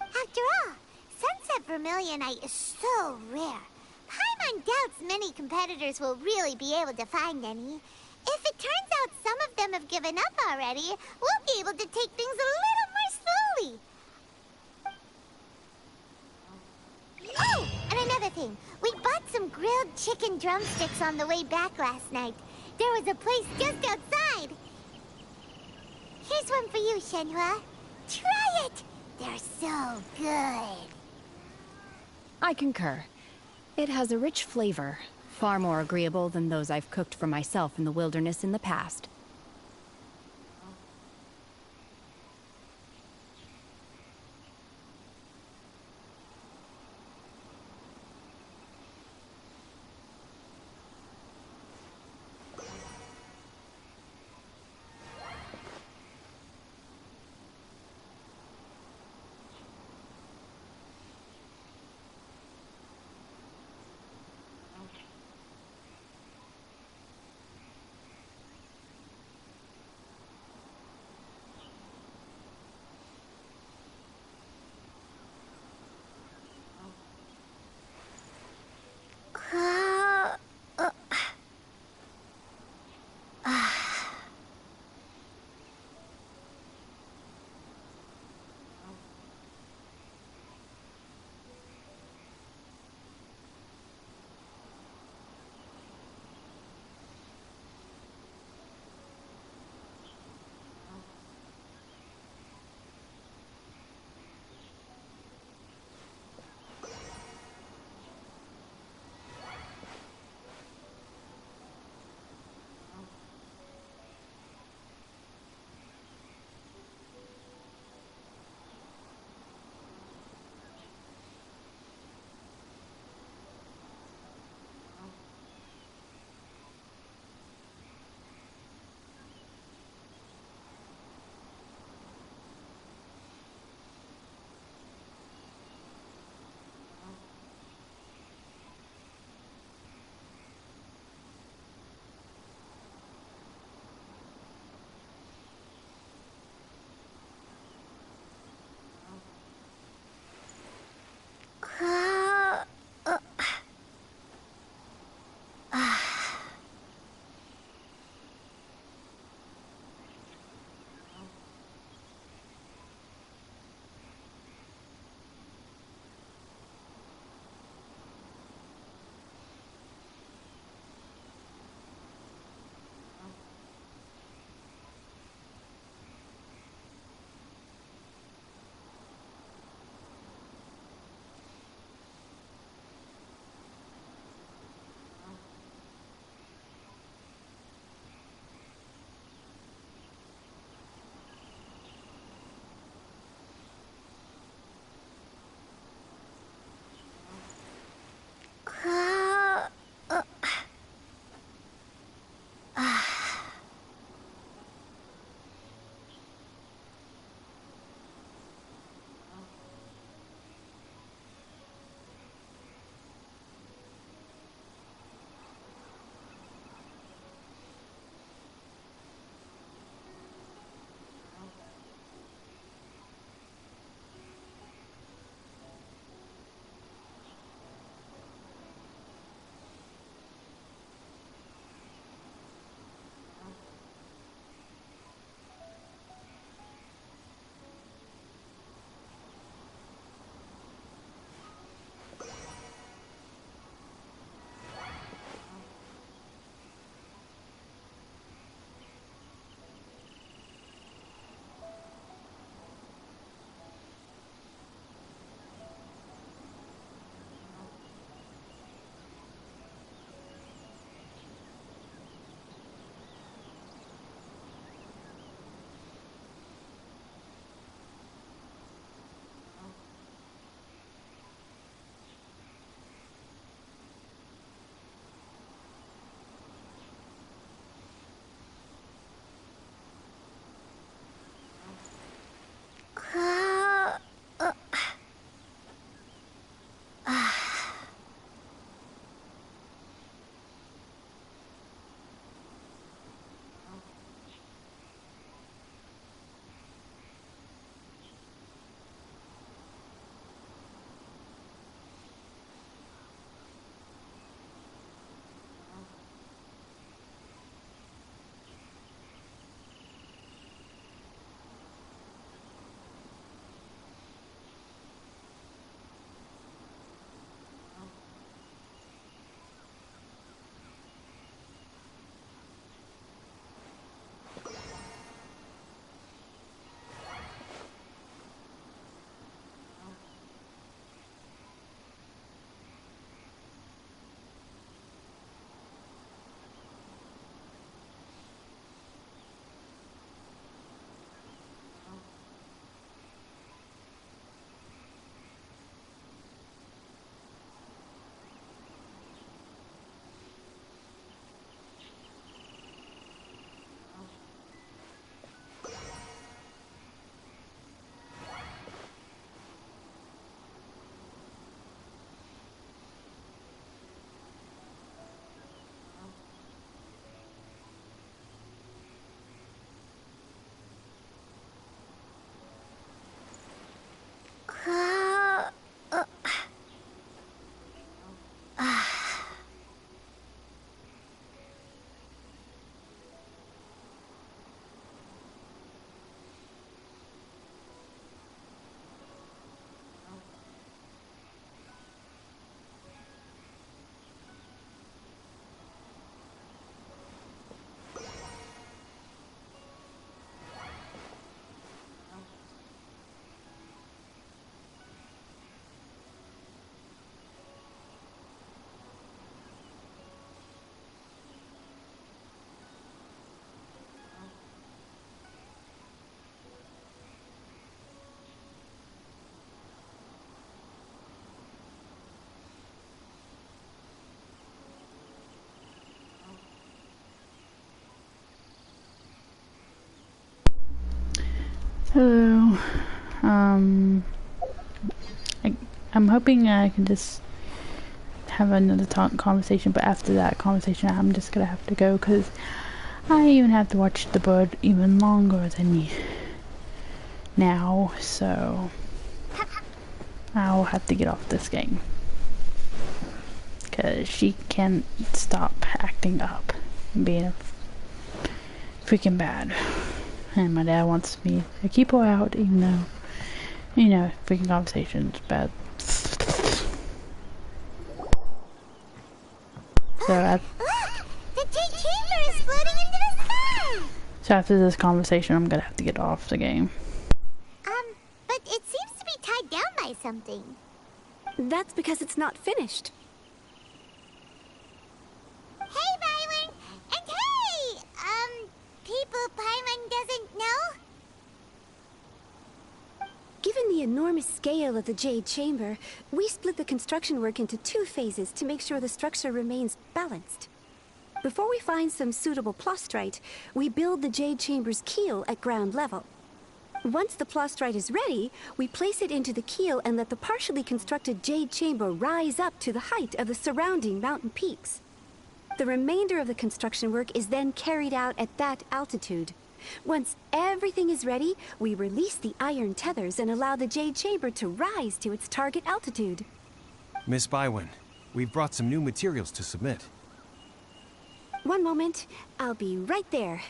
After all, Sunset Vermilionite is so rare. Paimon doubts many competitors will really be able to find any. If it turns out some of them have given up already, we'll be able to take things a little more slowly. Oh, and another thing. We bought some grilled chicken drumsticks on the way back last night. There was a place just outside. Here's one for you, Shenhua. Try it! They're so good. I concur. It has a rich flavor, far more agreeable than those I've cooked for myself in the wilderness in the past. Hello. I'm hoping I can just have another conversation, but after that conversation I'm just gonna have to go because I even have to watch the bird even longer than you now, so I'll have to get off this game because she can't stop acting up and being freaking bad, and my dad wants me to keep her out even though, you know, freaking conversation's bad. So The Jade Chamber is floating into the sky! So after this conversation, I'm gonna have to get off the game. But it seems to be tied down by something. That's because it's not finished. Hey, Byron! And hey! People Byron doesn't know? Given the enormous scale of the Jade Chamber, we split the construction work into 2 phases to make sure the structure remains balanced. Before we find some suitable plastrite, we build the Jade Chamber's keel at ground level. Once the plastrite is ready, we place it into the keel and let the partially constructed Jade Chamber rise up to the height of the surrounding mountain peaks. The remainder of the construction work is then carried out at that altitude. Once everything is ready, we release the iron tethers and allow the Jade Chamber to rise to its target altitude. Miss Bywin, we've brought some new materials to submit. One moment, I'll be right there.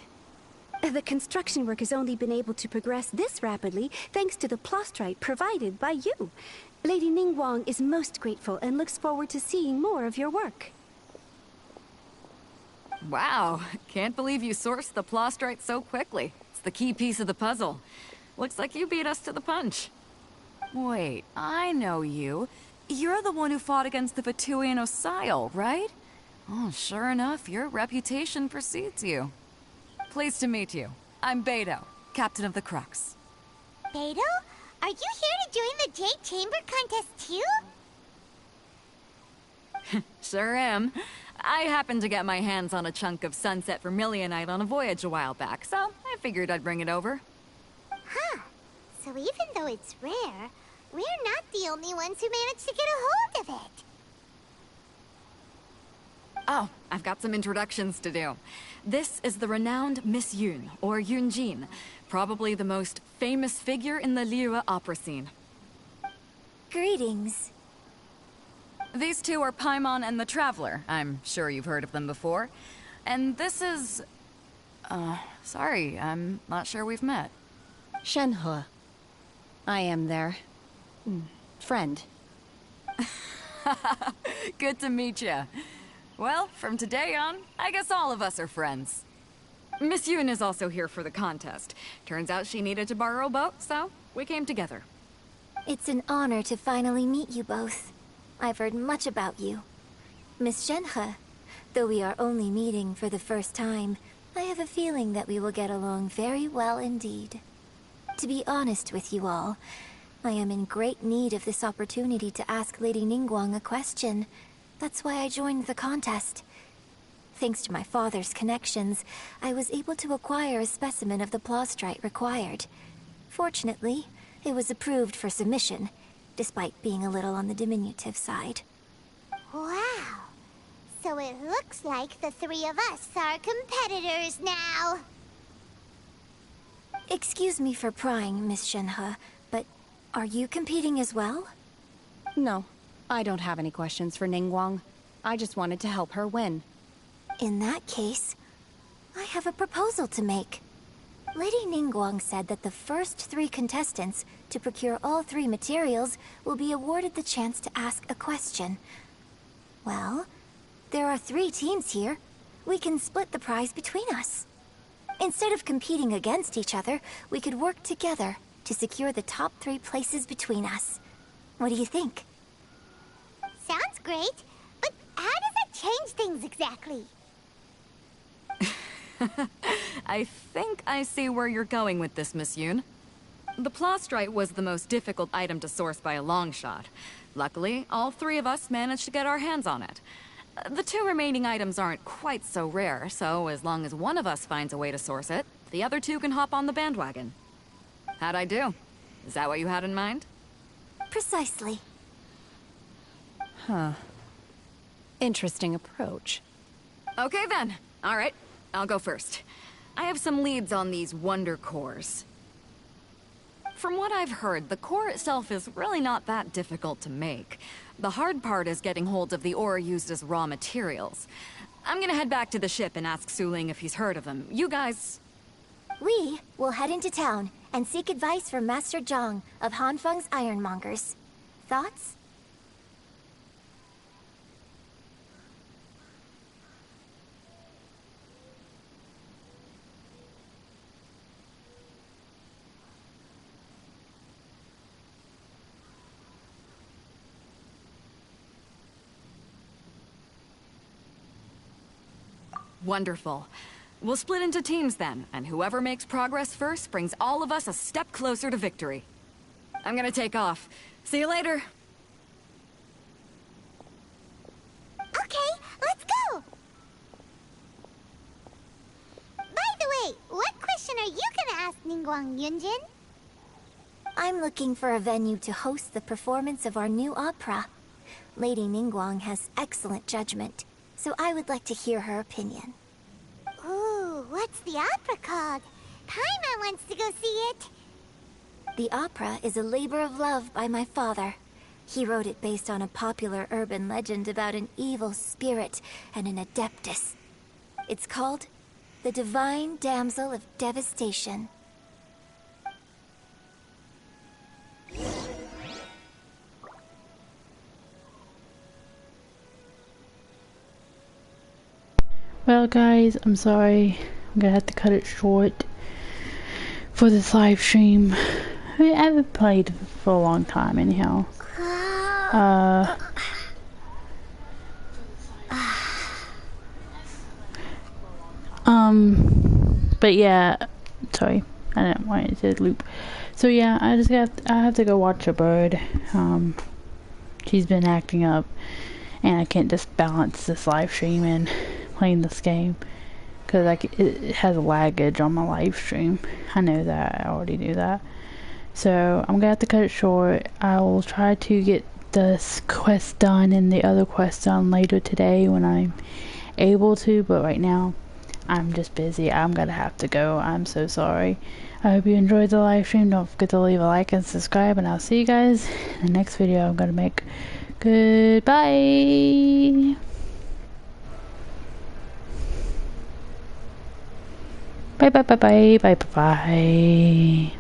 The construction work has only been able to progress this rapidly thanks to the plastrite provided by you. Lady Ningguang is most grateful and looks forward to seeing more of your work. Wow, can't believe you sourced the plastrite so quickly. It's the key piece of the puzzle. Looks like you beat us to the punch. Wait, I know you. You're the one who fought against the Vatuian Osile, right? Oh, sure enough, your reputation precedes you. Pleased to meet you. I'm Beto, captain of the Crux. Beto? Are you here to join the Jade Chamber contest too? Sure am. I happened to get my hands on a chunk of sunset vermilionite on a voyage a while back, so I figured I'd bring it over. Huh. So even though it's rare, we're not the only ones who managed to get a hold of it. Oh, I've got some introductions to do. This is the renowned Miss Yun, or Yunjin, probably the most famous figure in the Liyue opera scene. Greetings. These two are Paimon and the Traveler. I'm sure you've heard of them before. And this is... sorry, I'm not sure we've met. Shenhe. I am their... friend. Good to meet you. Well, from today on, I guess all of us are friends. Miss Yun is also here for the contest. Turns out she needed to borrow a boat, so we came together. It's an honor to finally meet you both. I've heard much about you. Miss Shenhe, though we are only meeting for the first time, I have a feeling that we will get along very well indeed. To be honest with you all, I am in great need of this opportunity to ask Lady Ningguang a question. That's why I joined the contest. Thanks to my father's connections, I was able to acquire a specimen of the plastrite required. Fortunately, it was approved for submission, despite being a little on the diminutive side. Wow. So it looks like the 3 of us are competitors now. Excuse me for prying, Miss Shenhe, but are you competing as well? No, I don't have any questions for Ningguang. I just wanted to help her win. In that case, I have a proposal to make. Lady Ningguang said that the first 3 contestants to procure all 3 materials will be awarded the chance to ask a question. Well, there are 3 teams here. We can split the prize between us. Instead of competing against each other, we could work together to secure the top 3 places between us. What do you think? Sounds great, but how does it change things exactly? I think I see where you're going with this, Miss Yun. The plastrite was the most difficult item to source by a long shot. Luckily, all 3 of us managed to get our hands on it. The 2 remaining items aren't quite so rare, so as long as one of us finds a way to source it, the other 2 can hop on the bandwagon. How'd I do? Is that what you had in mind? Precisely. Huh. Interesting approach. Okay then. All right, I'll go first. I have some leads on these wonder cores. From what I've heard, the core itself is really not that difficult to make. The hard part is getting hold of the ore used as raw materials. I'm gonna head back to the ship and ask Su Ling if he's heard of them. You guys... We will head into town and seek advice from Master Zhang of Hanfeng's Ironmongers. Thoughts? Wonderful. We'll split into teams then, and whoever makes progress first brings all of us a step closer to victory. I'm gonna take off. See you later. Okay, let's go! By the way, what question are you gonna ask Ningguang Yunjin? I'm looking for a venue to host the performance of our new opera. Lady Ningguang has excellent judgment, so I would like to hear her opinion. Ooh, what's the opera called? Paimon wants to go see it. The opera is a labor of love by my father. He wrote it based on a popular urban legend about an evil spirit and an adeptus. It's called The Divine Damsel of Devastation. Well guys, I'm sorry. I'm gonna have to cut it short for this live stream. I haven't played for a long time anyhow. But yeah, sorry, I didn't want it to loop. So yeah, I have to go watch a bird. She's been acting up, and I can't just balance this live stream and playing this game because it has a laggage on my live stream. I know that. I already knew that. So I'm gonna have to cut it short. I will try to get this quest done and the other quest done later today when I'm able to, but right now I'm just busy. I'm gonna have to go. I'm so sorry. I hope you enjoyed the live stream. Don't forget to leave a like and subscribe, and I'll see you guys in the next video I'm gonna make. Goodbye. Bye bye bye bye bye bye bye.